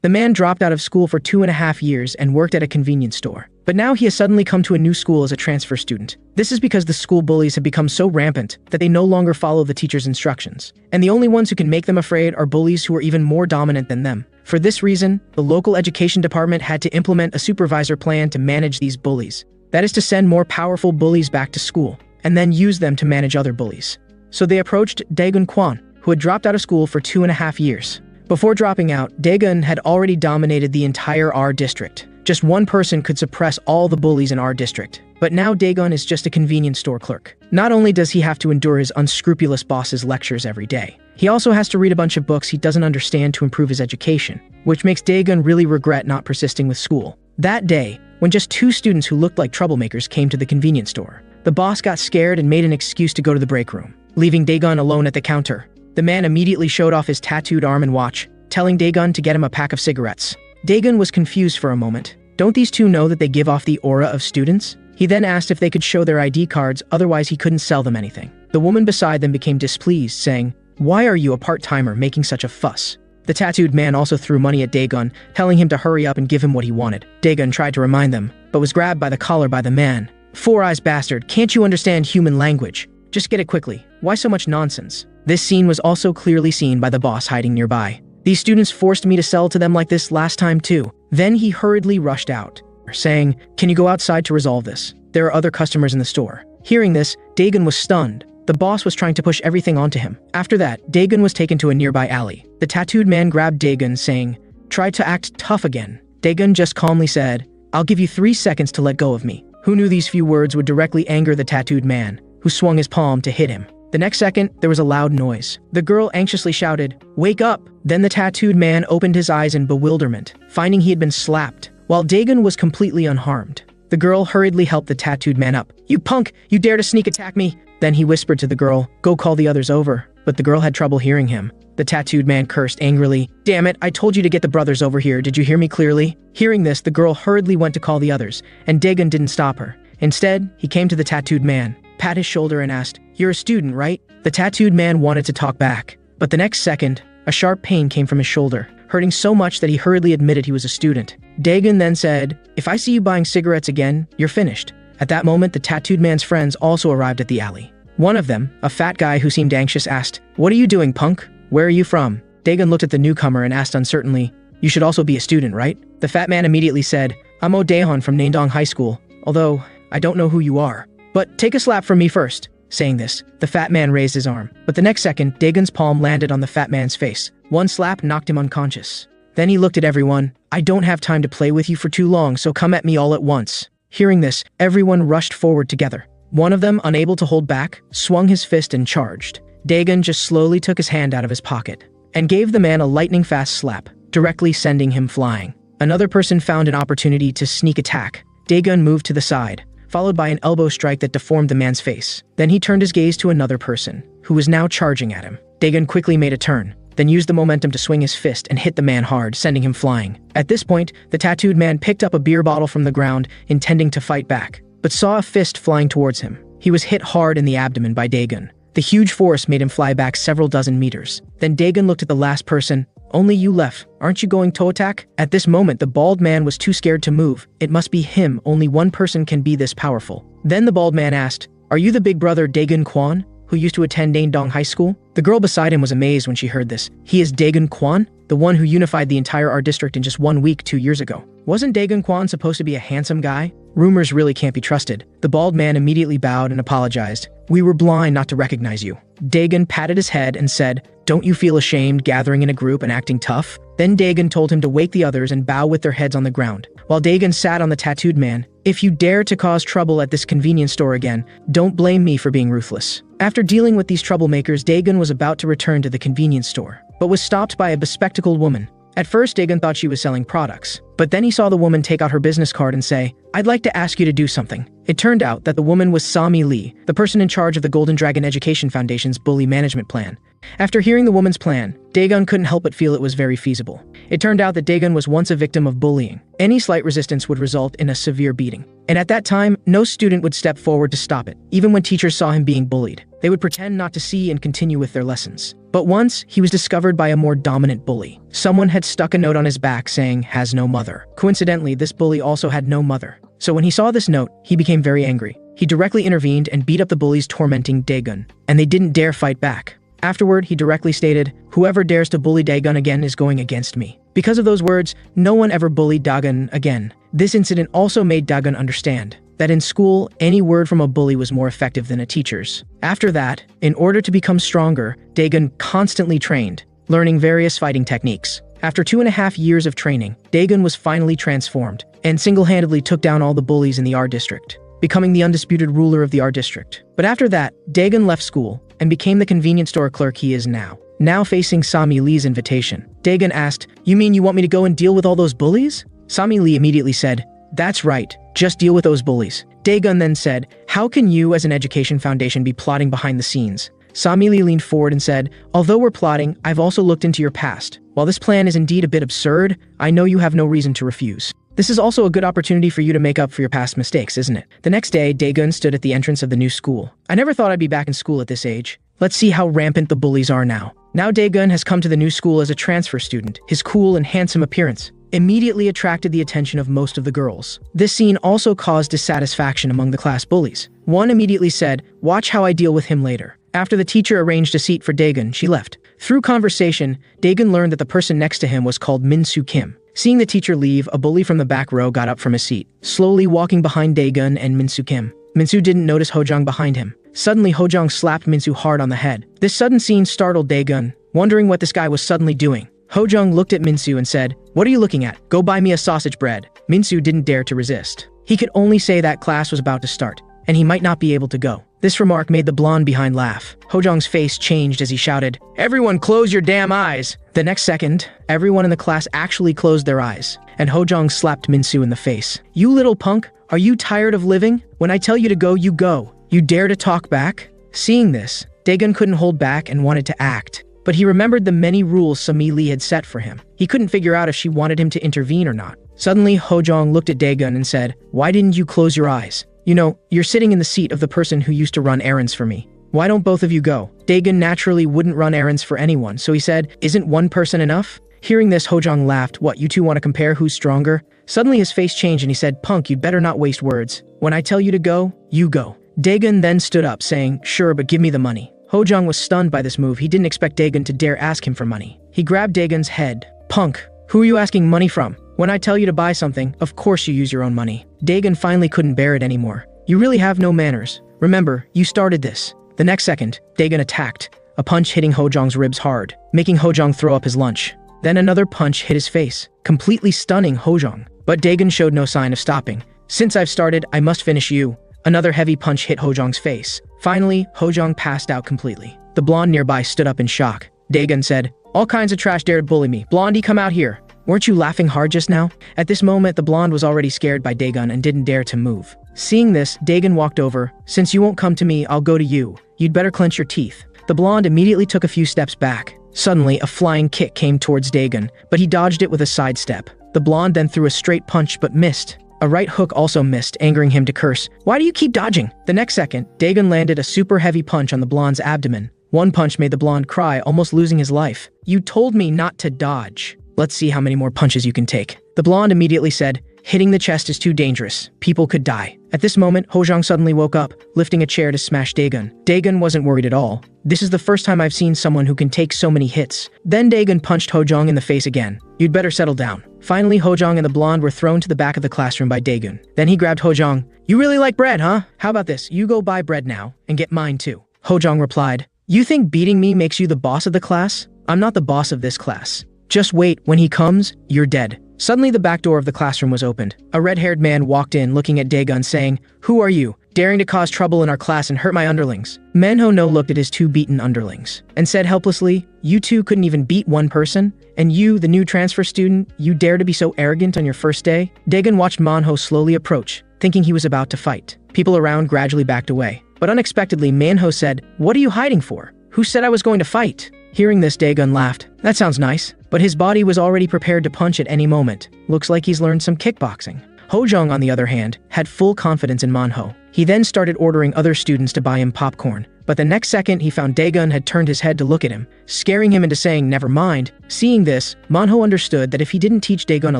The man dropped out of school for 2.5 years and worked at a convenience store. But now he has suddenly come to a new school as a transfer student. This is because the school bullies have become so rampant that they no longer follow the teacher's instructions. And the only ones who can make them afraid are bullies who are even more dominant than them. For this reason, the local education department had to implement a supervisor plan to manage these bullies. That is to send more powerful bullies back to school, and then use them to manage other bullies. So they approached Daegun Kwon, who had dropped out of school for 2.5 years. Before dropping out, Daegun had already dominated the entire R district. Just one person could suppress all the bullies in our district. But now Daegun is just a convenience store clerk. Not only does he have to endure his unscrupulous boss's lectures every day, he also has to read a bunch of books he doesn't understand to improve his education, which makes Daegun really regret not persisting with school. That day, when just 2 students who looked like troublemakers came to the convenience store, the boss got scared and made an excuse to go to the break room, leaving Daegun alone at the counter. The man immediately showed off his tattooed arm and watch, telling Daegun to get him a pack of cigarettes. Daegun was confused for a moment. Don't these 2 know that they give off the aura of students? He then asked if they could show their ID cards, otherwise he couldn't sell them anything. The woman beside them became displeased, saying, "Why are you a part-timer making such a fuss?" The tattooed man also threw money at Daegun, telling him to hurry up and give him what he wanted. Daegun tried to remind them, but was grabbed by the collar by the man. "Four eyes bastard, can't you understand human language? Just get it quickly. Why so much nonsense?" This scene was also clearly seen by the boss hiding nearby. "These students forced me to sell to them like this last time too." Then he hurriedly rushed out, saying, "Can you go outside to resolve this? There are other customers in the store." Hearing this, Daegun was stunned. The boss was trying to push everything onto him. After that, Daegun was taken to a nearby alley. The tattooed man grabbed Daegun, saying, "Try to act tough again." Daegun just calmly said, "I'll give you 3 seconds to let go of me." Who knew these few words would directly anger the tattooed man, who swung his palm to hit him. The next second, there was a loud noise. The girl anxiously shouted, "Wake up!" Then the tattooed man opened his eyes in bewilderment, finding he had been slapped, while Daegun was completely unharmed. The girl hurriedly helped the tattooed man up. "You punk! You dare to sneak attack me!" Then he whispered to the girl, "Go call the others over." But the girl had trouble hearing him. The tattooed man cursed angrily, "Damn it, I told you to get the brothers over here, did you hear me clearly?" Hearing this, the girl hurriedly went to call the others, and Daegun didn't stop her. Instead, he came to the tattooed man, pat his shoulder and asked, "You're a student, right?" The tattooed man wanted to talk back, but the next second, a sharp pain came from his shoulder, hurting so much that he hurriedly admitted he was a student. Daegun then said, "If I see you buying cigarettes again, you're finished." At that moment, the tattooed man's friends also arrived at the alley. One of them, a fat guy who seemed anxious, asked, "What are you doing, punk? Where are you from?" Daegun looked at the newcomer and asked uncertainly, "You should also be a student, right?" The fat man immediately said, "I'm Oh Daehan from Naendong High School, although I don't know who you are. But take a slap from me first." Saying this, the fat man raised his arm, but the next second, Daegun's palm landed on the fat man's face. One slap knocked him unconscious. Then he looked at everyone. "I don't have time to play with you for too long, so come at me all at once." Hearing this, everyone rushed forward together. One of them, unable to hold back, swung his fist and charged. Daegun just slowly took his hand out of his pocket and gave the man a lightning-fast slap, directly sending him flying. Another person found an opportunity to sneak attack. Daegun moved to the side, followed by an elbow strike that deformed the man's face. Then he turned his gaze to another person, who was now charging at him. Daegun quickly made a turn, then used the momentum to swing his fist and hit the man hard, sending him flying. At this point, the tattooed man picked up a beer bottle from the ground, intending to fight back, but saw a fist flying towards him. He was hit hard in the abdomen by Daegun. The huge force made him fly back several dozen meters. Then Daegun looked at the last person. "Only you left. Aren't you going to attack?" At this moment, the bald man was too scared to move. It must be him. Only one person can be this powerful. Then the bald man asked, "Are you the big brother Daegun Kwon, who used to attend Naendong High School?" The girl beside him was amazed when she heard this. "He is Daegun Kwon, the one who unified the entire R district in just 1 week 2 years ago. Wasn't Daegun Kwon supposed to be a handsome guy? Rumors really can't be trusted." The bald man immediately bowed and apologized. "We were blind not to recognize you." Daegun patted his head and said, "Don't you feel ashamed gathering in a group and acting tough?" Then Daegun told him to wake the others and bow with their heads on the ground. While Daegun sat on the tattooed man, "If you dare to cause trouble at this convenience store again, don't blame me for being ruthless." After dealing with these troublemakers, Daegun was about to return to the convenience store, but was stopped by a bespectacled woman. At first, Daegun thought she was selling products, but then he saw the woman take out her business card and say, I'd like to ask you to do something. It turned out that the woman was Sami Lee, the person in charge of the Golden Dragon Education Foundation's bully management plan. After hearing the woman's plan, Daegun couldn't help but feel it was very feasible. It turned out that Daegun was once a victim of bullying. Any slight resistance would result in a severe beating. And at that time, no student would step forward to stop it. Even when teachers saw him being bullied, they would pretend not to see and continue with their lessons. But once, he was discovered by a more dominant bully. Someone had stuck a note on his back saying, "Has no mother." Coincidentally, this bully also had no mother. So when he saw this note, he became very angry. He directly intervened and beat up the bullies tormenting Daegun, and they didn't dare fight back. Afterward, he directly stated, "Whoever dares to bully Daegun again is going against me." Because of those words, no one ever bullied Daegun again. This incident also made Daegun understand that in school, any word from a bully was more effective than a teacher's. After that, in order to become stronger, Daegun constantly trained, learning various fighting techniques. After 2.5 years of training, Daegun was finally transformed and single-handedly took down all the bullies in the R district, becoming the undisputed ruler of the R district. But after that, Daegun left school and became the convenience store clerk he is now. Now facing Sami Lee's invitation, Daegun asked, "You mean you want me to go and deal with all those bullies?" Sami Lee immediately said, "That's right, just deal with those bullies." Daegun then said, "How can you as an education foundation be plotting behind the scenes?" Sami Lee leaned forward and said, "Although we're plotting, I've also looked into your past. While this plan is indeed a bit absurd, I know you have no reason to refuse. This is also a good opportunity for you to make up for your past mistakes, isn't it?" The next day, Daegun stood at the entrance of the new school. "I never thought I'd be back in school at this age. Let's see how rampant the bullies are now." Now Daegun has come to the new school as a transfer student. His cool and handsome appearance immediately attracted the attention of most of the girls. This scene also caused dissatisfaction among the class bullies. One immediately said, "Watch how I deal with him later." After the teacher arranged a seat for Daegun, she left. Through conversation, Daegun learned that the person next to him was called Min-soo Kim. Seeing the teacher leave, a bully from the back row got up from his seat, slowly walking behind Daegun and Min-soo Kim. Min-soo didn't notice Hojong behind him. Suddenly, Hojong slapped Min-soo hard on the head. This sudden scene startled Daegun, wondering what this guy was suddenly doing. Hojong looked at Min-soo and said, "What are you looking at? Go buy me a sausage bread." Min-soo didn't dare to resist. He could only say that class was about to start, and he might not be able to go. This remark made the blonde behind laugh. Hojong's face changed as he shouted, "Everyone close your damn eyes!" The next second, everyone in the class actually closed their eyes, and Hojong slapped Min-soo in the face. "You little punk, are you tired of living? When I tell you to go, you go. You dare to talk back?" Seeing this, Daegun couldn't hold back and wanted to act. But he remembered the many rules Sami Lee had set for him. He couldn't figure out if she wanted him to intervene or not. Suddenly, Hojong looked at Daegun and said, "Why didn't you close your eyes? You know, you're sitting in the seat of the person who used to run errands for me. Why don't both of you go?" Daegun naturally wouldn't run errands for anyone, so he said, "Isn't one person enough?" Hearing this, Hojong laughed. "What, you two want to compare who's stronger?" Suddenly his face changed and he said, "Punk, you'd better not waste words. When I tell you to go, you go." Daegun then stood up, saying, "Sure, but give me the money." Hojong was stunned by this move. He didn't expect Daegun to dare ask him for money. He grabbed Daegun's head. "Punk, who are you asking money from? When I tell you to buy something, of course you use your own money." Daegun finally couldn't bear it anymore. "You really have no manners. Remember, you started this." The next second, Daegun attacked, a punch hitting Hojong's ribs hard, making Hojong throw up his lunch. Then another punch hit his face, completely stunning Hojong. But Daegun showed no sign of stopping. "Since I've started, I must finish you." Another heavy punch hit Hojong's face. Finally, Hojong passed out completely. The blonde nearby stood up in shock. Daegun said, "All kinds of trash dare to bully me. Blondie, come out here. Weren't you laughing hard just now?" At this moment, the blonde was already scared by Daegun and didn't dare to move. Seeing this, Daegun walked over. "Since you won't come to me, I'll go to you. You'd better clench your teeth." The blonde immediately took a few steps back. Suddenly, a flying kick came towards Daegun, but he dodged it with a sidestep. The blonde then threw a straight punch but missed. A right hook also missed, angering him to curse, "Why do you keep dodging?" The next second, Daegun landed a super heavy punch on the blonde's abdomen. One punch made the blonde cry, almost losing his life. "You told me not to dodge. Let's see how many more punches you can take." The blonde immediately said, "Hitting the chest is too dangerous. People could die." At this moment, Hojong suddenly woke up, lifting a chair to smash Daegun. Daegun wasn't worried at all. "This is the first time I've seen someone who can take so many hits." Then Daegun punched Hojong in the face again. "You'd better settle down." Finally, Hojong and the blonde were thrown to the back of the classroom by Daegun. Then he grabbed Hojong. "You really like bread, huh? How about this? You go buy bread now, and get mine too." Hojong replied, "You think beating me makes you the boss of the class? I'm not the boss of this class. Just wait, when he comes, you're dead." Suddenly, the back door of the classroom was opened. A red-haired man walked in, looking at Daegun, saying, "Who are you?" daring to cause trouble in our class and hurt my underlings. Manho no looked at his two beaten underlings and said helplessly, "You two couldn't even beat one person? And you, the new transfer student, you dare to be so arrogant on your first day?" Dagon watched Manho slowly approach, thinking he was about to fight. People around gradually backed away. But unexpectedly, Manho said, "What are you hiding for? Who said I was going to fight?" Hearing this, Dagon laughed. "That sounds nice." But his body was already prepared to punch at any moment. Looks like he's learned some kickboxing. Hojong, on the other hand, had full confidence in Manho. He then started ordering other students to buy him popcorn. But the next second, he found Dagon had turned his head to look at him, scaring him into saying, "Never mind." Seeing this, Manho understood that if he didn't teach Dagon a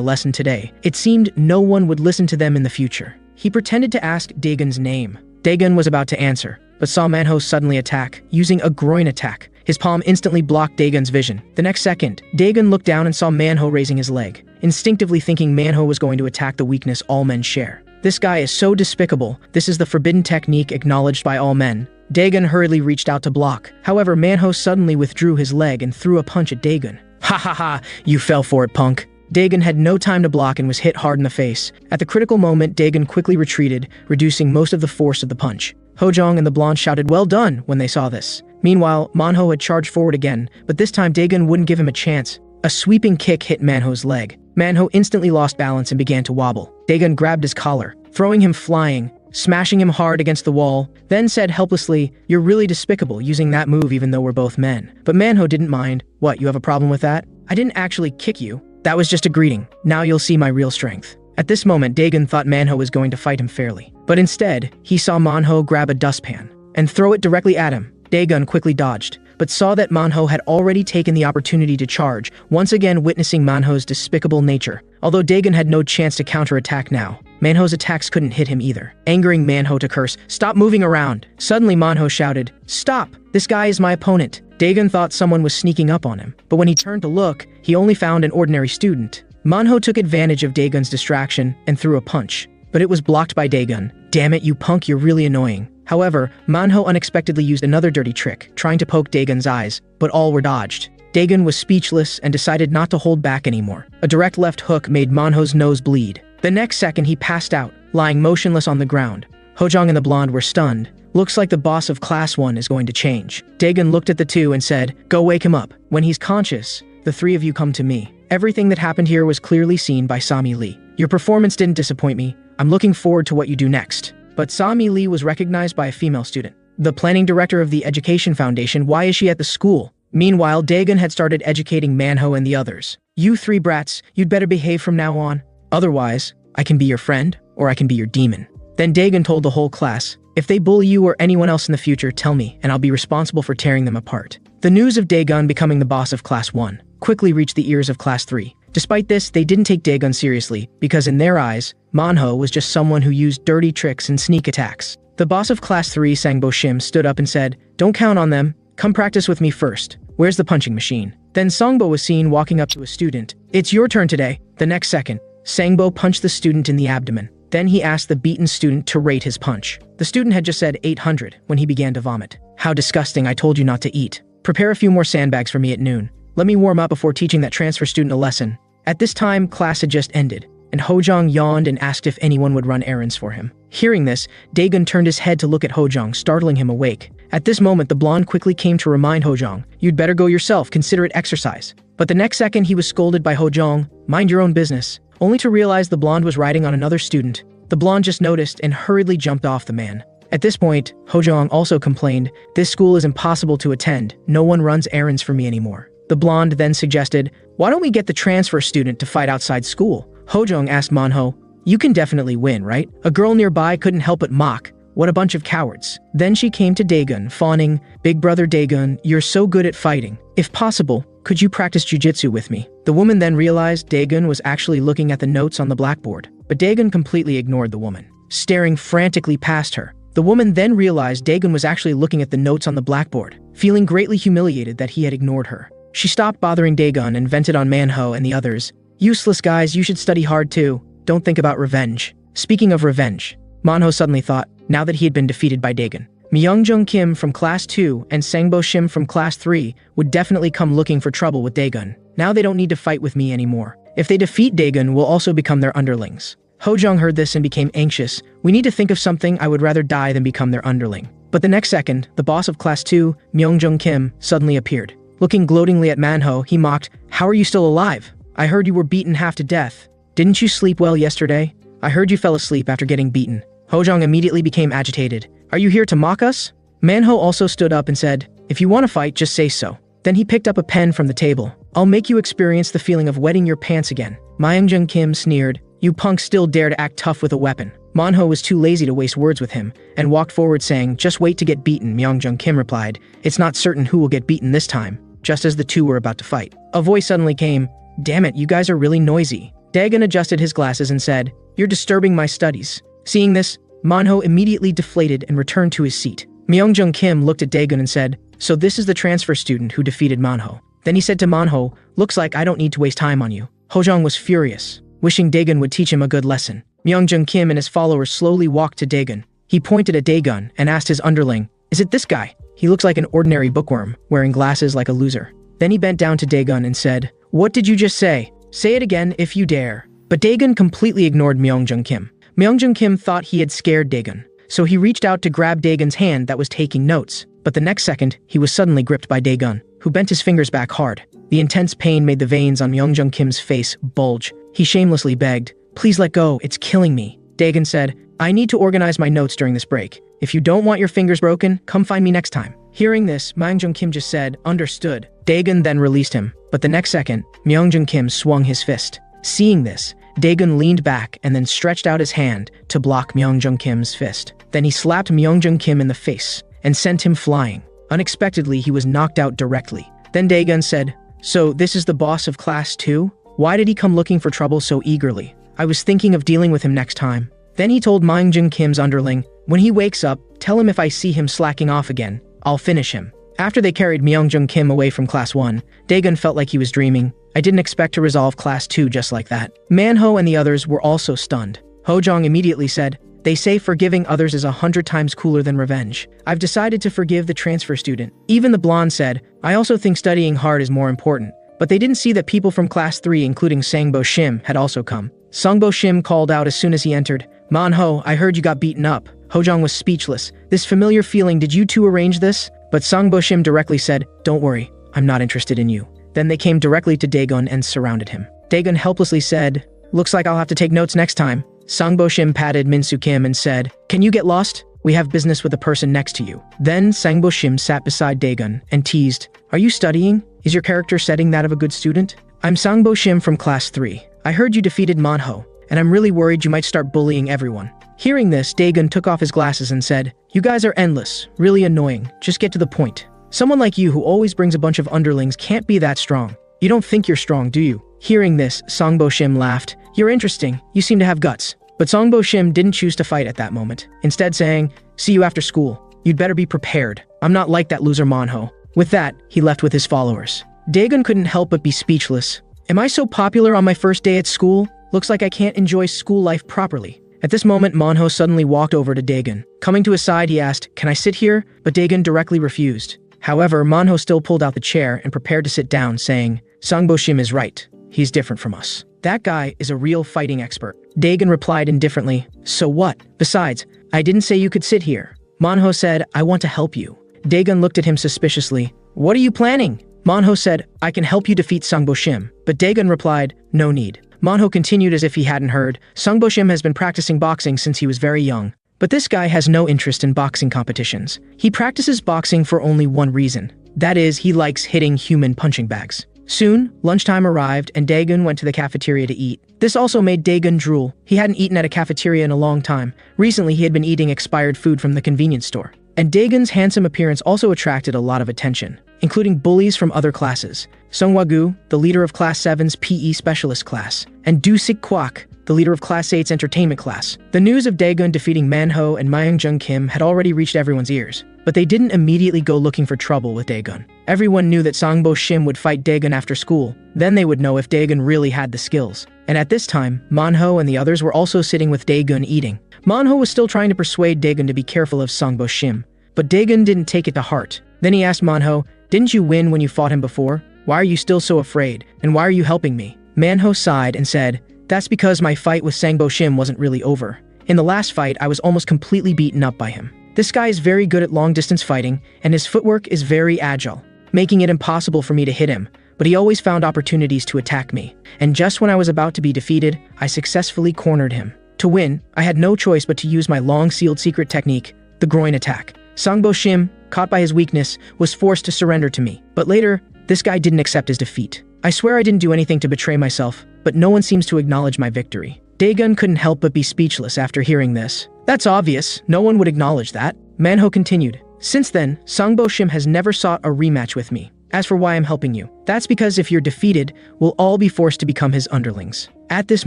lesson today, it seemed no one would listen to them in the future. He pretended to ask Dagon's name. Dagon was about to answer, but saw Manho suddenly attack, using a groin attack. His palm instantly blocked Dagon's vision. The next second, Dagon looked down and saw Manho raising his leg, instinctively thinking Manho was going to attack the weakness all men share. This guy is so despicable. This is the forbidden technique acknowledged by all men. Dagon hurriedly reached out to block. However, Manho suddenly withdrew his leg and threw a punch at Dagon. "Ha ha ha, you fell for it, punk." Dagon had no time to block and was hit hard in the face. At the critical moment, Dagon quickly retreated, reducing most of the force of the punch. Hojong and the blonde shouted, "Well done," when they saw this. Meanwhile, Manho had charged forward again, but this time Dagon wouldn't give him a chance. A sweeping kick hit Manho's leg. Manho instantly lost balance and began to wobble. Dagon grabbed his collar, throwing him flying, smashing him hard against the wall, then said helplessly, "You're really despicable using that move even though we're both men." But Manho didn't mind. "What, you have a problem with that? I didn't actually kick you. That was just a greeting. Now you'll see my real strength." At this moment, Dagon thought Manho was going to fight him fairly. But instead, he saw Manho grab a dustpan and throw it directly at him. Dagon quickly dodged, but saw that Manho had already taken the opportunity to charge, once again witnessing Manho's despicable nature. Although Dagon had no chance to counterattack now, Manho's attacks couldn't hit him either, angering Manho to curse, "Stop moving around." Suddenly Manho shouted, "Stop! This guy is my opponent." Dagon thought someone was sneaking up on him, but when he turned to look, he only found an ordinary student. Manho took advantage of Dagon's distraction and threw a punch, but it was blocked by Dagon. "Damn it, you punk, you're really annoying." However, Manho unexpectedly used another dirty trick, trying to poke Dagon's eyes, but all were dodged. Dagon was speechless and decided not to hold back anymore. A direct left hook made Manho's nose bleed. The next second, he passed out, lying motionless on the ground. Hojong and the blonde were stunned. "Looks like the boss of Class 1 is going to change." Dagon looked at the two and said, "Go wake him up. When he's conscious, the three of you come to me." Everything that happened here was clearly seen by Sami Lee. "Your performance didn't disappoint me. I'm looking forward to what you do next." But Sami Lee was recognized by a female student. "The planning director of the Education Foundation, why is she at the school?" Meanwhile, Dagon had started educating Manho and the others. "You three brats, you'd better behave from now on. Otherwise, I can be your friend, or I can be your demon." Then Dagon told the whole class, "If they bully you or anyone else in the future, tell me, and I'll be responsible for tearing them apart." The news of Dagon becoming the boss of Class 1 quickly reached the ears of Class 3. Despite this, they didn't take Dagon seriously, because in their eyes, Manho was just someone who used dirty tricks and sneak attacks. The boss of Class 3, Sangbo Shim, stood up and said, "Don't count on them. Come practice with me first. Where's the punching machine?" Then Sangbo was seen walking up to a student. "It's your turn today." The next second, Sangbo punched the student in the abdomen. Then he asked the beaten student to rate his punch. The student had just said 800 when he began to vomit. "How disgusting, I told you not to eat. Prepare a few more sandbags for me at noon. Let me warm up before teaching that transfer student a lesson." At this time, class had just ended, and Hojong yawned and asked if anyone would run errands for him. Hearing this, Dagon turned his head to look at Hojong, startling him awake. At this moment, the blonde quickly came to remind Hojong, "You'd better go yourself, consider it exercise." But the next second, he was scolded by Hojong, "Mind your own business," only to realize the blonde was riding on another student. The blonde just noticed and hurriedly jumped off the man. At this point, Hojong also complained, "This school is impossible to attend. No one runs errands for me anymore." The blonde then suggested, "Why don't we get the transfer student to fight outside school?" Hojong asked Manho, "You can definitely win, right?" A girl nearby couldn't help but mock, "What a bunch of cowards." Then she came to Dagon, fawning, "Big brother Dagon, you're so good at fighting. If possible, could you practice jujitsu with me?" The woman then realized Dagon was actually looking at the notes on the blackboard, but Dagon completely ignored the woman, staring frantically past her. The woman then realized Dagon was actually looking at the notes on the blackboard, feeling greatly humiliated that he had ignored her. She stopped bothering Dagon and vented on Manho and the others. "Useless guys, you should study hard too. Don't think about revenge." Speaking of revenge, Manho suddenly thought, now that he had been defeated by Dagon, Myungjung Kim from Class 2 and Sangbo Shim from Class 3 would definitely come looking for trouble with Dagon. Now they don't need to fight with me anymore. If they defeat Dagon, we'll also become their underlings. Hojong heard this and became anxious. We need to think of something. I would rather die than become their underling. But the next second, the boss of Class 2, Myungjung Kim, suddenly appeared. Looking gloatingly at Manho, he mocked, "How are you still alive? I heard you were beaten half to death. Didn't you sleep well yesterday? I heard you fell asleep after getting beaten." Hojong immediately became agitated. "Are you here to mock us?" Manho also stood up and said, "If you want to fight, just say so." Then he picked up a pen from the table. "I'll make you experience the feeling of wetting your pants again." Myungjung Kim sneered, "You punks still dare to act tough with a weapon." Manho was too lazy to waste words with him, and walked forward saying, "Just wait to get beaten." Myungjung Kim replied, "It's not certain who will get beaten this time," just as the two were about to fight. A voice suddenly came, "Damn it, you guys are really noisy." Dagon adjusted his glasses and said, "You're disturbing my studies." Seeing this, Manho immediately deflated and returned to his seat. Myungjung Kim looked at Dagon and said, "So this is the transfer student who defeated Manho." Then he said to Manho, "Looks like I don't need to waste time on you." Hojong was furious, wishing Dagon would teach him a good lesson. Myungjung Kim and his followers slowly walked to Dagon. He pointed at Dagon and asked his underling, "Is it this guy? He looks like an ordinary bookworm, wearing glasses like a loser." Then he bent down to Dagon and said, "What did you just say? Say it again if you dare." But Dagon completely ignored Myungjung Kim. Myungjung Kim thought he had scared Dagon, so he reached out to grab Dagon's hand that was taking notes. But the next second, he was suddenly gripped by Dagon, who bent his fingers back hard. The intense pain made the veins on Myungjung Kim's face bulge. He shamelessly begged, "Please let go, it's killing me." Dagon said, "I need to organize my notes during this break. If you don't want your fingers broken, come find me next time." Hearing this, Myungjung Kim just said, "Understood." Dagon then released him, but the next second, Myungjung Kim swung his fist. Seeing this, Dagon leaned back and then stretched out his hand to block Myungjung Kim's fist. Then he slapped Myungjung Kim in the face and sent him flying. Unexpectedly, he was knocked out directly. Then Dagon said, "So this is the boss of Class 2? Why did he come looking for trouble so eagerly? I was thinking of dealing with him next time." Then he told Myungjung Kim's underling, "When he wakes up, tell him if I see him slacking off again, I'll finish him." After they carried Myungjung Kim away from Class 1, Dagon felt like he was dreaming. "I didn't expect to resolve Class 2 just like that." Manho and the others were also stunned. Hojong immediately said, "They say forgiving others is 100 times cooler than revenge. I've decided to forgive the transfer student." Even the blonde said, "I also think studying hard is more important." But they didn't see that people from Class 3, including Sangbo Shim, had also come. Sangbo Shim called out as soon as he entered, "Manho, I heard you got beaten up." Hojong was speechless. This familiar feeling, did you two arrange this? But Sangbo Shim directly said, "Don't worry, I'm not interested in you." Then they came directly to Dagon and surrounded him. Dagon helplessly said, "Looks like I'll have to take notes next time." Sangbo Shim patted Minsu Kim and said, "Can you get lost? We have business with the person next to you." Then Sangbo Shim sat beside Dagon and teased, "Are you studying? Is your character setting that of a good student?" "I'm Sangbo Shim from Class 3. I heard you defeated Manho, and I'm really worried you might start bullying everyone." Hearing this, Dagon took off his glasses and said, "You guys are endless, really annoying, just get to the point. Someone like you who always brings a bunch of underlings can't be that strong. You don't think you're strong, do you?" Hearing this, Sangbo Shim laughed. "You're interesting, you seem to have guts." But Sangbo Shim didn't choose to fight at that moment, instead saying, "See you after school. You'd better be prepared. I'm not like that loser Manho." With that, he left with his followers. Dagon couldn't help but be speechless. "Am I so popular on my first day at school? Looks like I can't enjoy school life properly." At this moment, Manho suddenly walked over to Dagon. Coming to his side, he asked, "Can I sit here?" But Dagon directly refused. However, Manho still pulled out the chair and prepared to sit down, saying, "Sangbo Shim is right. He's different from us. That guy is a real fighting expert." Dagon replied indifferently, "So what? Besides, I didn't say you could sit here." Manho said, "I want to help you." Dagon looked at him suspiciously. "What are you planning?" Manho said, "I can help you defeat Sangbo Shim." But Dagon replied, "No need." Manho continued as if he hadn't heard, "Sangbo Shim has been practicing boxing since he was very young. But this guy has no interest in boxing competitions. He practices boxing for only one reason. That is, he likes hitting human punching bags." Soon, lunchtime arrived and Dagon went to the cafeteria to eat. This also made Dagon drool. He hadn't eaten at a cafeteria in a long time. Recently, he had been eating expired food from the convenience store. And Dagon's handsome appearance also attracted a lot of attention, including bullies from other classes. Sung Woo, the leader of Class 7's PE specialist class, and Do Sik Kwak, the leader of Class 8's entertainment class. The news of Dagon defeating Manho and Myungjung Kim had already reached everyone's ears, but they didn't immediately go looking for trouble with Dagon. Everyone knew that Sangbo Shim would fight Dagon after school. Then they would know if Dagon really had the skills. And at this time, Manho and the others were also sitting with Dagon eating. Manho was still trying to persuade Dagon to be careful of Sangbo Shim, but Dagon didn't take it to heart. Then he asked Manho, "Didn't you win when you fought him before? Why are you still so afraid? And why are you helping me?" Manho sighed and said, That's because my fight with Sangbo Shim wasn't really over. In the last fight, I was almost completely beaten up by him. This guy is very good at long-distance fighting, and his footwork is very agile, making it impossible for me to hit him, but he always found opportunities to attack me. And just when I was about to be defeated, I successfully cornered him. To win, I had no choice but to use my long-sealed secret technique, the groin attack. Sangbo Shim, caught by his weakness, was forced to surrender to me. But later, this guy didn't accept his defeat. I swear I didn't do anything to betray myself, but no one seems to acknowledge my victory. Daegun couldn't help but be speechless after hearing this. That's obvious, no one would acknowledge that. Manho continued. Since then, Sangbo Shim has never sought a rematch with me. As for why I'm helping you, that's because if you're defeated, we'll all be forced to become his underlings. At this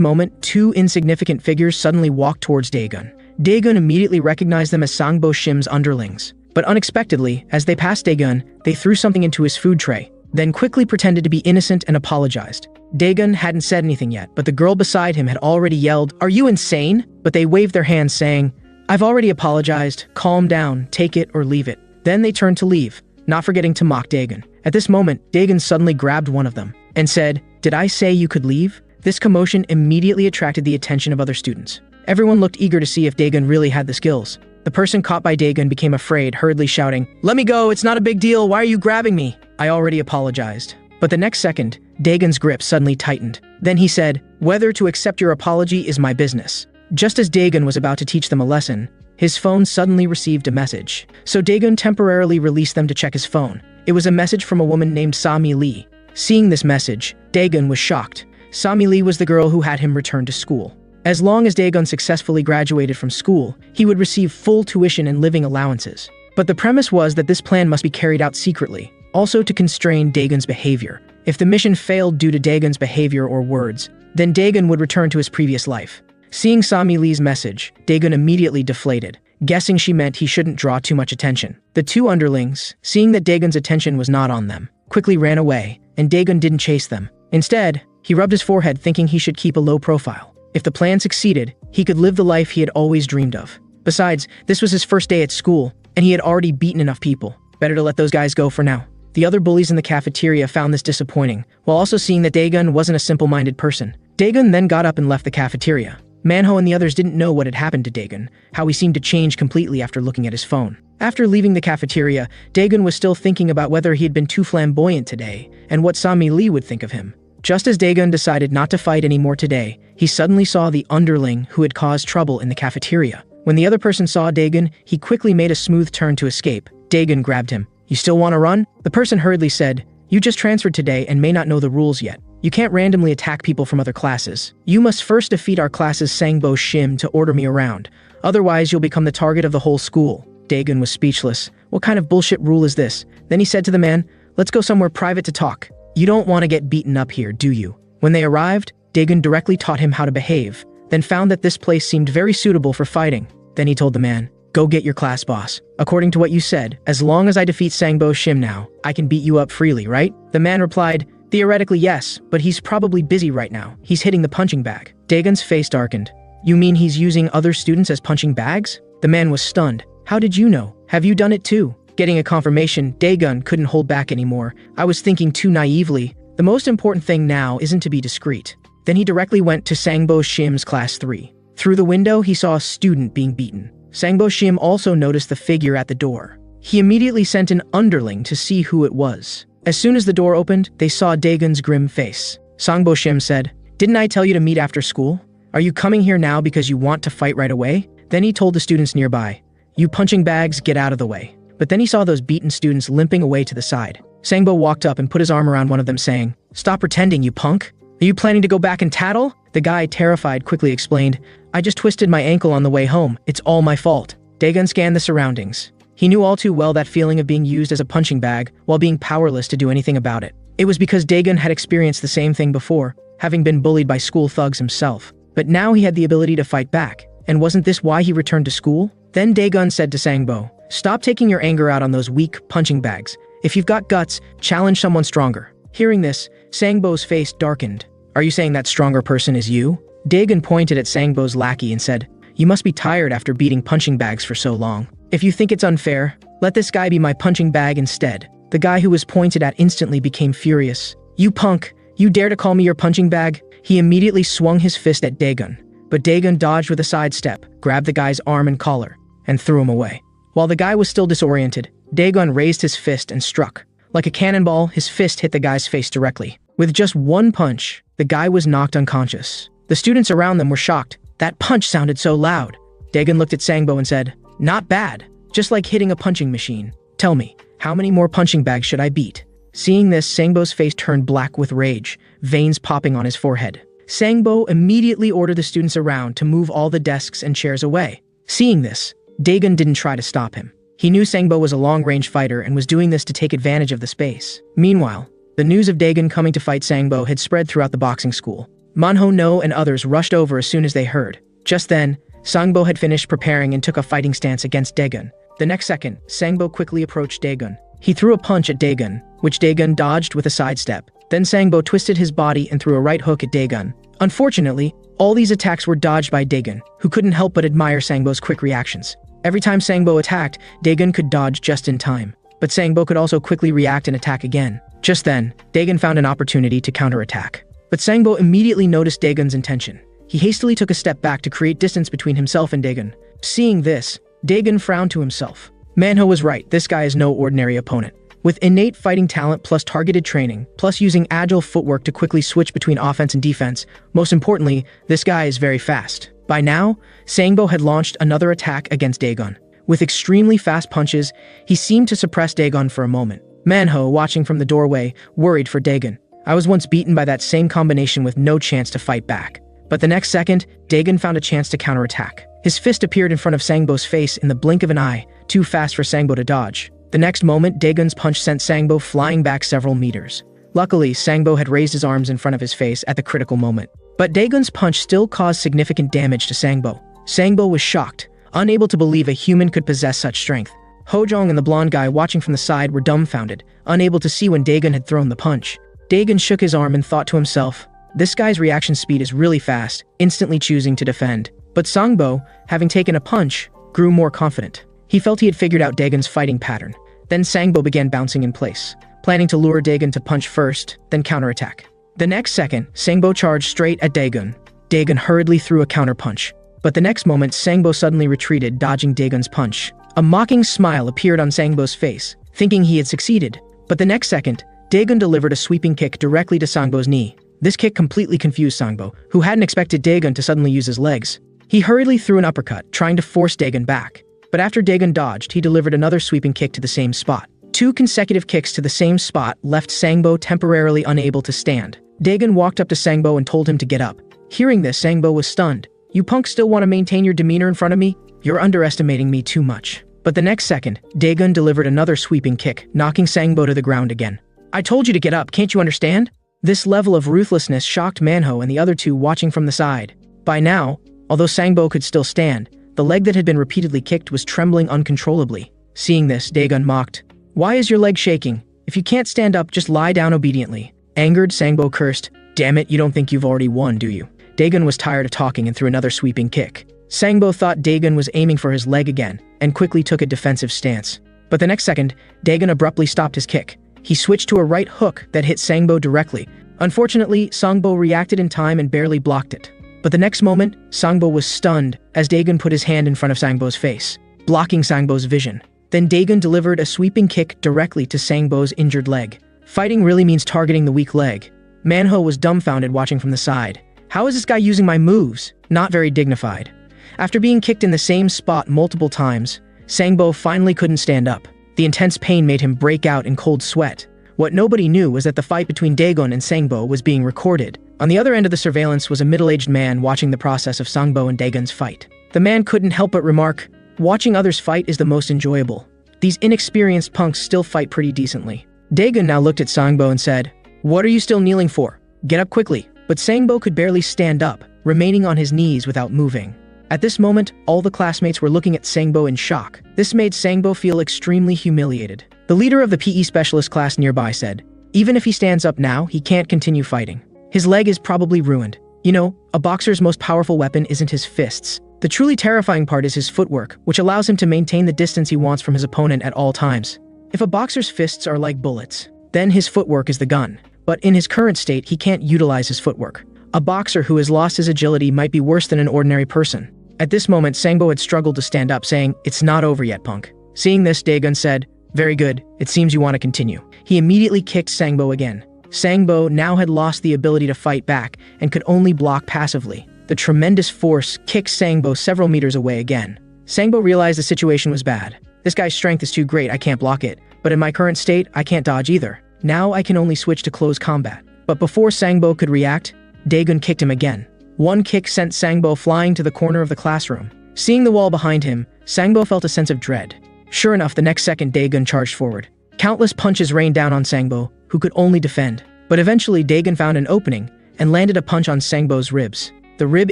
moment, two insignificant figures suddenly walked towards Daegun. Daegun immediately recognized them as Sangbo Shim's underlings. But unexpectedly, as they passed Daegun, they threw something into his food tray, then quickly pretended to be innocent and apologized. Daegun hadn't said anything yet, but the girl beside him had already yelled, "Are you insane?" But they waved their hands saying, "I've already apologized, calm down, take it or leave it." Then they turned to leave, not forgetting to mock Daegun. At this moment, Daegun suddenly grabbed one of them and said, "Did I say you could leave?" This commotion immediately attracted the attention of other students. Everyone looked eager to see if Daegun really had the skills. The person caught by Daegun became afraid, hurriedly shouting, "Let me go, it's not a big deal, why are you grabbing me?" I already apologized. But the next second, Daegun's grip suddenly tightened. Then he said, "Whether to accept your apology is my business." Just as Daegun was about to teach them a lesson, his phone suddenly received a message. So Daegun temporarily released them to check his phone. It was a message from a woman named Sami Lee. Seeing this message, Daegun was shocked. Sami Lee was the girl who had him return to school. As long as Daegun successfully graduated from school, he would receive full tuition and living allowances. But the premise was that this plan must be carried out secretly, also to constrain Daegun's behavior. If the mission failed due to Daegun's behavior or words, then Daegun would return to his previous life. Seeing Sami Lee's message, Daegun immediately deflated, guessing she meant he shouldn't draw too much attention. The two underlings, seeing that Daegun's attention was not on them, quickly ran away, and Daegun didn't chase them. Instead, he rubbed his forehead thinking he should keep a low profile. If the plan succeeded, he could live the life he had always dreamed of. Besides, this was his first day at school, and he had already beaten enough people. Better to let those guys go for now. The other bullies in the cafeteria found this disappointing, while also seeing that Daegun wasn't a simple-minded person. Daegun then got up and left the cafeteria. Manho and the others didn't know what had happened to Daegun, how he seemed to change completely after looking at his phone. After leaving the cafeteria, Daegun was still thinking about whether he had been too flamboyant today, and what Sami Lee would think of him. Just as Daegun decided not to fight anymore today, he suddenly saw the underling who had caused trouble in the cafeteria. When the other person saw Daegun, he quickly made a smooth turn to escape. Daegun grabbed him. "You still want to run?" The person hurriedly said, "You just transferred today and may not know the rules yet. You can't randomly attack people from other classes. You must first defeat our class's Sangbo Shim to order me around. Otherwise, you'll become the target of the whole school." Daegun was speechless. What kind of bullshit rule is this? Then he said to the man, "Let's go somewhere private to talk. You don't want to get beaten up here, do you?" When they arrived, Daegun directly taught him how to behave, then found that this place seemed very suitable for fighting. Then he told the man, "Go get your class boss. According to what you said, as long as I defeat Sangbo Shim now, I can beat you up freely, right?" The man replied, "Theoretically yes, but he's probably busy right now. He's hitting the punching bag." Daegun's face darkened. "You mean he's using other students as punching bags?" The man was stunned. "How did you know? Have you done it too?" Getting a confirmation, Daegun couldn't hold back anymore. "I was thinking too naively. The most important thing now isn't to be discreet." Then he directly went to Sangbo Shim's class 3. Through the window, he saw a student being beaten. Sangbo Shim also noticed the figure at the door. He immediately sent an underling to see who it was. As soon as the door opened, they saw Daegun's grim face. Sangbo Shim said, "Didn't I tell you to meet after school? Are you coming here now because you want to fight right away?" Then he told the students nearby, "You punching bags, get out of the way." But then he saw those beaten students limping away to the side. Sangbo walked up and put his arm around one of them saying, "Stop pretending, you punk. Are you planning to go back and tattle?" The guy, terrified, quickly explained, "I just twisted my ankle on the way home. It's all my fault." Daegun scanned the surroundings. He knew all too well that feeling of being used as a punching bag while being powerless to do anything about it. It was because Daegun had experienced the same thing before, having been bullied by school thugs himself. But now he had the ability to fight back, and wasn't this why he returned to school? Then Daegun said to Sangbo, "Stop taking your anger out on those weak punching bags. If you've got guts, challenge someone stronger." Hearing this, Sangbo's face darkened. "Are you saying that stronger person is you?" Daegun pointed at Sangbo's lackey and said, "You must be tired after beating punching bags for so long. If you think it's unfair, let this guy be my punching bag instead." The guy who was pointed at instantly became furious. "You punk! You dare to call me your punching bag? He immediately swung his fist at Daegun, but Daegun dodged with a sidestep, grabbed the guy's arm and collar, and threw him away. While the guy was still disoriented, Daegun raised his fist and struck. Like a cannonball, his fist hit the guy's face directly. With just one punch, the guy was knocked unconscious. The students around them were shocked. That punch sounded so loud. Daegun looked at Sangbo and said, "Not bad. Just like hitting a punching machine. Tell me, how many more punching bags should I beat?" Seeing this, Sangbo's face turned black with rage, veins popping on his forehead. Sangbo immediately ordered the students around to move all the desks and chairs away. Seeing this, Daegun didn't try to stop him. He knew Sangbo was a long-range fighter and was doing this to take advantage of the space. Meanwhile, the news of Daegun coming to fight Sangbo had spread throughout the boxing school. Manho No and others rushed over as soon as they heard. Just then, Sangbo had finished preparing and took a fighting stance against Daegun. The next second, Sangbo quickly approached Daegun. He threw a punch at Daegun, which Daegun dodged with a sidestep. Then Sangbo twisted his body and threw a right hook at Daegun. Unfortunately, all these attacks were dodged by Daegun, who couldn't help but admire Sangbo's quick reactions. Every time Sangbo attacked, Daegun could dodge just in time. But Sangbo could also quickly react and attack again. Just then, Daegun found an opportunity to counterattack. But Sangbo immediately noticed Daegun's intention. He hastily took a step back to create distance between himself and Daegun. Seeing this, Daegun frowned to himself. Manho was right, this guy is no ordinary opponent. With innate fighting talent plus targeted training, plus using agile footwork to quickly switch between offense and defense, most importantly, this guy is very fast. By now, Sangbo had launched another attack against Daegun. With extremely fast punches, he seemed to suppress Daegun for a moment. Manho, watching from the doorway, worried for Daegun. I was once beaten by that same combination with no chance to fight back. But the next second, Daegun found a chance to counterattack. His fist appeared in front of Sangbo's face in the blink of an eye, too fast for Sangbo to dodge. The next moment, Daegun's punch sent Sangbo flying back several meters. Luckily, Sangbo had raised his arms in front of his face at the critical moment. But Daegun's punch still caused significant damage to Sangbo. Sangbo was shocked, unable to believe a human could possess such strength. Hojong and the blonde guy watching from the side were dumbfounded, unable to see when Daegun had thrown the punch. Daegun shook his arm and thought to himself, this guy's reaction speed is really fast, instantly choosing to defend. But Sangbo, having taken a punch, grew more confident. He felt he had figured out Daegun's fighting pattern. Then Sangbo began bouncing in place, planning to lure Daegun to punch first, then counterattack. The next second, Sangbo charged straight at Daegun. Daegun hurriedly threw a counterpunch. But the next moment, Sangbo suddenly retreated, dodging Daegun's punch. A mocking smile appeared on Sangbo's face, thinking he had succeeded. But the next second, Daegun delivered a sweeping kick directly to Sangbo's knee. This kick completely confused Sangbo, who hadn't expected Daegun to suddenly use his legs. He hurriedly threw an uppercut, trying to force Daegun back. But after Daegun dodged, he delivered another sweeping kick to the same spot. 2 consecutive kicks to the same spot left Sangbo temporarily unable to stand. Daegun walked up to Sangbo and told him to get up. Hearing this, Sangbo was stunned. "You punks still want to maintain your demeanor in front of me? You're underestimating me too much." But the next second, Daegun delivered another sweeping kick, knocking Sangbo to the ground again. "I told you to get up, can't you understand?" This level of ruthlessness shocked Manho and the other two watching from the side. By now, although Sangbo could still stand, the leg that had been repeatedly kicked was trembling uncontrollably. Seeing this, Daegun mocked, "Why is your leg shaking? If you can't stand up, just lie down obediently." Angered, Sangbo cursed, "Damn it, you don't think you've already won, do you?" Daegun was tired of talking and threw another sweeping kick. Sangbo thought Daegun was aiming for his leg again, and quickly took a defensive stance. But the next second, Daegun abruptly stopped his kick. He switched to a right hook that hit Sangbo directly. Unfortunately, Sangbo reacted in time and barely blocked it. But the next moment, Sangbo was stunned as Daegun put his hand in front of Sangbo's face, blocking Sangbo's vision. Then Daegun delivered a sweeping kick directly to Sangbo's injured leg. Fighting really means targeting the weak leg. Manho was dumbfounded watching from the side. How is this guy using my moves? Not very dignified. After being kicked in the same spot multiple times, Sangbo finally couldn't stand up. The intense pain made him break out in cold sweat. What nobody knew was that the fight between Daegun and Sangbo was being recorded. On the other end of the surveillance was a middle-aged man watching the process of Sangbo and Daegun's fight. The man couldn't help but remark, "Watching others fight is the most enjoyable. These inexperienced punks still fight pretty decently." Daegun now looked at Sangbo and said, "What are you still kneeling for? Get up quickly." But Sangbo could barely stand up, remaining on his knees without moving. At this moment, all the classmates were looking at Sangbo in shock. This made Sangbo feel extremely humiliated. The leader of the PE specialist class nearby said, "Even if he stands up now, he can't continue fighting. His leg is probably ruined. You know, a boxer's most powerful weapon isn't his fists. The truly terrifying part is his footwork, which allows him to maintain the distance he wants from his opponent at all times. If a boxer's fists are like bullets, then his footwork is the gun. But in his current state, he can't utilize his footwork. A boxer who has lost his agility might be worse than an ordinary person. At this moment, Sangbo had struggled to stand up, saying, "It's not over yet, punk." Seeing this, Daegun said, "Very good, it seems you want to continue." He immediately kicked Sangbo again. Sangbo now had lost the ability to fight back and could only block passively. The tremendous force kicked Sangbo several meters away again. Sangbo realized the situation was bad. This guy's strength is too great, I can't block it. But in my current state, I can't dodge either. Now I can only switch to close combat. But before Sangbo could react, Daegun kicked him again. One kick sent Sangbo flying to the corner of the classroom. Seeing the wall behind him, Sangbo felt a sense of dread. Sure enough, the next second Daegun charged forward. Countless punches rained down on Sangbo, who could only defend. But eventually Daegun found an opening and landed a punch on Sangbo's ribs. The rib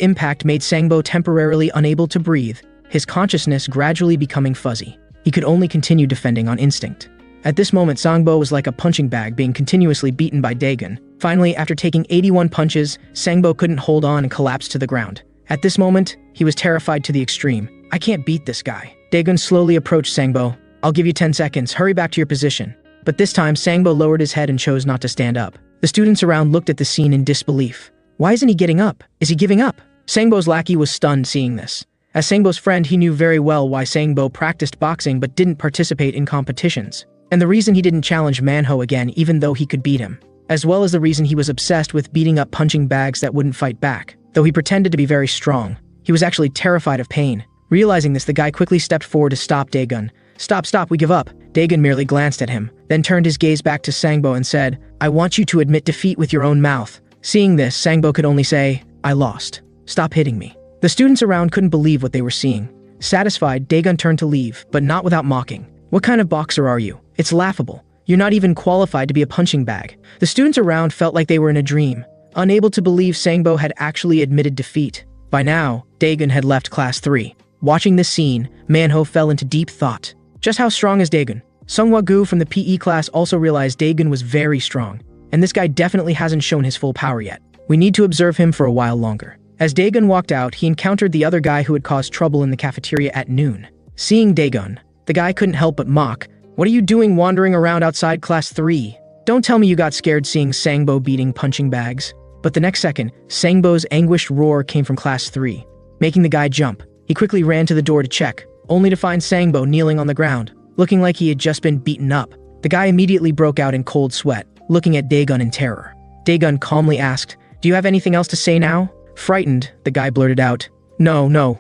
impact made Sangbo temporarily unable to breathe, his consciousness gradually becoming fuzzy. He could only continue defending on instinct. At this moment, Sangbo was like a punching bag being continuously beaten by Daegun. Finally, after taking 81 punches, Sangbo couldn't hold on and collapsed to the ground. At this moment, he was terrified to the extreme. "I can't beat this guy." Daegun slowly approached Sangbo. "I'll give you 10 seconds, hurry back to your position." But this time, Sangbo lowered his head and chose not to stand up. The students around looked at the scene in disbelief. Why isn't he getting up? Is he giving up? Sangbo's lackey was stunned seeing this. As Sangbo's friend, he knew very well why Sangbo practiced boxing but didn't participate in competitions. And the reason he didn't challenge Manho again even though he could beat him. As well as the reason he was obsessed with beating up punching bags that wouldn't fight back. Though he pretended to be very strong, he was actually terrified of pain. Realizing this, the guy quickly stepped forward to stop Daegun. Stop, we give up." Daegun merely glanced at him, then turned his gaze back to Sangbo and said, "I want you to admit defeat with your own mouth." Seeing this, Sangbo could only say, "I lost. Stop hitting me." The students around couldn't believe what they were seeing. Satisfied, Daegun turned to leave, but not without mocking. "What kind of boxer are you? It's laughable. You're not even qualified to be a punching bag." The students around felt like they were in a dream, unable to believe Sangbo had actually admitted defeat. By now, Daegun had left Class 3. Watching this scene, Manho fell into deep thought. Just how strong is Daegun? Sunghwa Gu from the PE class also realized Daegun was very strong, and this guy definitely hasn't shown his full power yet. We need to observe him for a while longer. As Daegun walked out, he encountered the other guy who had caused trouble in the cafeteria at noon. Seeing Daegun, the guy couldn't help but mock, "What are you doing wandering around outside Class 3? Don't tell me you got scared seeing Sangbo beating punching bags." But the next second, Sangbo's anguished roar came from Class 3, making the guy jump. He quickly ran to the door to check, only to find Sangbo kneeling on the ground, looking like he had just been beaten up. The guy immediately broke out in cold sweat, looking at Daegun in terror. Daegun calmly asked, "Do you have anything else to say now?" Frightened, the guy blurted out, No,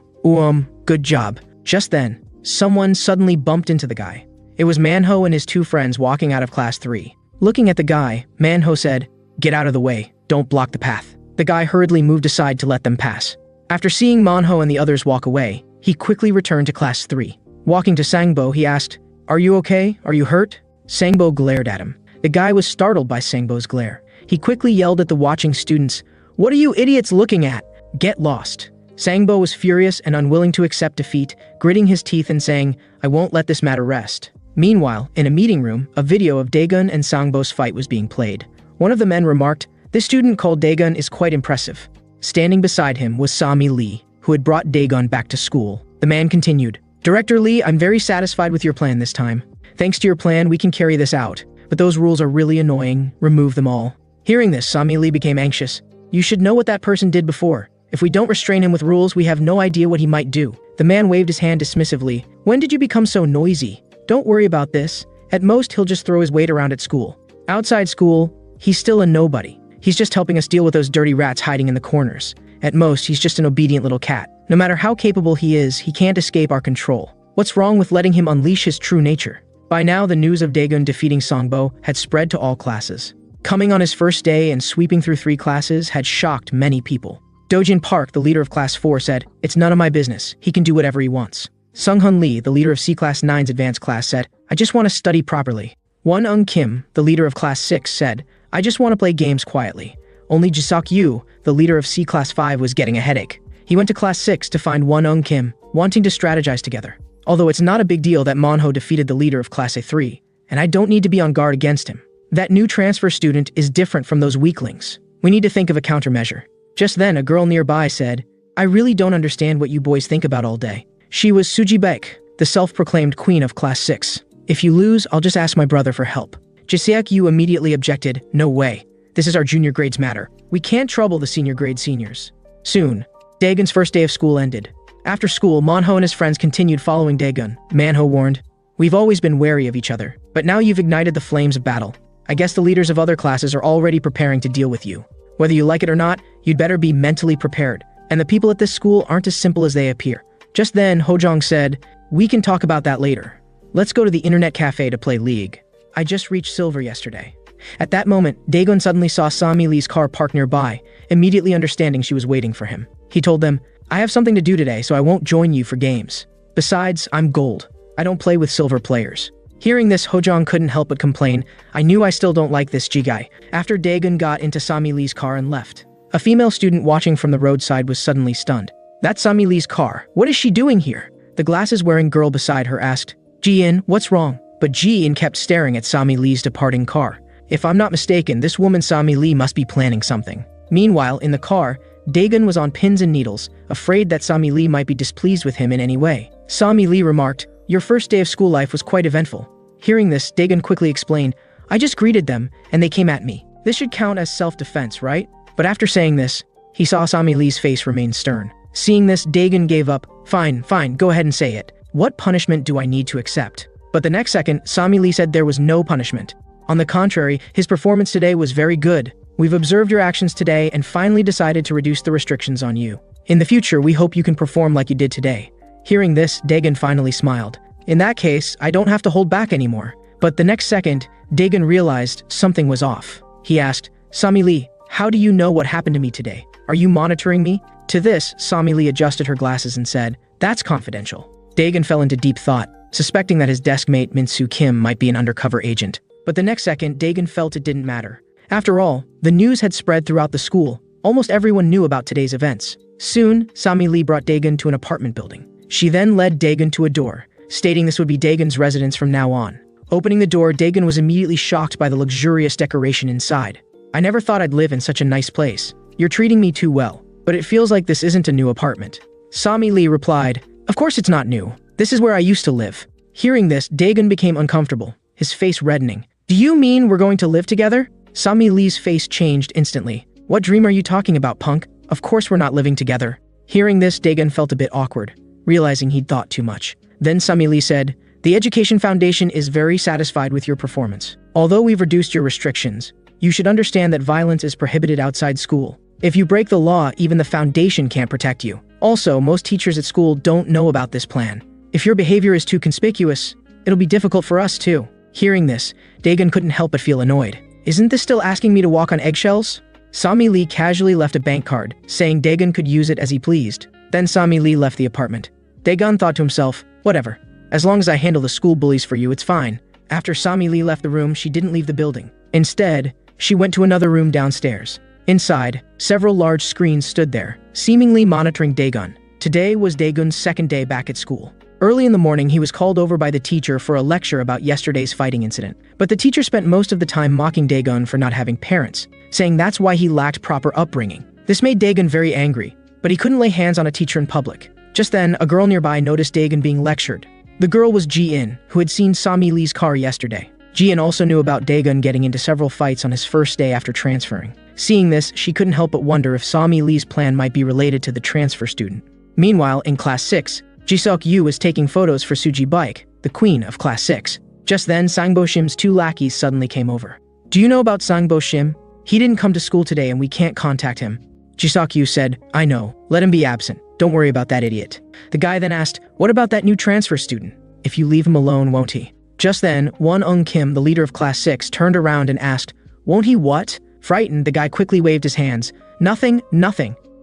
good job." Just then, someone suddenly bumped into the guy. It was Manho and his two friends walking out of Class 3. Looking at the guy, Manho said, "Get out of the way, don't block the path." The guy hurriedly moved aside to let them pass. After seeing Manho and the others walk away, he quickly returned to Class 3. Walking to Sangbo, he asked, "Are you okay? Are you hurt?" Sangbo glared at him. The guy was startled by Sangbo's glare. He quickly yelled at the watching students, "What are you idiots looking at? Get lost." Sangbo was furious and unwilling to accept defeat, gritting his teeth and saying, "I won't let this matter rest." Meanwhile, in a meeting room, a video of Daegun and Sangbo's fight was being played. One of the men remarked, "This student called Daegun is quite impressive." Standing beside him was Sami Lee, who had brought Daegun back to school. The man continued, "Director Lee, I'm very satisfied with your plan this time. Thanks to your plan, we can carry this out. But those rules are really annoying. Remove them all." Hearing this, Sami Lee became anxious. "You should know what that person did before. If we don't restrain him with rules, we have no idea what he might do." The man waved his hand dismissively. "When did you become so noisy? Don't worry about this. At most, he'll just throw his weight around at school. Outside school, he's still a nobody. He's just helping us deal with those dirty rats hiding in the corners. At most, he's just an obedient little cat. No matter how capable he is, he can't escape our control. What's wrong with letting him unleash his true nature?" By now, the news of Daegun defeating Sangbo had spread to all classes. Coming on his first day and sweeping through 3 classes had shocked many people. Dojin Park, the leader of Class 4, said, "It's none of my business. He can do whatever he wants." Sunghun Lee, the leader of C Class 9's advanced class, said, "I just want to study properly." Won-Eung Kim, the leader of Class 6, said, "I just want to play games quietly." Only Jisok Yu, the leader of C Class 5, was getting a headache. He went to Class 6 to find Won-Eung Kim, wanting to strategize together. Although it's not a big deal that Monho defeated the leader of Class A3, and I don't need to be on guard against him. That new transfer student is different from those weaklings. We need to think of a countermeasure. Just then, a girl nearby said, "I really don't understand what you boys think about all day." She was Suji Baek, the self-proclaimed queen of Class 6. "If you lose, I'll just ask my brother for help." Jiseok Yu immediately objected, "No way. This is our junior grades matter. We can't trouble the senior grade seniors. Soon, Dagon's first day of school ended. After school, Manho and his friends continued following Dagon. Manho warned, "We've always been wary of each other, but now you've ignited the flames of battle. I guess the leaders of other classes are already preparing to deal with you. Whether you like it or not, you'd better be mentally prepared. And the people at this school aren't as simple as they appear." Just then, Hojong said, "We can talk about that later. Let's go to the internet cafe to play League. I just reached silver yesterday." At that moment, Dagon suddenly saw Sami Lee's car parked nearby, immediately understanding she was waiting for him. He told them, "I have something to do today, so I won't join you for games. Besides, I'm gold. I don't play with silver players." Hearing this, Hojong couldn't help but complain, "I knew I still don't like this G-guy." After Dagon got into Sami Lee's car and left, a female student watching from the roadside was suddenly stunned. "That's Sami Lee's car. What is she doing here?" The glasses-wearing girl beside her asked, "Ji-in, what's wrong?" But Ji-in kept staring at Sami Lee's departing car. If I'm not mistaken, this woman Sami Lee must be planning something. Meanwhile, in the car, Dagon was on pins and needles, afraid that Sami Lee might be displeased with him in any way. Sami Lee remarked, "Your first day of school life was quite eventful." Hearing this, Dagon quickly explained, "I just greeted them, and they came at me. This should count as self-defense, right?" But after saying this, he saw Sami Lee's face remain stern. Seeing this, Dagon gave up. Fine, go ahead and say it. What punishment do I need to accept?" But the next second, Sami Lee said there was no punishment. On the contrary, his performance today was very good. "We've observed your actions today and finally decided to reduce the restrictions on you. In the future, we hope you can perform like you did today." Hearing this, Dagon finally smiled. "In that case, I don't have to hold back anymore." But the next second, Dagon realized something was off. He asked, "Sami Lee, how do you know what happened to me today? Are you monitoring me?" To this, Sami Lee adjusted her glasses and said, "That's confidential." Dagon fell into deep thought, suspecting that his desk mate Min-soo Kim might be an undercover agent. But the next second, Dagon felt it didn't matter. After all, the news had spread throughout the school. Almost everyone knew about today's events. Soon, Sami Lee brought Dagon to an apartment building. She then led Dagon to a door, stating this would be Dagon's residence from now on. Opening the door, Dagon was immediately shocked by the luxurious decoration inside. "I never thought I'd live in such a nice place. You're treating me too well. But it feels like this isn't a new apartment." Sami Lee replied, "Of course it's not new. This is where I used to live." Hearing this, Dagon became uncomfortable, his face reddening. "Do you mean we're going to live together?" Sami Lee's face changed instantly. "What dream are you talking about, punk? Of course we're not living together." Hearing this, Dagon felt a bit awkward, realizing he'd thought too much. Then Sami Lee said, "The Education Foundation is very satisfied with your performance. Although we've reduced your restrictions, you should understand that violence is prohibited outside school. If you break the law, even the foundation can't protect you. Also, most teachers at school don't know about this plan. If your behavior is too conspicuous, it'll be difficult for us too." Hearing this, Dagon couldn't help but feel annoyed. "Isn't this still asking me to walk on eggshells?" Sami Lee casually left a bank card, saying Dagon could use it as he pleased. Then Sami Lee left the apartment. Dagon thought to himself, "Whatever. As long as I handle the school bullies for you, it's fine." After Sami Lee left the room, she didn't leave the building. Instead, she went to another room downstairs. Inside, several large screens stood there, seemingly monitoring Dagon. Today was Dagon's second day back at school. Early in the morning, he was called over by the teacher for a lecture about yesterday's fighting incident. But the teacher spent most of the time mocking Dagon for not having parents, saying that's why he lacked proper upbringing. This made Dagon very angry, but he couldn't lay hands on a teacher in public. Just then, a girl nearby noticed Dagon being lectured. The girl was Ji-in, who had seen Sami Lee's car yesterday. Ji-in also knew about Dagon getting into several fights on his first day after transferring. Seeing this, she couldn't help but wonder if Sami Lee's plan might be related to the transfer student. Meanwhile, in Class 6, Ji-seok-yu was taking photos for Suji Baek, the queen of Class 6. Just then, Sang-bo Shim's two lackeys suddenly came over. "Do you know about Sang-bo Shim? He didn't come to school today and we can't contact him." Ji-seok-yu said, "I know. Let him be absent. Don't worry about that idiot." The guy then asked, "What about that new transfer student? If you leave him alone, won't he?" Just then, Won-eung Kim, the leader of Class 6, turned around and asked, "Won't he what?" Frightened, the guy quickly waved his hands. Nothing.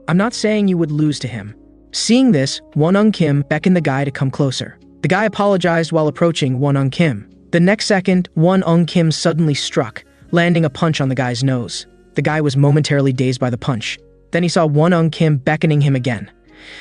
I'm not saying you would lose to him." Seeing this, Won-eung Kim beckoned the guy to come closer. The guy apologized while approaching Won-eung Kim. The next second, Won-eung Kim suddenly struck, landing a punch on the guy's nose. The guy was momentarily dazed by the punch. Then he saw Won-eung Kim beckoning him again.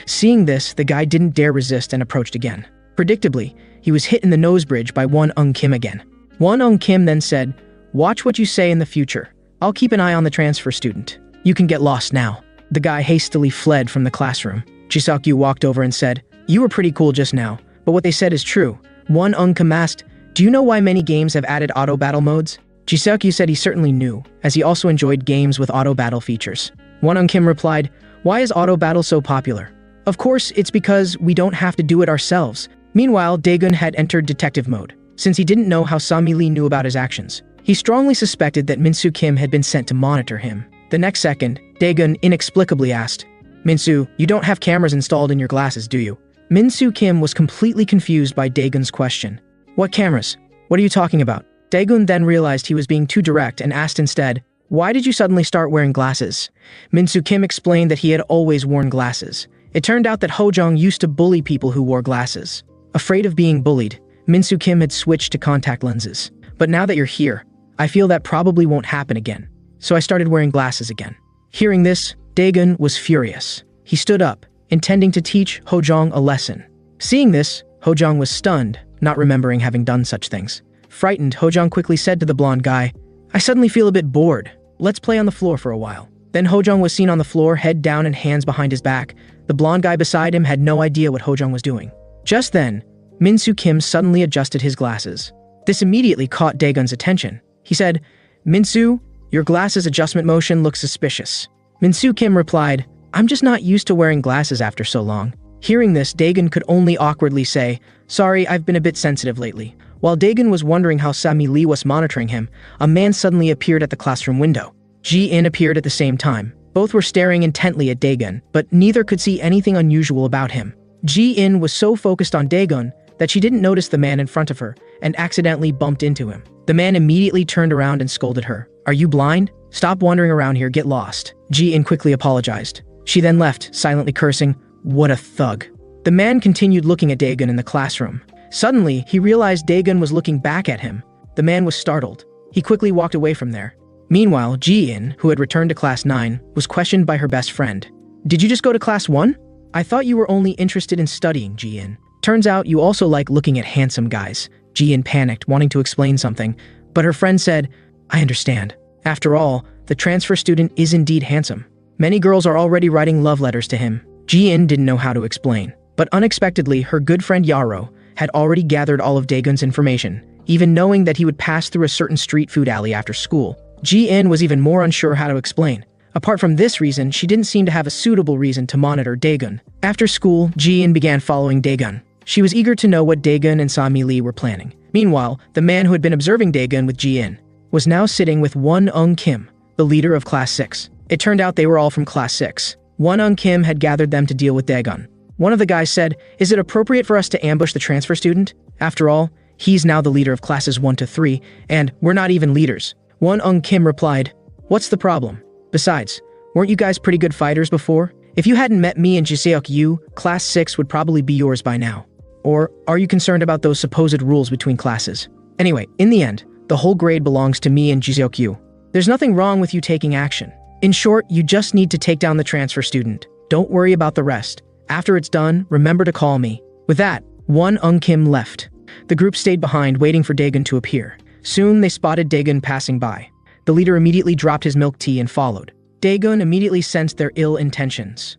Seeing this, the guy didn't dare resist and approached again. Predictably, he was hit in the nose bridge by Won-eung Kim again. Won-eung Kim then said, "Watch what you say in the future. I'll keep an eye on the transfer student. You can get lost now." The guy hastily fled from the classroom. Ji-seok-yu walked over and said, "You were pretty cool just now, but what they said is true." Won-eung Kim asked, "Do you know why many games have added auto battle modes?" Jiseokyu said he certainly knew, as he also enjoyed games with auto battle features. Won Kim replied, "Why is auto battle so popular?" "Of course, it's because we don't have to do it ourselves." Meanwhile, Daegun had entered detective mode. Since he didn't know how Sami Lee knew about his actions, he strongly suspected that Minsu Kim had been sent to monitor him. The next second, Daegun inexplicably asked, "Minsu, you don't have cameras installed in your glasses, do you?" Minsu Kim was completely confused by Daegun's question. "What cameras? What are you talking about?" Daegun then realized he was being too direct and asked instead, "Why did you suddenly start wearing glasses?" Minsu Kim explained that he had always worn glasses. It turned out that Hojong used to bully people who wore glasses. Afraid of being bullied, Minsu Kim had switched to contact lenses. "But now that you're here, I feel that probably won't happen again. So I started wearing glasses again." Hearing this, Daegun was furious. He stood up, intending to teach Hojong a lesson. Seeing this, Hojong was stunned, not remembering having done such things. Frightened, Hojong quickly said to the blonde guy, "I suddenly feel a bit bored. Let's play on the floor for a while." Then Hojong was seen on the floor, head down and hands behind his back. The blonde guy beside him had no idea what Hojong was doing. Just then, Minsu Kim suddenly adjusted his glasses. This immediately caught Daegun's attention. He said, "Minsu, your glasses adjustment motion looks suspicious." Minsu Kim replied, "I'm just not used to wearing glasses after so long." Hearing this, Daegun could only awkwardly say, "Sorry, I've been a bit sensitive lately." While Daegun was wondering how Sami Lee was monitoring him, a man suddenly appeared at the classroom window. Ji-in appeared at the same time. Both were staring intently at Daegun, but neither could see anything unusual about him. Ji-in was so focused on Daegun that she didn't notice the man in front of her and accidentally bumped into him. The man immediately turned around and scolded her. "Are you blind? Stop wandering around here, get lost." Ji-in quickly apologized. She then left, silently cursing, "What a thug." The man continued looking at Daegun in the classroom. Suddenly, he realized Daegun was looking back at him. The man was startled. He quickly walked away from there. Meanwhile, Ji-in, who had returned to class 9, was questioned by her best friend. "Did you just go to class 1? I thought you were only interested in studying, Ji-in. Turns out you also like looking at handsome guys." Ji-in panicked, wanting to explain something, but her friend said, "I understand. After all, the transfer student is indeed handsome. Many girls are already writing love letters to him." Ji-in didn't know how to explain, but unexpectedly, her good friend Yaro had already gathered all of Daegun's information, even knowing that he would pass through a certain street food alley after school. Ji-in was even more unsure how to explain. Apart from this reason, she didn't seem to have a suitable reason to monitor Daegun. After school, Ji-in began following Daegun. She was eager to know what Daegun and Sami Lee were planning. Meanwhile, the man who had been observing Daegun with Ji-in was now sitting with Won Kim, the leader of Class 6. It turned out they were all from Class 6. Won Kim had gathered them to deal with Daegun. One of the guys said, "Is it appropriate for us to ambush the transfer student? After all, he's now the leader of classes 1 to 3, and we're not even leaders." Won Kim replied, "What's the problem? Besides, weren't you guys pretty good fighters before? If you hadn't met me and Jiseok, Class 6 would probably be yours by now. Or are you concerned about those supposed rules between classes? Anyway, in the end, the whole grade belongs to me and Jiseok. There's nothing wrong with you taking action. In short, you just need to take down the transfer student. Don't worry about the rest. After it's done, remember to call me." With that, Won Kim left. The group stayed behind, waiting for Daegun to appear. Soon, they spotted Daegun passing by. The leader immediately dropped his milk tea and followed. Daegun immediately sensed their ill intentions.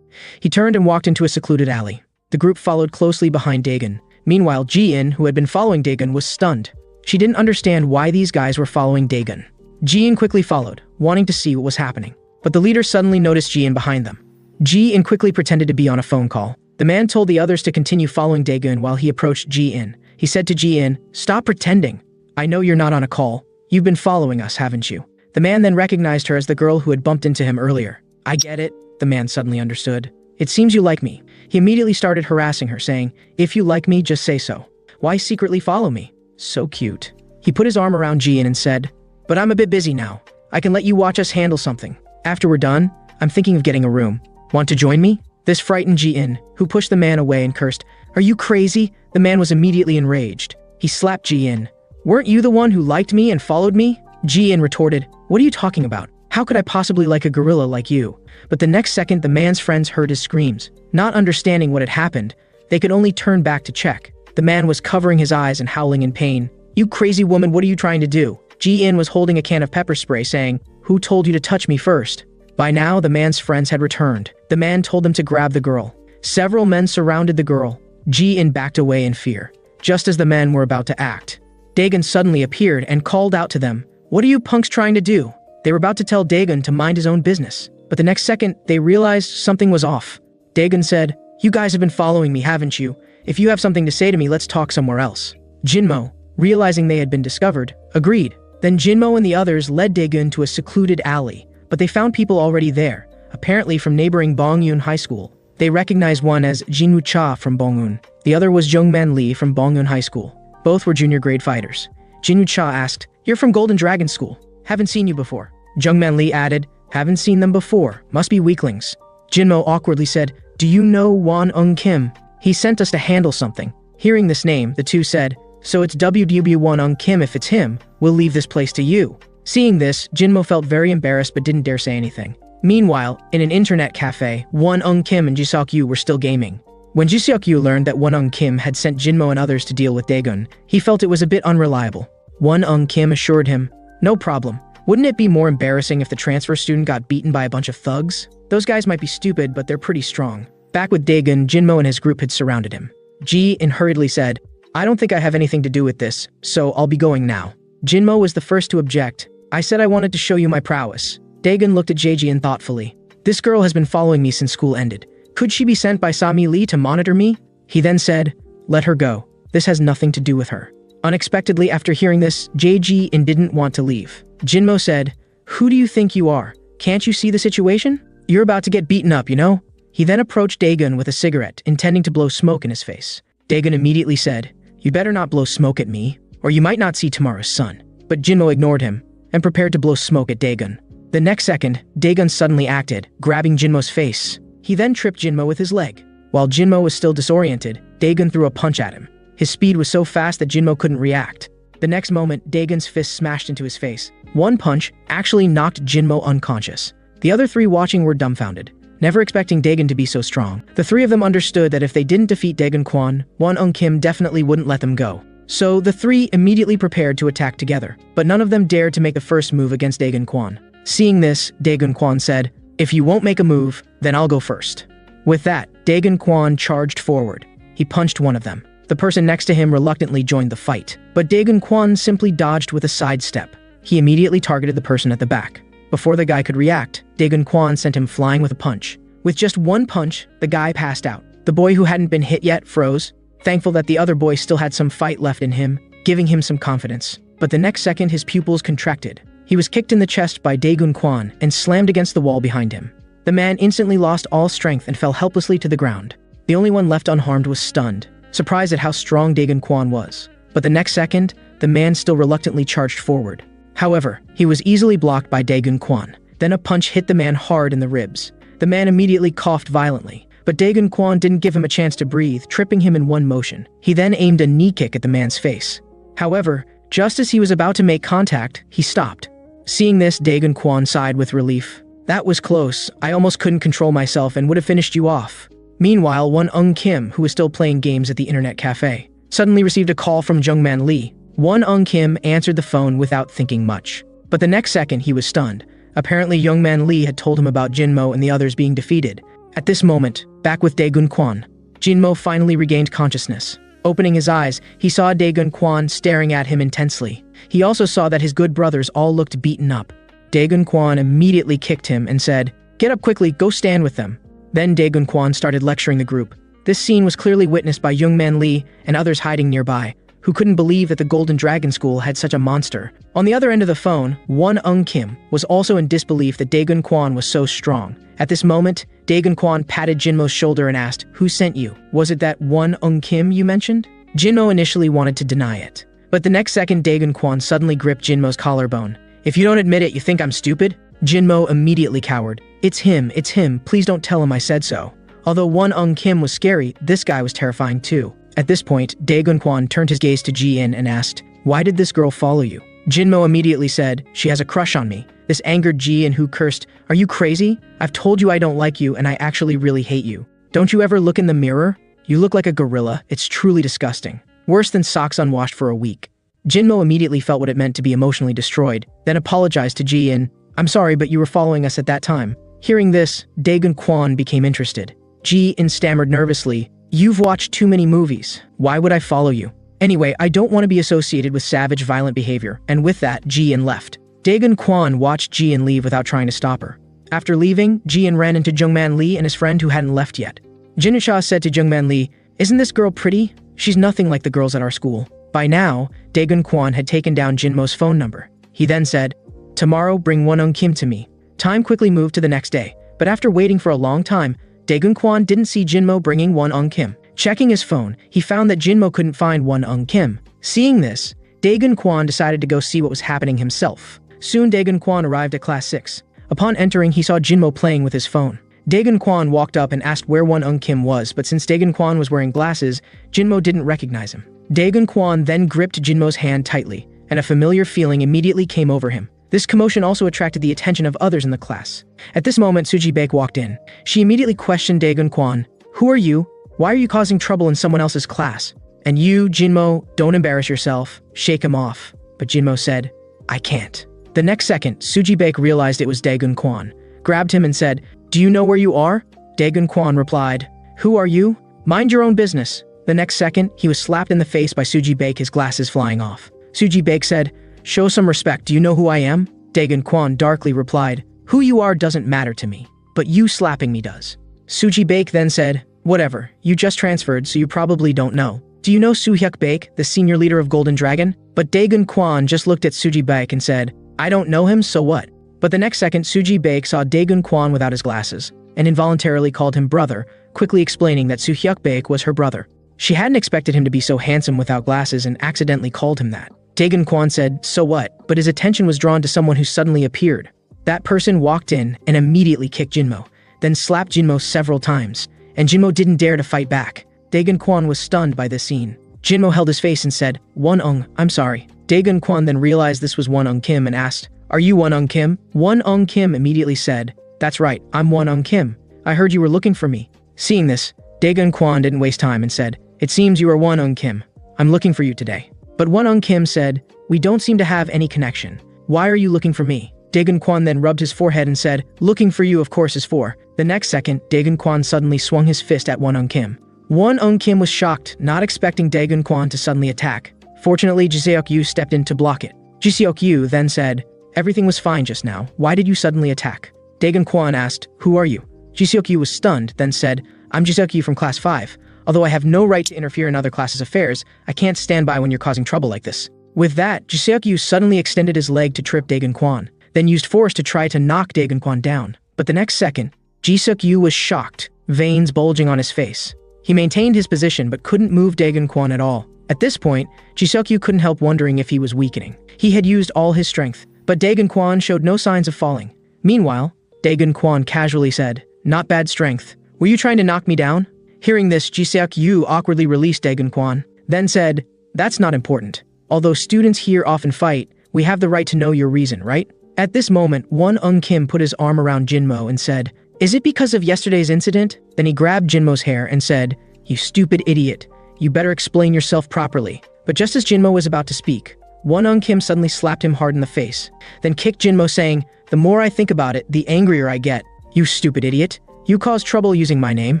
He turned and walked into a secluded alley. The group followed closely behind Daegun. Meanwhile, Ji-in, who had been following Daegun, was stunned. She didn't understand why these guys were following Daegun. Ji-in quickly followed, wanting to see what was happening. But the leader suddenly noticed Ji-in behind them. Ji-in quickly pretended to be on a phone call. The man told the others to continue following Daegun while he approached Ji-in. He said to Ji-in, "Stop pretending. I know you're not on a call. You've been following us, haven't you?" The man then recognized her as the girl who had bumped into him earlier. "I get it," the man suddenly understood. "It seems you like me." He immediately started harassing her, saying, "If you like me, just say so. Why secretly follow me? So cute." He put his arm around Ji-in and said, "But I'm a bit busy now. I can let you watch us handle something. After we're done, I'm thinking of getting a room. Want to join me?" This frightened Ji-in, who pushed the man away and cursed, "Are you crazy?" The man was immediately enraged. He slapped Ji-in. "Weren't you the one who liked me and followed me?" Ji-in retorted, "What are you talking about? How could I possibly like a gorilla like you?" But the next second, the man's friends heard his screams. Not understanding what had happened, they could only turn back to check. The man was covering his eyes and howling in pain. "You crazy woman, what are you trying to do?" Ji-in was holding a can of pepper spray, saying, "Who told you to touch me first?" By now, the man's friends had returned. The man told them to grab the girl. Several men surrounded the girl. Ji-in backed away in fear. Just as the men were about to act, Daegun suddenly appeared and called out to them, "What are you punks trying to do?" They were about to tell Dagon to mind his own business, but the next second, they realized something was off. Dagon said, "You guys have been following me, haven't you? If you have something to say to me, let's talk somewhere else." Jinmo, realizing they had been discovered, agreed. Then Jinmo and the others led Dagon to a secluded alley, but they found people already there, apparently from neighboring Bongyun High School. They recognized one as Jinwoo Cha from Bongyun. The other was Jungman Lee from Bongyun High School. Both were junior grade fighters. Jinwoo Cha asked, "You're from Golden Dragon School. Haven't seen you before." Jungman Lee added, "Haven't seen them before. Must be weaklings." Jinmo awkwardly said, "Do you know Won Eung Kim? He sent us to handle something." Hearing this name, the two said, "So it's WW Won Eung Kim. If it's him, we'll leave this place to you." Seeing this, Jinmo felt very embarrassed but didn't dare say anything. Meanwhile, in an internet cafe, Won Eung Kim and Ji Seok-yu were still gaming. When Ji Seok-yu learned that Won Eung Kim had sent Jinmo and others to deal with Dagon, he felt it was a bit unreliable. Won Eung Kim assured him, "No problem. Wouldn't it be more embarrassing if the transfer student got beaten by a bunch of thugs? Those guys might be stupid, but they're pretty strong." Back with Dagon, Jinmo and his group had surrounded him. Ji-in hurriedly said, "I don't think I have anything to do with this, so I'll be going now." Jinmo was the first to object. "I said I wanted to show you my prowess." Dagon looked at Ji-in thoughtfully. "This girl has been following me since school ended. Could she be sent by Sami Lee to monitor me?" He then said, "Let her go. This has nothing to do with her." Unexpectedly, after hearing this, Ji-in didn't want to leave. Jinmo said, "Who do you think you are? Can't you see the situation? You're about to get beaten up, you know?" He then approached Dagon with a cigarette, intending to blow smoke in his face. Dagon immediately said, "You better not blow smoke at me, or you might not see tomorrow's sun." But Jinmo ignored him and prepared to blow smoke at Dagon. The next second, Dagon suddenly acted, grabbing Jinmo's face. He then tripped Jinmo with his leg. While Jinmo was still disoriented, Dagon threw a punch at him. His speed was so fast that Jinmo couldn't react. The next moment, Dagon's fist smashed into his face. One punch actually knocked Jinmo unconscious. The other three watching were dumbfounded, never expecting Dagon to be so strong. The three of them understood that if they didn't defeat Dagon Kwon, Won Eung Kim definitely wouldn't let them go. So the three immediately prepared to attack together, but none of them dared to make the first move against Dagon Kwon. Seeing this, Dagon Kwon said, "If you won't make a move, then I'll go first." With that, Dagon Kwon charged forward. He punched one of them. The person next to him reluctantly joined the fight, but Dagon Kwon simply dodged with a sidestep. He immediately targeted the person at the back. Before the guy could react, Dagon Kwon sent him flying with a punch. With just one punch, the guy passed out. The boy who hadn't been hit yet froze, thankful that the other boy still had some fight left in him, giving him some confidence. But the next second, his pupils contracted. He was kicked in the chest by Dagon Kwon and slammed against the wall behind him. The man instantly lost all strength and fell helplessly to the ground. The only one left unharmed was stunned, surprised at how strong Dagon Kwon was. But the next second, the man still reluctantly charged forward. However, he was easily blocked by Dagon Kwon. Then a punch hit the man hard in the ribs. The man immediately coughed violently, but Dagon Kwon didn't give him a chance to breathe, tripping him in one motion. He then aimed a knee kick at the man's face. However, just as he was about to make contact, he stopped. Seeing this, Dagon Kwon sighed with relief. "That was close. I almost couldn't control myself and would have finished you off." Meanwhile, Won Eung Kim, who was still playing games at the internet cafe, suddenly received a call from Jungman Lee. Won Eung Kim answered the phone without thinking much. But the next second, he was stunned. Apparently, Jungman Lee had told him about Jinmo and the others being defeated. At this moment, back with Dagon Kwon, Jinmo finally regained consciousness. Opening his eyes, he saw Dagon Kwon staring at him intensely. He also saw that his good brothers all looked beaten up. Dagon Kwon immediately kicked him and said, "Get up quickly, go stand with them." Then Dagon Kwon started lecturing the group. This scene was clearly witnessed by Jungman Lee and others hiding nearby, who couldn't believe that the Golden Dragon School had such a monster. On the other end of the phone, Won Eung Kim was also in disbelief that Dagon Kwon was so strong. At this moment, Dagon Kwon patted Jinmo's shoulder and asked, "Who sent you? Was it that Won Eung Kim you mentioned?" Jinmo initially wanted to deny it, but the next second Dagon Kwon suddenly gripped Jinmo's collarbone. "If you don't admit it, you think I'm stupid?" Jinmo immediately cowered. It's him, please don't tell him I said so." Although Won Eung Kim was scary, this guy was terrifying too. At this point, Dagon Kwon turned his gaze to Ji-in and asked, "Why did this girl follow you?" Jinmo immediately said, "She has a crush on me." This angered Ji-in, who cursed, "Are you crazy? I've told you I don't like you and I actually really hate you. Don't you ever look in the mirror? You look like a gorilla. It's truly disgusting. Worse than socks unwashed for a week." Jinmo immediately felt what it meant to be emotionally destroyed, then apologized to Ji-in. "I'm sorry, but you were following us at that time." Hearing this, Dagon Kwon became interested. Ji-in stammered nervously, "You've watched too many movies. Why would I follow you?" Anyway, I don't want to be associated with savage, violent behavior. And with that, Ji-in left. Daegun Kwon watched Ji-in leave without trying to stop her. After leaving, Ji-in ran into Jungman Lee and his friend who hadn't left yet. Jinusha said to Jungman Lee, "Isn't this girl pretty? She's nothing like the girls at our school." By now, Daegun Kwon had taken down Jinmo's phone number. He then said, "Tomorrow, bring Won-Eung Kim to me." Time quickly moved to the next day, but after waiting for a long time, Daegun Kwon didn't see Jinmo bringing Won-Eung Kim. Checking his phone, he found that Jinmo couldn't find Won-Eung Kim. Seeing this, Daegun Kwon decided to go see what was happening himself. Soon Daegun Kwon arrived at class 6. Upon entering, he saw Jinmo playing with his phone. Daegun Kwon walked up and asked where Won-Eung Kim was, but since Daegun Kwon was wearing glasses, Jinmo didn't recognize him. Daegun Kwon then gripped Jinmo's hand tightly, and a familiar feeling immediately came over him. This commotion also attracted the attention of others in the class. At this moment, Suji Baek walked in. She immediately questioned Daegun Kwon. "Who are you? Why are you causing trouble in someone else's class? And you, Jinmo, don't embarrass yourself. Shake him off." But Jinmo said, "I can't." The next second, Suji Baek realized it was Daegun Kwon, grabbed him and said, "Do you know where you are?" Daegun Kwon replied, "Who are you? Mind your own business." The next second, he was slapped in the face by Suji Baek, his glasses flying off. Suji Baek said, "Show some respect. Do you know who I am?" Daegun Kwon darkly replied, "Who you are doesn't matter to me, but you slapping me does." Suji Baek then said, "Whatever, you just transferred, so you probably don't know. Do you know Soo-hyuk Baek, the senior leader of Golden Dragon?" But Daegun Kwon just looked at Suji Baek and said, "I don't know him, so what?" But the next second, Suji Baek saw Daegun Kwon without his glasses, and involuntarily called him brother, quickly explaining that Soo-hyuk Baek was her brother. She hadn't expected him to be so handsome without glasses and accidentally called him that. Daegun Kwon said, "So what?" But his attention was drawn to someone who suddenly appeared. That person walked in and immediately kicked Jinmo, then slapped Jinmo several times, and Jinmo didn't dare to fight back. Daegun Kwon was stunned by this scene. Jinmo held his face and said, "Won-Eung, I'm sorry." Daegun Kwon then realized this was Won-Eung Kim and asked, "Are you Won-Eung Kim?" Won-Eung Kim immediately said, "That's right, I'm Won-Eung Kim. I heard you were looking for me." Seeing this, Daegun Kwon didn't waste time and said, "It seems you are Won-Eung Kim. I'm looking for you today." But Won-Eung Kim said, "We don't seem to have any connection. Why are you looking for me?" Daegun Kwon then rubbed his forehead and said, "Looking for you of course is for." The next second, Daegun Kwon suddenly swung his fist at Won-Eung Kim. Won-Eung Kim was shocked, not expecting Daegun Kwon to suddenly attack. Fortunately, Ji-seok-yu stepped in to block it. Ji-seok-yu then said, "Everything was fine just now. Why did you suddenly attack?" Daegun Kwon asked, "Who are you?" Ji-seok-yu was stunned, then said, "I'm Ji-seok-yu from class 5. Although I have no right to interfere in other classes' affairs, I can't stand by when you're causing trouble like this." With that, Ji-seok-yu suddenly extended his leg to trip Daegun Kwon, then used force to try to knock Daegun Kwon down. But the next second, Ji-seok-yu was shocked, veins bulging on his face. He maintained his position but couldn't move Daegun Kwon at all. At this point, Ji-seok-yu couldn't help wondering if he was weakening. He had used all his strength, but Daegun Kwon showed no signs of falling. Meanwhile, Daegun Kwon casually said, "Not bad strength. Were you trying to knock me down?" Hearing this, Ji-seok-yu awkwardly released Daegun Kwon, then said, "That's not important. Although students here often fight, we have the right to know your reason, right?" At this moment, Won-Eung Kim put his arm around Jinmo and said, "Is it because of yesterday's incident?" Then he grabbed Jinmo's hair and said, "You stupid idiot. You better explain yourself properly." But just as Jinmo was about to speak, Won-Eung Kim suddenly slapped him hard in the face, then kicked Jinmo saying, "The more I think about it, the angrier I get. You stupid idiot. You caused trouble using my name."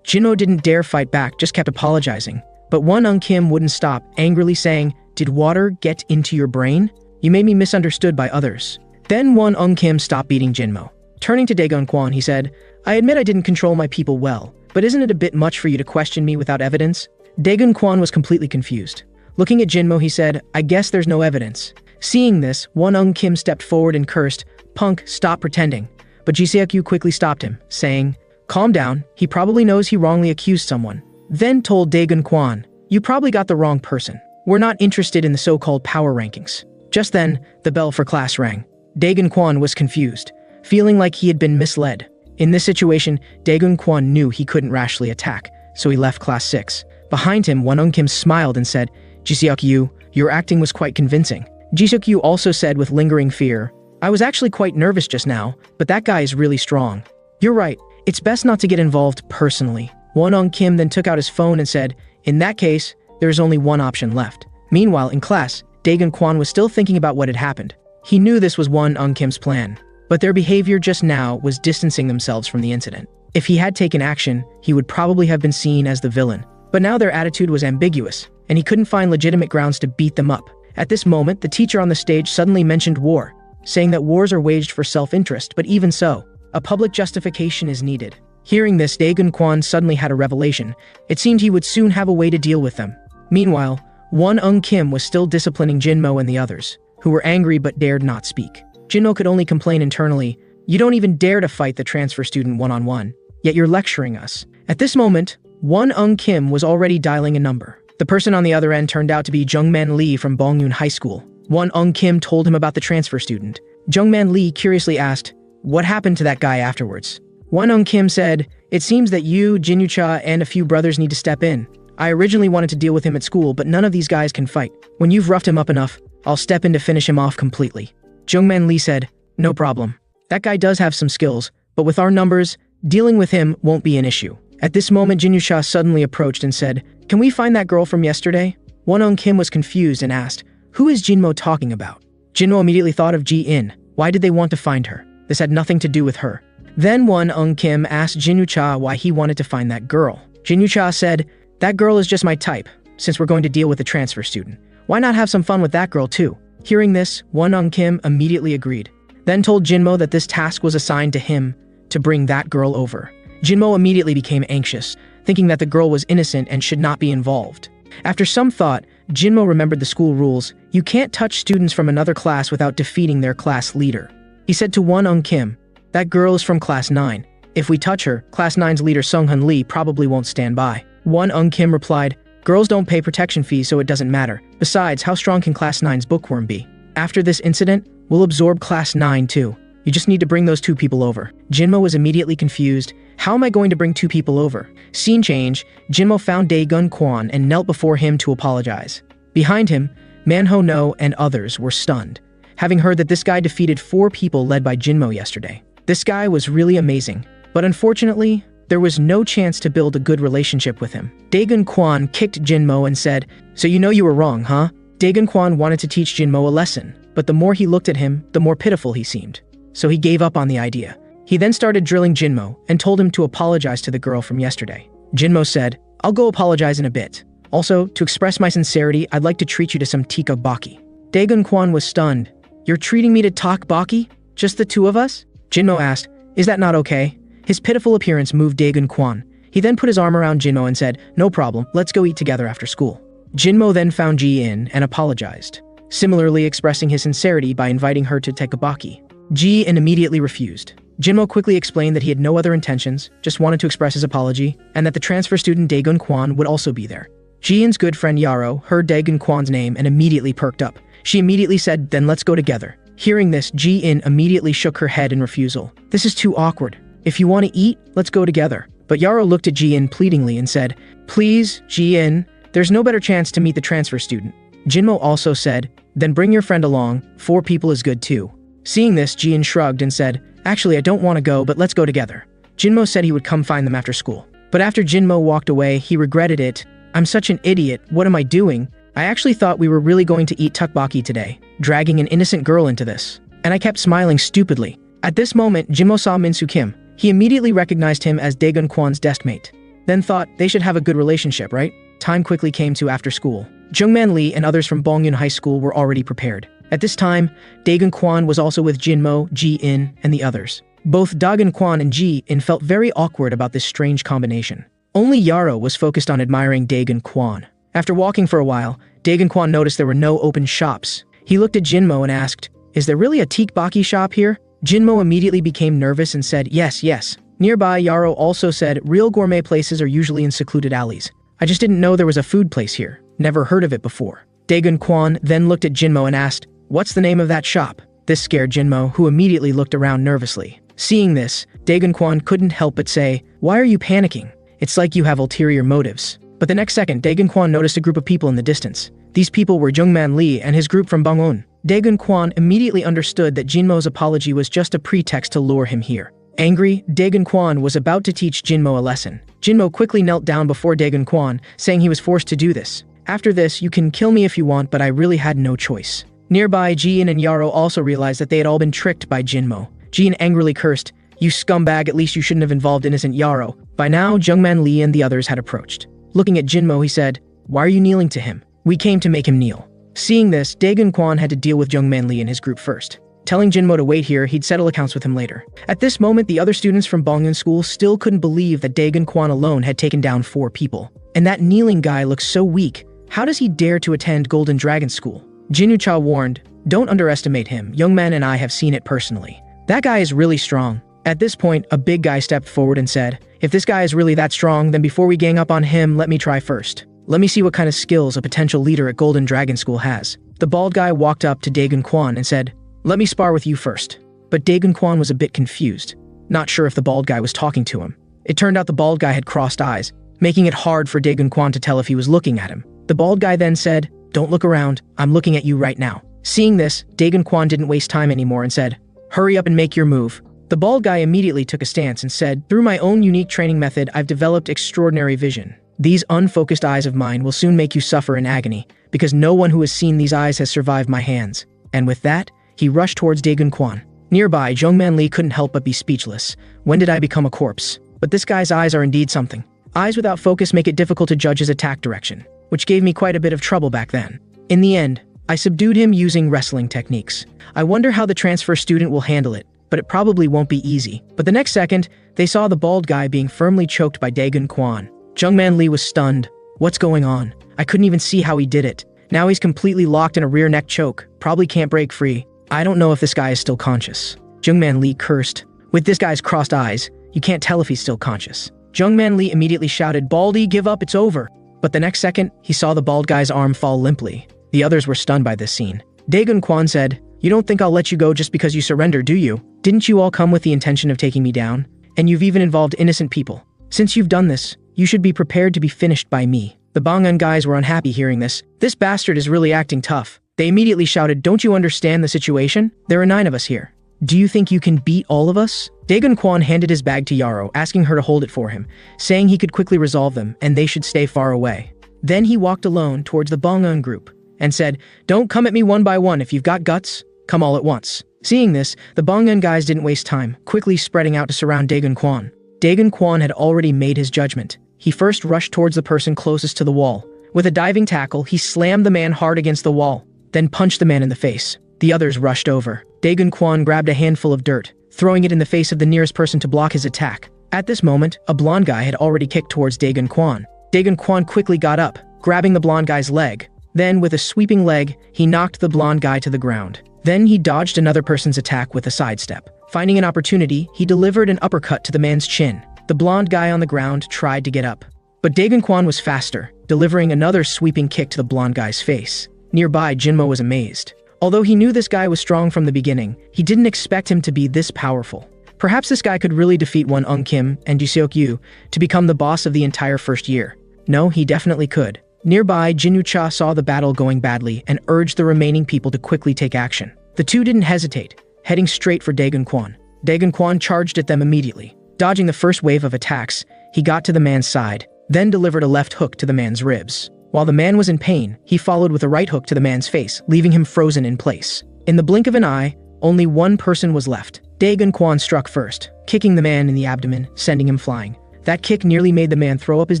Jinmo didn't dare fight back, just kept apologizing. But Won-Eung Kim wouldn't stop, angrily saying, "Did water get into your brain? You made me misunderstood by others." Then Won-Eung Kim stopped beating Jinmo. Turning to Daegun Kwon, he said, "I admit I didn't control my people well, but isn't it a bit much for you to question me without evidence?" Daegun Kwon was completely confused. Looking at Jinmo, he said, "I guess there's no evidence." Seeing this, Won-Eung Kim stepped forward and cursed, "Punk, stop pretending." But Ji-seok-yu quickly stopped him, saying, "Calm down, he probably knows he wrongly accused someone." Then told Daegun Kwon, "You probably got the wrong person. We're not interested in the so-called power rankings." Just then, the bell for class rang. Daegun Kwon was confused, feeling like he had been misled. In this situation, Daegun Kwon knew he couldn't rashly attack, so he left class 6. Behind him, Won-Eung Kim smiled and said, "Ji-seok-yu, your acting was quite convincing." Ji-seok-yu also said with lingering fear, "I was actually quite nervous just now, but that guy is really strong." "You're right. It's best not to get involved personally." Won-Eung Kim then took out his phone and said, "In that case, there is only one option left." Meanwhile, in class, Daegun Kwon was still thinking about what had happened. He knew this was Won-Eung Kim's plan, but their behavior just now was distancing themselves from the incident. If he had taken action, he would probably have been seen as the villain. But now their attitude was ambiguous, and he couldn't find legitimate grounds to beat them up. At this moment, the teacher on the stage suddenly mentioned war, saying that wars are waged for self-interest, but even so, a public justification is needed. Hearing this, Daegun Kwan suddenly had a revelation. It seemed he would soon have a way to deal with them. Meanwhile, Won Kim was still disciplining Jinmo and the others, who were angry but dared not speak. Jinmo could only complain internally, "You don't even dare to fight the transfer student one-on-one, yet you're lecturing us." At this moment, Won Kim was already dialing a number. The person on the other end turned out to be Jungman Lee from Bongyun High School. Won Kim told him about the transfer student. Jungman Lee curiously asked, "What happened to that guy afterwards?" Won Kim said, "It seems that you, Jinyu-cha, and a few brothers need to step in. I originally wanted to deal with him at school, but none of these guys can fight. When you've roughed him up enough, I'll step in to finish him off completely." Jungman Lee said, "No problem. That guy does have some skills, but with our numbers, dealing with him won't be an issue." At this moment, Jinyu-cha suddenly approached and said, "Can we find that girl from yesterday?" Won Kim was confused and asked, "Who is Jinmo talking about?" Jinmo immediately thought of Ji-in. Why did they want to find her? This had nothing to do with her. Then Won Kim asked Jinyu-cha why he wanted to find that girl. Jinyu-cha said, "That girl is just my type, since we're going to deal with a transfer student. Why not have some fun with that girl too?" Hearing this, Won Kim immediately agreed, then told Jinmo that this task was assigned to him to bring that girl over. Jinmo immediately became anxious, thinking that the girl was innocent and should not be involved. After some thought, Jinmo remembered the school rules. You can't touch students from another class without defeating their class leader. He said to Won Kim, "That girl is from class 9. If we touch her, class 9's leader Sung-hun Lee probably won't stand by." Won Kim replied, "Girls don't pay protection fees, so it doesn't matter. Besides, how strong can class 9's bookworm be? After this incident, we'll absorb class 9 too. You just need to bring those 2 people over." Jinmo was immediately confused. How am I going to bring 2 people over? Scene change, Jinmo found Daegun Kwan and knelt before him to apologize. Behind him, Manho No and others were stunned, having heard that this guy defeated 4 people led by Jinmo yesterday. This guy was really amazing, but unfortunately, there was no chance to build a good relationship with him. Daegun Kwan kicked Jinmo and said, "So you know you were wrong, huh?" Daegun Kwan wanted to teach Jinmo a lesson, but the more he looked at him, the more pitiful he seemed. So he gave up on the idea. He then started drilling Jinmo and told him to apologize to the girl from yesterday. Jinmo said, "I'll go apologize in a bit. Also, to express my sincerity, I'd like to treat you to some tteokbokki." Daegun Kwan was stunned. "You're treating me to tteokbokki? Just the 2 of us?" Jinmo asked, "Is that not okay?" His pitiful appearance moved Daegun Kwan. He then put his arm around Jinmo and said, "No problem, let's go eat together after school." Jinmo then found Ji-in and apologized, similarly expressing his sincerity by inviting her to tteokbokki. Ji-in immediately refused. Jinmo quickly explained that he had no other intentions, just wanted to express his apology, and that the transfer student Daegun Kwan would also be there. Ji-in's good friend Yaro heard Daegun Kwan's name and immediately perked up. She immediately said, "Then let's go together." Hearing this, Ji-in immediately shook her head in refusal. "This is too awkward. If you want to eat, let's go together." But Yaro looked at Ji-in pleadingly and said, "Please, Ji-in, there's no better chance to meet the transfer student." Jinmo also said, "Then bring your friend along, 4 people is good too." Seeing this, Ji-in shrugged and said, "Actually, I don't want to go, but let's go together." Jinmo said he would come find them after school. But after Jinmo walked away, he regretted it. "I'm such an idiot, what am I doing? I actually thought we were really going to eat tteokbokki today, dragging an innocent girl into this." And I kept smiling stupidly. At this moment, Jinmo saw Min-soo Kim. He immediately recognized him as Daegun Kwan's deskmate. Then thought, they should have a good relationship, right? Time quickly came to after school. Jungman Lee and others from Bongyun High School were already prepared. At this time, Daegun Kwan was also with Jinmo, Ji-in, and the others. Both Daegun Kwan and Ji-in felt very awkward about this strange combination. Only Yaro was focused on admiring Daegun Kwan. After walking for a while, Daegun Kwan noticed there were no open shops. He looked at Jinmo and asked, "Is there really a tteokbokki shop here?" Jinmo immediately became nervous and said, yes. Nearby, Yaro also said, "Real gourmet places are usually in secluded alleys. I just didn't know there was a food place here. Never heard of it before." Daegun Kwan then looked at Jinmo and asked, "What's the name of that shop?" This scared Jinmo, who immediately looked around nervously. Seeing this, Daegun Kwan couldn't help but say, "Why are you panicking? It's like you have ulterior motives." But the next second, Daegun Kwan noticed a group of people in the distance. These people were Jungman Lee and his group from Bongun. Daegun Kwan immediately understood that Jinmo's apology was just a pretext to lure him here. Angry, Daegun Kwan was about to teach Jinmo a lesson. Jinmo quickly knelt down before Daegun Kwan, saying he was forced to do this. "After this, you can kill me if you want, but I really had no choice." Nearby, Ji-in and Yaro also realized that they had all been tricked by Jinmo. Ji-in angrily cursed, "You scumbag, at least you shouldn't have involved innocent Yaro." By now, Jungman Lee and the others had approached. Looking at Jinmo, he said, "Why are you kneeling to him? We came to make him kneel." Seeing this, Daegun Kwan had to deal with Jungman Lee and his group first. Telling Jinmo to wait here, he'd settle accounts with him later. At this moment, the other students from Bongun School still couldn't believe that Daegun Kwan alone had taken down 4 people. And that kneeling guy looks so weak. How does he dare to attend Golden Dragon School? Jin Cha warned, "Don't underestimate him. Youngman and I have seen it personally. That guy is really strong." At this point, a big guy stepped forward and said, "If this guy is really that strong, then before we gang up on him, let me try first. Let me see what kind of skills a potential leader at Golden Dragon School has." The bald guy walked up to Daegun Kwan and said, "Let me spar with you first." But Daegun Kwan was a bit confused, not sure if the bald guy was talking to him. It turned out the bald guy had crossed eyes, making it hard for Daegun Kwan to tell if he was looking at him. The bald guy then said, "Don't look around, I'm looking at you right now." Seeing this, Daegun Kwan didn't waste time anymore and said, "Hurry up and make your move." The bald guy immediately took a stance and said, "Through my own unique training method, I've developed extraordinary vision. These unfocused eyes of mine will soon make you suffer in agony, because no one who has seen these eyes has survived my hands." And with that, he rushed towards Daegun Kwan. Nearby, Jungman Lee couldn't help but be speechless. When did I become a corpse? But this guy's eyes are indeed something. Eyes without focus make it difficult to judge his attack direction, which gave me quite a bit of trouble back then. In the end, I subdued him using wrestling techniques. I wonder how the transfer student will handle it, but it probably won't be easy. But the next second, they saw the bald guy being firmly choked by Daegun Kwan. Jungman Lee was stunned. What's going on? I couldn't even see how he did it. Now he's completely locked in a rear neck choke, probably can't break free. I don't know if this guy is still conscious. Jungman Lee cursed. With this guy's crossed eyes, you can't tell if he's still conscious. Jungman Lee immediately shouted, "Baldy, give up, it's over." But the next second, he saw the bald guy's arm fall limply. The others were stunned by this scene. Daegun Kwan said, "You don't think I'll let you go just because you surrender, do you? Didn't you all come with the intention of taking me down? And you've even involved innocent people. Since you've done this, you should be prepared to be finished by me." The Bongun guys were unhappy hearing this. This bastard is really acting tough. They immediately shouted, "Don't you understand the situation? There are 9 of us here. Do you think you can beat all of us?" Daegun Kwan handed his bag to Yaro, asking her to hold it for him, saying he could quickly resolve them and they should stay far away. Then he walked alone towards the Bongun group and said, "Don't come at me one by one. If you've got guts, come all at once." Seeing this, the Bongun guys didn't waste time, quickly spreading out to surround Daegun Kwan. Daegun Kwan had already made his judgment. He first rushed towards the person closest to the wall. With a diving tackle, he slammed the man hard against the wall, then punched the man in the face. The others rushed over. Daegun Kwan grabbed a handful of dirt, throwing it in the face of the nearest person to block his attack. At this moment, a blonde guy had already kicked towards Daegun Kwan. Daegun Kwan quickly got up, grabbing the blonde guy's leg. Then, with a sweeping leg, he knocked the blonde guy to the ground. Then he dodged another person's attack with a sidestep. Finding an opportunity, he delivered an uppercut to the man's chin. The blonde guy on the ground tried to get up, but Daegun Kwan was faster, delivering another sweeping kick to the blonde guy's face. Nearby, Jinmo was amazed. Although he knew this guy was strong from the beginning, he didn't expect him to be this powerful. Perhaps this guy could really defeat Won Ung Kim and Jiseok Yu to become the boss of the entire first year. No, he definitely could. Nearby, Jinyu Cha saw the battle going badly and urged the remaining people to quickly take action. The two didn't hesitate, heading straight for Daegun Kwan. Daegun Kwan charged at them immediately. Dodging the first wave of attacks, he got to the man's side, then delivered a left hook to the man's ribs. While the man was in pain, he followed with a right hook to the man's face, leaving him frozen in place. In the blink of an eye, only one person was left. Daegun Kwan struck first, kicking the man in the abdomen, sending him flying. That kick nearly made the man throw up his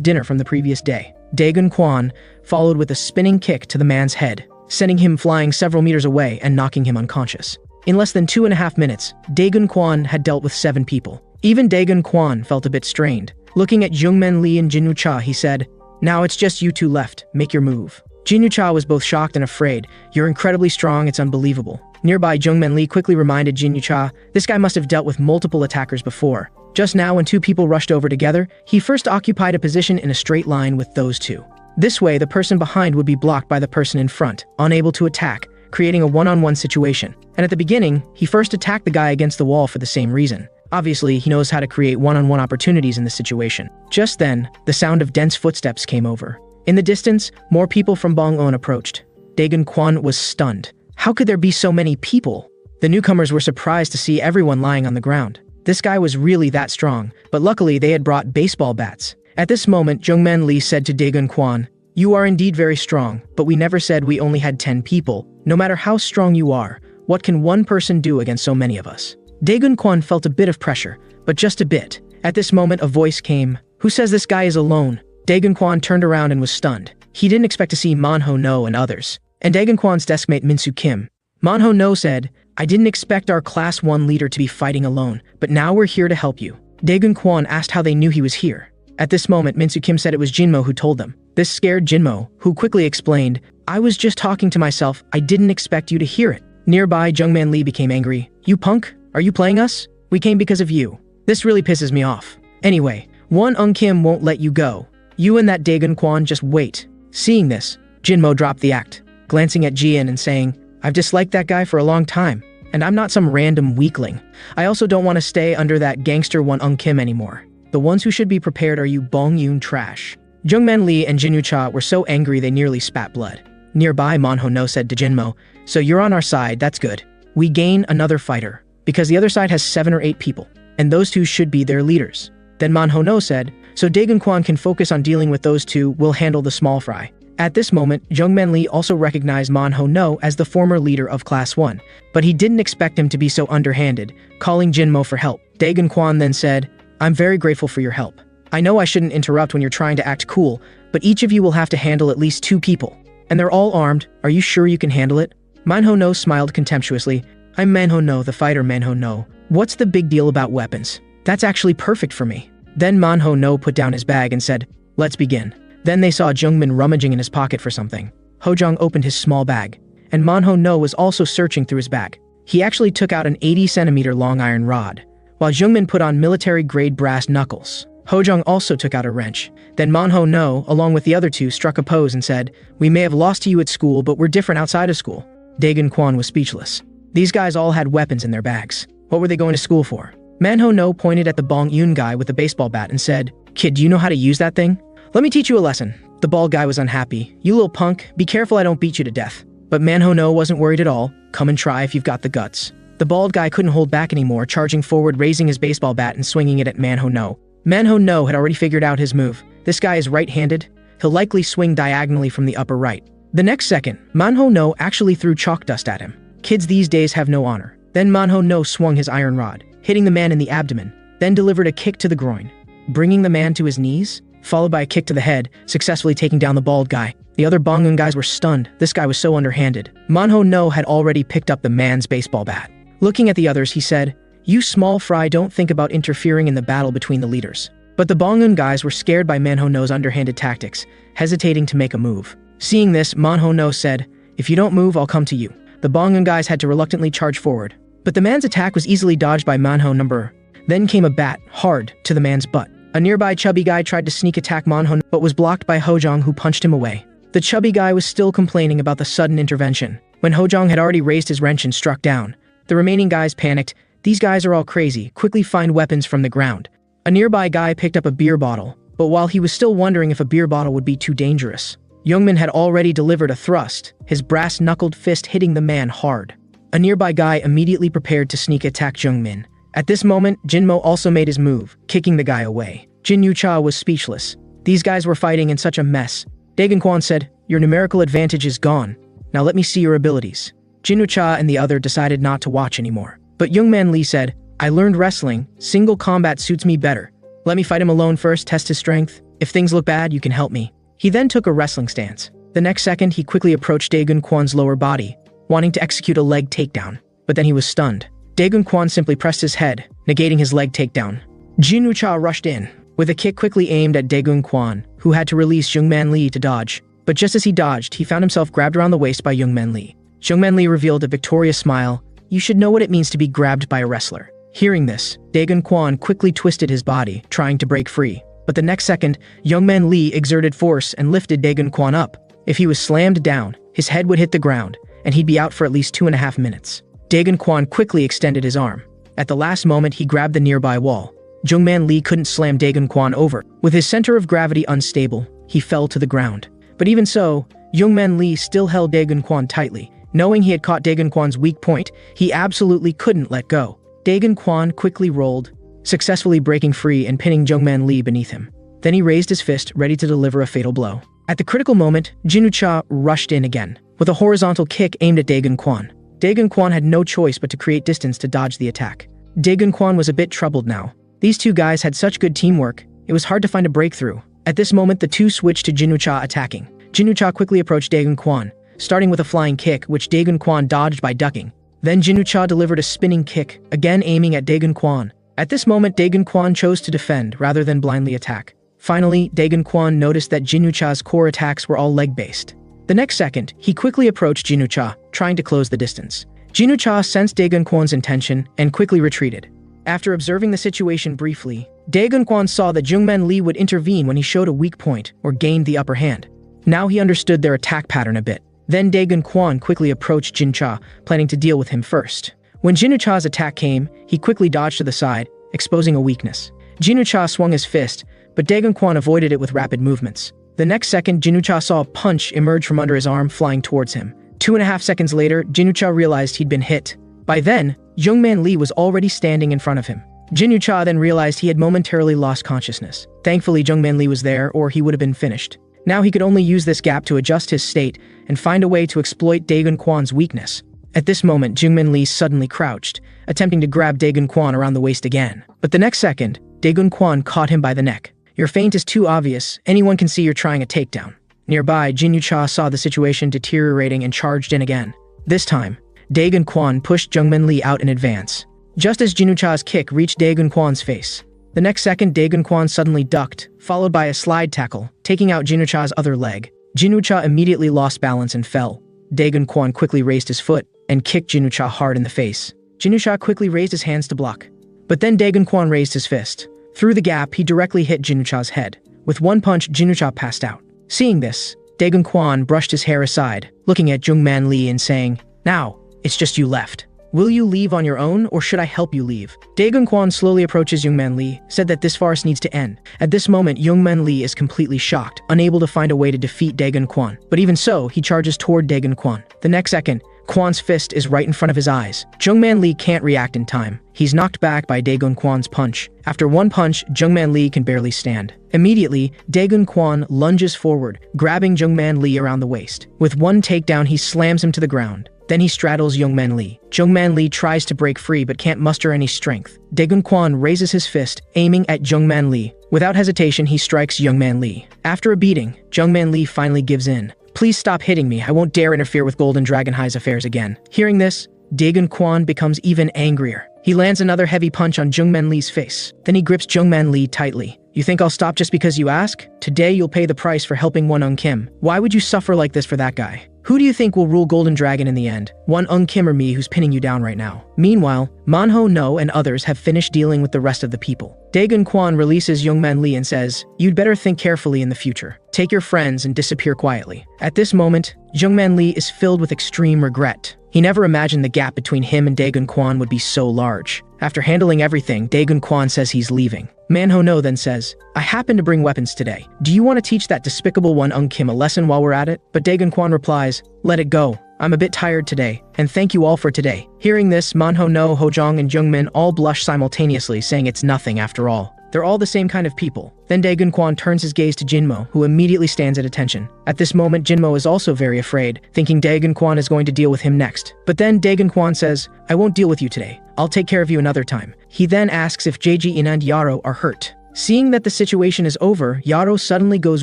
dinner from the previous day. Daegun Kwan followed with a spinning kick to the man's head, sending him flying several meters away and knocking him unconscious. In less than 2.5 minutes, Daegun Kwan had dealt with 7 people. Even Daegun Kwan felt a bit strained. Looking at Jungman Lee and Jinyu Cha, he said, "Now it's just you two left. Make your move." Jinyu Cha was both shocked and afraid. "You're incredibly strong, it's unbelievable." Nearby, Jungman Lee quickly reminded Jinyu Cha, this guy must have dealt with multiple attackers before. Just now, when 2 people rushed over together, he first occupied a position in a straight line with those 2. This way, the person behind would be blocked by the person in front, unable to attack, creating a one-on-one situation. And at the beginning, he first attacked the guy against the wall for the same reason. Obviously, he knows how to create one-on-one opportunities in this situation. Just then, the sound of dense footsteps came over. In the distance, more people from Bong-on approached. Daegun Kwan was stunned. How could there be so many people? The newcomers were surprised to see everyone lying on the ground. This guy was really that strong, but luckily they had brought baseball bats. At this moment, Jungman Lee said to Daegun Kwan, "You are indeed very strong, but we never said we only had 10 people. No matter how strong you are, what can one person do against so many of us?" Daegun Kwan felt a bit of pressure, but just a bit. At this moment, a voice came. "Who says this guy is alone?" Daegun Kwan turned around and was stunned. He didn't expect to see Manho No and others, and Daegun Kwan's deskmate Minsu Kim. Manho No said, "I didn't expect our Class 1 leader to be fighting alone, but now we're here to help you." Daegun Kwan asked how they knew he was here. At this moment, Minsu Kim said it was Jinmo who told them. This scared Jinmo, who quickly explained, "I was just talking to myself, I didn't expect you to hear it." Nearby, Jungman Lee became angry. "You punk? Are you playing us? We came because of you. This really pisses me off. Anyway, Won Kim won't let you go. You and that Daegun Kwan just wait." Seeing this, Jinmo dropped the act, glancing at Jian and saying, "I've disliked that guy for a long time, and I'm not some random weakling. I also don't want to stay under that gangster Won Kim anymore. The ones who should be prepared are you Bong Yoon trash." Jungman Lee and Jin Cha were so angry they nearly spat blood. Nearby, Manho No said to Jinmo, "So you're on our side, that's good. We gain another fighter, because the other side has 7 or 8 people, and those 2 should be their leaders." Then Manho No said, "So Daegun Kwan can focus on dealing with those 2, we'll handle the small fry." At this moment, Jungman Lee also recognized Manho No as the former leader of Class 1, but he didn't expect him to be so underhanded, calling Jinmo for help. Daegun Kwan then said, "I'm very grateful for your help. I know I shouldn't interrupt when you're trying to act cool, but each of you will have to handle at least 2 people. And they're all armed, are you sure you can handle it?" Manho No smiled contemptuously. "I'm Manho No, the fighter Manho No. What's the big deal about weapons? That's actually perfect for me." Then Manho No put down his bag and said, "Let's begin." Then they saw Jungmin rummaging in his pocket for something. Hojong opened his small bag, and Manho No was also searching through his bag. He actually took out an 80-centimeter long iron rod, while Jungmin put on military-grade brass knuckles. Hojong also took out a wrench. Then Manho No, along with the other 2, struck a pose and said, "We may have lost to you at school, but we're different outside of school." Daegun Kwan was speechless. These guys all had weapons in their bags. What were they going to school for? Manho No pointed at the Bong Yoon guy with the baseball bat and said, "Kid, do you know how to use that thing? Let me teach you a lesson." The bald guy was unhappy. "You little punk, be careful I don't beat you to death." But Manho No wasn't worried at all. "Come and try if you've got the guts." The bald guy couldn't hold back anymore, charging forward, raising his baseball bat and swinging it at Manho No. Manho No had already figured out his move. This guy is right-handed. He'll likely swing diagonally from the upper right. The next second, Manho No actually threw chalk dust at him. Kids these days have no honor. Then Manho No swung his iron rod, hitting the man in the abdomen, then delivered a kick to the groin, bringing the man to his knees, followed by a kick to the head, successfully taking down the bald guy. The other Bongun guys were stunned. This guy was so underhanded. Manho No had already picked up the man's baseball bat. Looking at the others, he said, "You small fry don't think about interfering in the battle between the leaders." But the Bongun guys were scared by Manho No's underhanded tactics, hesitating to make a move. Seeing this, Manho No said, "If you don't move, I'll come to you." The Bongun guys had to reluctantly charge forward. But the man's attack was easily dodged by Manho No. Then came a bat, hard, to the man's butt. A nearby chubby guy tried to sneak attack Manho No, but was blocked by Hojong, who punched him away. The chubby guy was still complaining about the sudden intervention, when Hojong had already raised his wrench and struck down. The remaining guys panicked. "These guys are all crazy, quickly find weapons from the ground." A nearby guy picked up a beer bottle, but while he was still wondering if a beer bottle would be too dangerous, Youngmin had already delivered a thrust, his brass-knuckled fist hitting the man hard. A nearby guy immediately prepared to sneak attack Jungmin. At this moment, Jinmo also made his move, kicking the guy away. Jin Yucha was speechless. These guys were fighting in such a mess. Daegun Kwan said, "Your numerical advantage is gone. Now let me see your abilities." Jin Yucha and the other decided not to watch anymore. But Youngman Lee said, "I learned wrestling. Single combat suits me better. Let me fight him alone first, test his strength. If things look bad, you can help me." He then took a wrestling stance. The next second, he quickly approached Daegun Kwan's lower body, wanting to execute a leg takedown. But then he was stunned. Daegun Kwan simply pressed his head, negating his leg takedown. Jin Yucha rushed in, with a kick quickly aimed at Daegun Kwan, who had to release Jungman Lee to dodge. But just as he dodged, he found himself grabbed around the waist by Jungman Lee. Jungman Lee revealed a victorious smile. "You should know what it means to be grabbed by a wrestler." Hearing this, Daegun Kwan quickly twisted his body, trying to break free. But the next second, Jungman Lee exerted force and lifted Daegun Kwan up. If he was slammed down, his head would hit the ground, and he'd be out for at least 2.5 minutes. Daegun Kwan quickly extended his arm. At the last moment, he grabbed the nearby wall. Jungman Lee couldn't slam Daegun Kwan over. With his center of gravity unstable, he fell to the ground. But even so, Jungman Lee still held Daegun Kwan tightly. Knowing he had caught Daegun Kwan's weak point, he absolutely couldn't let go. Daegun Kwan quickly rolled, successfully breaking free and pinning Jungman Lee beneath him. Then he raised his fist, ready to deliver a fatal blow. At the critical moment, Jin Yucha rushed in again, with a horizontal kick aimed at Daegun Kwan. Daegun Kwan had no choice but to create distance to dodge the attack. Daegun Kwan was a bit troubled now. These two guys had such good teamwork, it was hard to find a breakthrough. At this moment, the two switched to Jin Yucha attacking. Jinucha quickly approached Daegun Kwan, starting with a flying kick which Daegun Kwan dodged by ducking. Then Jinucha delivered a spinning kick, again aiming at Daegun Kwan. At this moment, Daegun Kwan chose to defend rather than blindly attack. Finally, Daegun Kwan noticed that Jinucha's core attacks were all leg-based. The next second, he quickly approached Jinucha, trying to close the distance. Jinucha sensed Daegun Kwan's intention and quickly retreated. After observing the situation briefly, Daegun Kwan saw that Jungman Lee would intervene when he showed a weak point or gained the upper hand. Now he understood their attack pattern a bit. Then Daegun Kwan quickly approached Jinucha, planning to deal with him first. When Jinucha's attack came, he quickly dodged to the side, exposing a weakness. Jinucha swung his fist, but Daegun Kwan avoided it with rapid movements. The next second, Jinucha saw a punch emerge from under his arm, flying towards him. 2.5 seconds later, Jinucha realized he'd been hit. By then, Jungman Lee was already standing in front of him. Jinucha then realized he had momentarily lost consciousness. Thankfully, Jungman Lee was there, or he would have been finished. Now he could only use this gap to adjust his state and find a way to exploit Daegun Kwan's weakness. At this moment, Jungman Lee suddenly crouched, attempting to grab Daegun Kwan around the waist again. But the next second, Daegun Kwan caught him by the neck. Your feint is too obvious. Anyone can see you're trying a takedown. Nearby, Jinucha saw the situation deteriorating and charged in again. This time, Daegun Kwan pushed Jungman Lee out in advance, just as Jinucha's kick reached Daegun Kwan's face. The next second, Daegun Kwan suddenly ducked, followed by a slide tackle, taking out Jinucha's other leg. Jinucha immediately lost balance and fell. Daegun Kwan quickly raised his foot and kicked Jinucha hard in the face. Jinucha quickly raised his hands to block. But then Daegun Kwan raised his fist. Through the gap, he directly hit Jinucha's head. With one punch, Jinucha passed out. Seeing this, Daegun Kwan brushed his hair aside, looking at Jungman Lee and saying, "Now, it's just you left. Will you leave on your own, or should I help you leave?" Daegun Kwan slowly approaches Jungman Lee, said that this farce needs to end. At this moment, Jungman Lee is completely shocked, unable to find a way to defeat Daegun Kwan. But even so, he charges toward Daegun Kwan. The next second, Kwan's fist is right in front of his eyes. Jungman Lee can't react in time. He's knocked back by Daegun Kwan's punch. After one punch, Jungman Lee can barely stand. Immediately, Daegun Kwan lunges forward, grabbing Jungman Lee around the waist. With one takedown, he slams him to the ground. Then he straddles Jungman Lee. Jungman Lee tries to break free but can't muster any strength. Daegun Kwan raises his fist, aiming at Jungman Lee. Without hesitation, he strikes Jungman Lee. After a beating, Jungman Lee finally gives in. "Please stop hitting me. I won't dare interfere with Golden Dragon High's affairs again." Hearing this, Daegun Kwan becomes even angrier. He lands another heavy punch on Jungman Lee's face. Then he grips Jungman Lee tightly. "You think I'll stop just because you ask? Today you'll pay the price for helping One Kim. Why would you suffer like this for that guy? Who do you think will rule Golden Dragon in the end? One Kim or me, who's pinning you down right now?" Meanwhile, Manhwa No and others have finished dealing with the rest of the people. Daegun Kwan releases Jungman Lee and says, "You'd better think carefully in the future. Take your friends and disappear quietly." At this moment, Jungman Lee is filled with extreme regret. He never imagined the gap between him and Daegun Kwan would be so large. After handling everything, Daegun Kwan says he's leaving. Manhwa No then says, "I happen to bring weapons today. Do you want to teach that despicable One Kim a lesson while we're at it?" But Daegun Kwan replies, "Let it go. I'm a bit tired today, and thank you all for today." Hearing this, Manhwa No, Hojong, and Jungmin all blush simultaneously, saying it's nothing after all. They're all the same kind of people. Then Daegun Kwan turns his gaze to Jinmo, who immediately stands at attention. At this moment, Jinmo is also very afraid, thinking Daegun Kwan is going to deal with him next. But then Daegun Kwan says, "I won't deal with you today. I'll take care of you another time." He then asks if JG-in and Yaro are hurt. Seeing that the situation is over, Yaro suddenly goes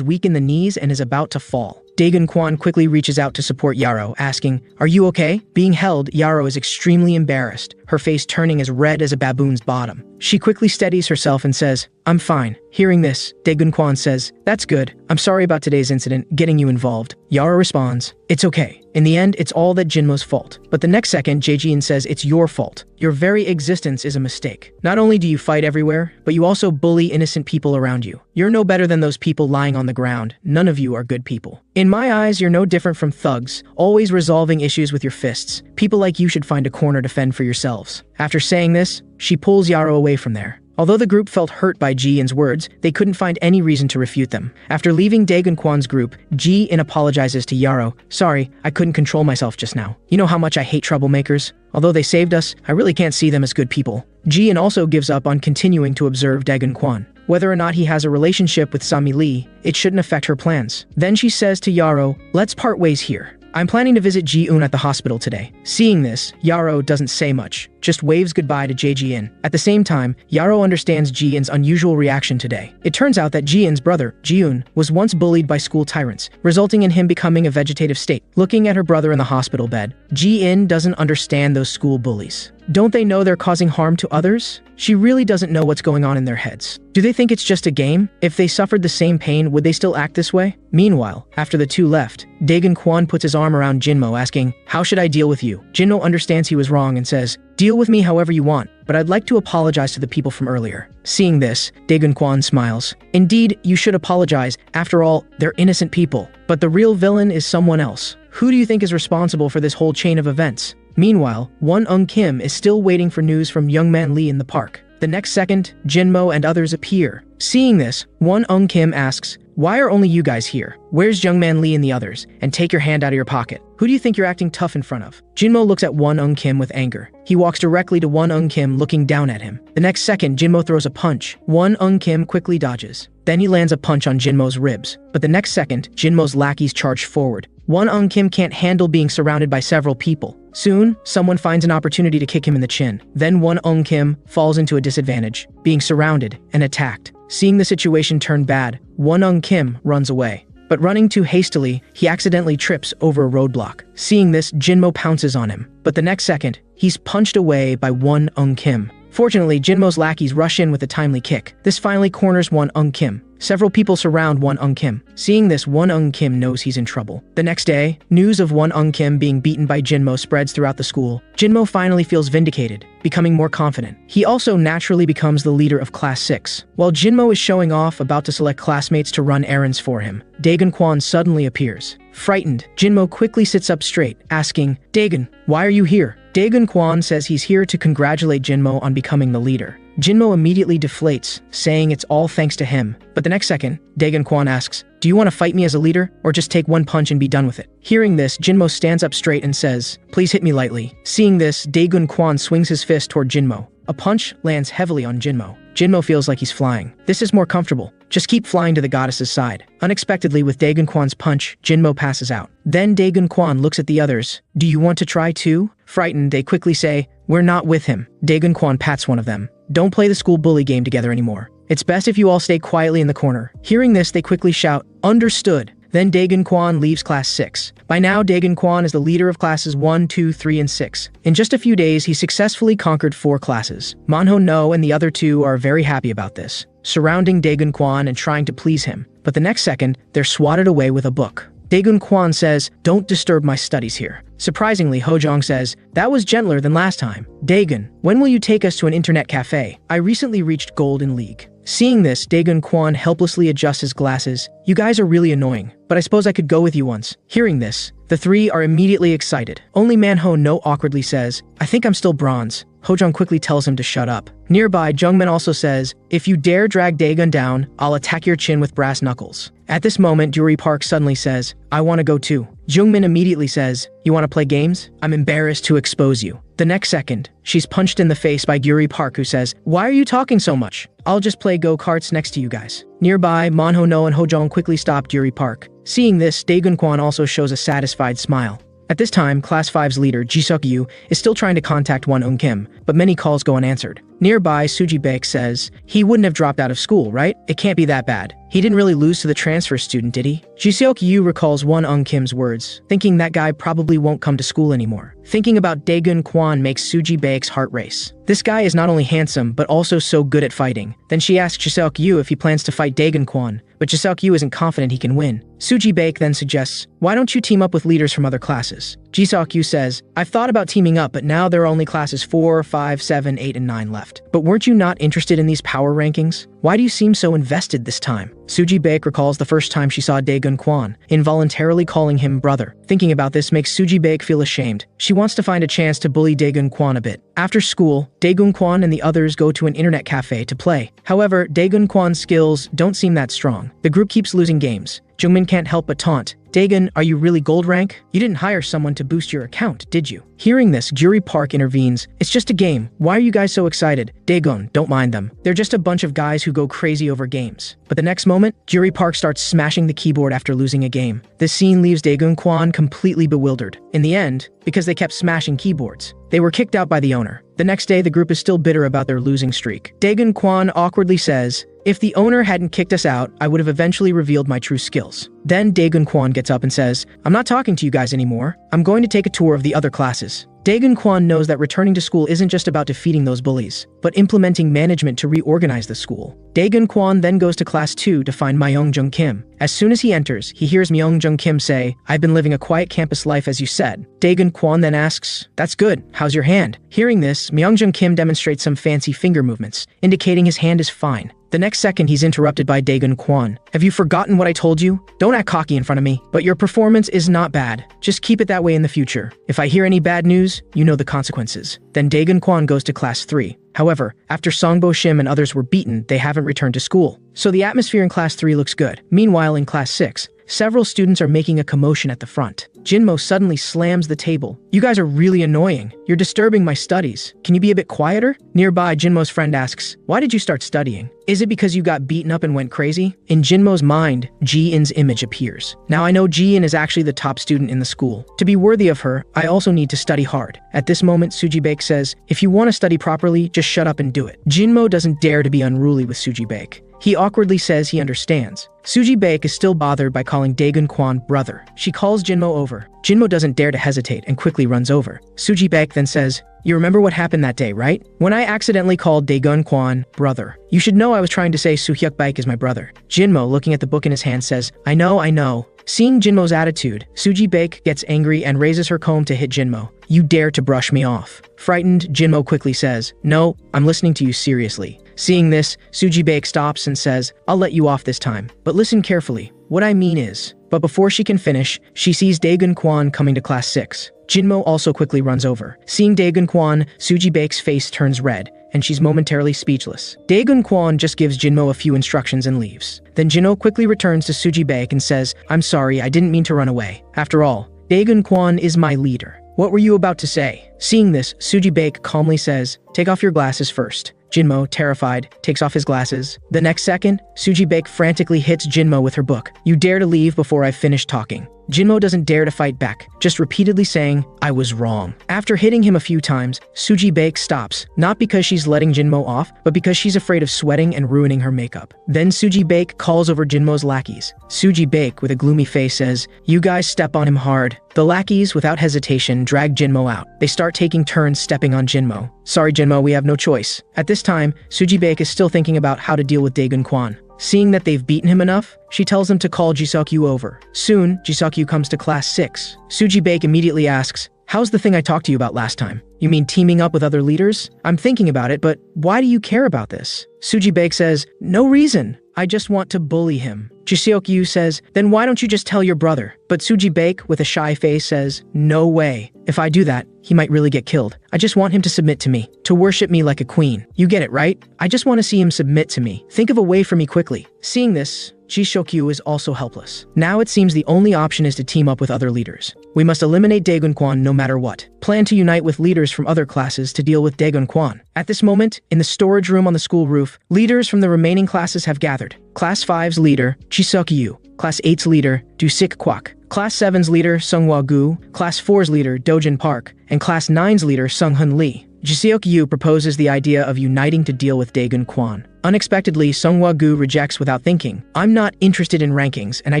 weak in the knees and is about to fall. Daegun Kwan quickly reaches out to support Yaro, asking, "Are you okay?" Being held, Yaro is extremely embarrassed, her face turning as red as a baboon's bottom. She quickly steadies herself and says, "I'm fine." Hearing this, Daegun Kwan says, "That's good. I'm sorry about today's incident, getting you involved." Yaro responds, "It's okay. In the end, it's all that Jinmo's fault." But the next second, Jae-jin says, "It's your fault. Your very existence is a mistake. Not only do you fight everywhere, but you also bully innocent people around you. You're no better than those people lying on the ground. None of you are good people. In my eyes, you're no different from thugs, always resolving issues with your fists. People like you should find a corner to fend for yourselves." After saying this, she pulls Yaro away from there. Although the group felt hurt by Ji-in's words, they couldn't find any reason to refute them. After leaving Daegun Kwan's group, Ji-in apologizes to Yaro. "Sorry, I couldn't control myself just now. You know how much I hate troublemakers? Although they saved us, I really can't see them as good people." Ji-in also gives up on continuing to observe Daegun Kwan. Whether or not he has a relationship with Sami Lee, it shouldn't affect her plans. Then she says to Yaro, "Let's part ways here. I'm planning to visit Ji-un at the hospital today." Seeing this, Yaro doesn't say much. just waves goodbye to Ji-in. At the same time, Yaro understands Ji-in's unusual reaction today. It turns out that Ji-in's brother, Ji-un, was once bullied by school tyrants, resulting in him becoming a vegetative state. Looking at her brother in the hospital bed, Ji-in doesn't understand those school bullies. Don't they know they're causing harm to others? She really doesn't know what's going on in their heads. Do they think it's just a game? If they suffered the same pain, would they still act this way? Meanwhile, after the two left, Daegun Kwon puts his arm around Jinmo, asking, "How should I deal with you?" Jinmo understands he was wrong and says, "Deal with me however you want, but I'd like to apologize to the people from earlier." Seeing this, Daegun Kwon smiles. "Indeed, you should apologize. After all, they're innocent people. But the real villain is someone else. Who do you think is responsible for this whole chain of events?" Meanwhile, Won Kim is still waiting for news from young man Lee in the park. The next second, Jinmo and others appear. Seeing this, Won Kim asks, "Why are only you guys here? Where's young man Lee and the others? And take your hand out of your pocket. Who do you think you're acting tough in front of?" Jinmo looks at Won Kim with anger. He walks directly to Won Kim, looking down at him. The next second, Jinmo throws a punch. Won Kim quickly dodges. Then he lands a punch on Jinmo's ribs. But the next second, Jinmo's lackeys charge forward. Won Kim can't handle being surrounded by several people. Soon, someone finds an opportunity to kick him in the chin. Then Won Kim falls into a disadvantage, being surrounded and attacked. Seeing the situation turn bad, Won Kim runs away. But running too hastily, he accidentally trips over a roadblock. Seeing this, Jinmo pounces on him. But the next second, he's punched away by Won Kim. Fortunately, Jinmo's lackeys rush in with a timely kick. This finally corners Won Kim. Several people surround Won Kim. Seeing this, Won Kim knows he's in trouble. The next day, news of Won Kim being beaten by Jinmo spreads throughout the school. Jinmo finally feels vindicated, becoming more confident. He also naturally becomes the leader of Class 6. While Jinmo is showing off, about to select classmates to run errands for him, Daegun Kwon suddenly appears. Frightened, Jinmo quickly sits up straight, asking, "Daegun, why are you here?" Daegun Kwon says he's here to congratulate Jinmo on becoming the leader. Jinmo immediately deflates, saying it's all thanks to him. But the next second, Daegun Kwon asks, "Do you want to fight me as a leader, or just take one punch and be done with it?" Hearing this, Jinmo stands up straight and says, "Please hit me lightly." Seeing this, Daegun Kwon swings his fist toward Jinmo. A punch lands heavily on Jinmo. Jinmo feels like he's flying. This is more comfortable. Just keep flying to the goddess's side. Unexpectedly, with Daegun Kwon's punch, Jinmo passes out. Then Daegun Kwon looks at the others. "Do you want to try too?" Frightened, they quickly say, "We're not with him." Daegun Kwon pats one of them. "Don't play the school bully game together anymore. It's best if you all stay quietly in the corner." Hearing this, they quickly shout, "Understood." Then Daegun Kwon leaves Class 6. By now, Daegun Kwon is the leader of Classes 1, 2, 3, and 6. In just a few days, he successfully conquered 4 classes. Manho No and the other 2 are very happy about this, surrounding Daegun Kwon and trying to please him. But the next second, they're swatted away with a book. Daegun Kwon says, "Don't disturb my studies here." Surprisingly, Hojong says, "That was gentler than last time." "Daegun, when will you take us to an internet cafe? I recently reached Gold in League." Seeing this, Daegun Kwon helplessly adjusts his glasses. "You guys are really annoying, but I suppose I could go with you once." Hearing this, the 3 are immediately excited. Only Manho No awkwardly says, "I think I'm still bronze." Hojong quickly tells him to shut up. Nearby, Jungmin also says, "If you dare drag Daegun down, I'll attack your chin with brass knuckles." At this moment, Yuri Park suddenly says, "I want to go too." Jungmin immediately says, "You want to play games? I'm embarrassed to expose you." The next second, she's punched in the face by Yuri Park, who says, "Why are you talking so much? I'll just play go-karts next to you guys." Nearby, Manho No and Hojong quickly stop Yuri Park. Seeing this, Daegun Kwon also shows a satisfied smile. At this time, Class 5's leader, Ji-seok-yu, is still trying to contact Won Kim, but many calls go unanswered. Nearby, Suji Baek says, "He wouldn't have dropped out of school, right? It can't be that bad. He didn't really lose to the transfer student, did he?" Ji-seok-yu recalls Won Kim's words, thinking that guy probably won't come to school anymore. Thinking about Daegun Kwon makes Suji Baek's heart race. This guy is not only handsome, but also so good at fighting. Then she asks Ji-seok-yu if he plans to fight Daegun Kwon, but Ji-seok-yu isn't confident he can win. Suji Baek then suggests, "Why don't you team up with leaders from other classes?" Ji-seok-yu says, "I've thought about teaming up, but now there are only classes 4, 5, 7, 8, and 9 left. But weren't you not interested in these power rankings? Why do you seem so invested this time?" Suji Baek recalls the first time she saw Daegun Kwon, involuntarily calling him brother. Thinking about this makes Suji Baek feel ashamed. She wants to find a chance to bully Daegun Kwon a bit. After school, Daegun Kwon and the others go to an internet cafe to play. However, Daegun Kwon's skills don't seem that strong. The group keeps losing games. Jungmin can't help but taunt, Daegun, are you really gold rank? You didn't hire someone to boost your account, did you? Hearing this, Juri Park intervenes. It's just a game. Why are you guys so excited? Daegun, don't mind them. They're just a bunch of guys who go crazy over games. But the next moment, Juri Park starts smashing the keyboard after losing a game. This scene leaves Daegun Kwon completely bewildered. In the end, because they kept smashing keyboards, they were kicked out by the owner. The next day, the group is still bitter about their losing streak. Daegun Kwon awkwardly says, if the owner hadn't kicked us out, I would have eventually revealed my true skills. Then Daegun Kwon gets up and says, I'm not talking to you guys anymore. I'm going to take a tour of the other classes. Daegun Kwon knows that returning to school isn't just about defeating those bullies, but implementing management to reorganize the school. Daegun Kwon then goes to class 2 to find Myung Jung Kim. As soon as he enters, he hears Myung Jung Kim say, I've been living a quiet campus life as you said. Daegun Kwon then asks, that's good, how's your hand? Hearing this, Myung Jung Kim demonstrates some fancy finger movements, indicating his hand is fine. The next second, he's interrupted by Daegun Kwon. Have you forgotten what I told you? Don't act cocky in front of me. But your performance is not bad. Just keep it that way in the future. If I hear any bad news, you know the consequences. Then Daegun Kwon goes to class 3. However, after Songbo Shim and others were beaten, they haven't returned to school. So the atmosphere in class 3 looks good. Meanwhile, in class 6, several students are making a commotion at the front. Jinmo suddenly slams the table. You guys are really annoying. You're disturbing my studies. Can you be a bit quieter? Nearby, Jinmo's friend asks, why did you start studying? Is it because you got beaten up and went crazy? In Jinmo's mind, Ji-in's image appears. Now I know Ji-in is actually the top student in the school. To be worthy of her, I also need to study hard. At this moment, Suji-baek says, if you want to study properly, just shut up and do it. Jinmo doesn't dare to be unruly with Suji-baek. He awkwardly says he understands. Suji-baek is still bothered by calling Daegun Kwon brother. She calls Jinmo over. Jinmo doesn't dare to hesitate and quickly runs over. Suji-baek then says, you remember what happened that day, right? When I accidentally called Daegun Kwon brother. You should know I was trying to say Soo-hyuk-baek is my brother. Jinmo, looking at the book in his hand, says, I know. Seeing Jinmo's attitude, Suji-baek gets angry and raises her comb to hit Jinmo. You dare to brush me off. Frightened, Jinmo quickly says, no, I'm listening to you seriously. Seeing this, Suji-baek stops and says, I'll let you off this time, but listen carefully. What I mean is, but before she can finish, she sees Daegun Kwon coming to class 6. Jinmo also quickly runs over. Seeing Daegun Kwon, Suji-baek's face turns red, and she's momentarily speechless. Daegun Kwon just gives Jinmo a few instructions and leaves. Then Jinmo quickly returns to Suji-baek and says, I'm sorry, I didn't mean to run away. After all, Daegun Kwon is my leader. What were you about to say? Seeing this, Suji-baek calmly says, take off your glasses first. Jinmo, terrified, takes off his glasses. The next second, Suji-baek frantically hits Jinmo with her book. You dare to leave before I've finished talking. Jinmo doesn't dare to fight back, just repeatedly saying, I was wrong. After hitting him a few times, Suji-baek stops, not because she's letting Jinmo off, but because she's afraid of sweating and ruining her makeup. Then Suji-baek calls over Jinmo's lackeys. Suji-baek, with a gloomy face, says, you guys step on him hard. The lackeys, without hesitation, drag Jinmo out. They start taking turns stepping on Jinmo. Sorry, Jinmo, we have no choice. At this time, Suji-baek is still thinking about how to deal with Daegun Kwon. Seeing that they've beaten him enough, she tells them to call Jisuk-yu over. Soon, Jisuk-yu comes to class 6. Suji-baek immediately asks, how's the thing I talked to you about last time? You mean teaming up with other leaders? I'm thinking about it, but why do you care about this? Suji-baek says, no reason. I just want to bully him. Jisuk-yu says, then why don't you just tell your brother? But Suji-baek, with a shy face, says, no way. If I do that, he might really get killed. I just want him to submit to me, to worship me like a queen. You get it, right? I just want to see him submit to me. Think of a way for me quickly. Seeing this, Jisuk-yu is also helpless. Now it seems the only option is to team up with other leaders. We must eliminate Daegun Kwon no matter what. Plan to unite with leaders from other classes to deal with Daegun Kwon. At this moment, in the storage room on the school roof, leaders from the remaining classes have gathered. Class 5's leader, Jisuk-yu. Class 8's leader, Do-sik Kwak. Class 7's leader, Sung-hwa Gu. Class 4's leader, Do-jin Park. And Class 9's leader, Sung-hun Lee. Jisuk-yu proposes the idea of uniting to deal with Daegun Kwon. Unexpectedly, Sung-hwa Gu rejects without thinking. I'm not interested in rankings, and I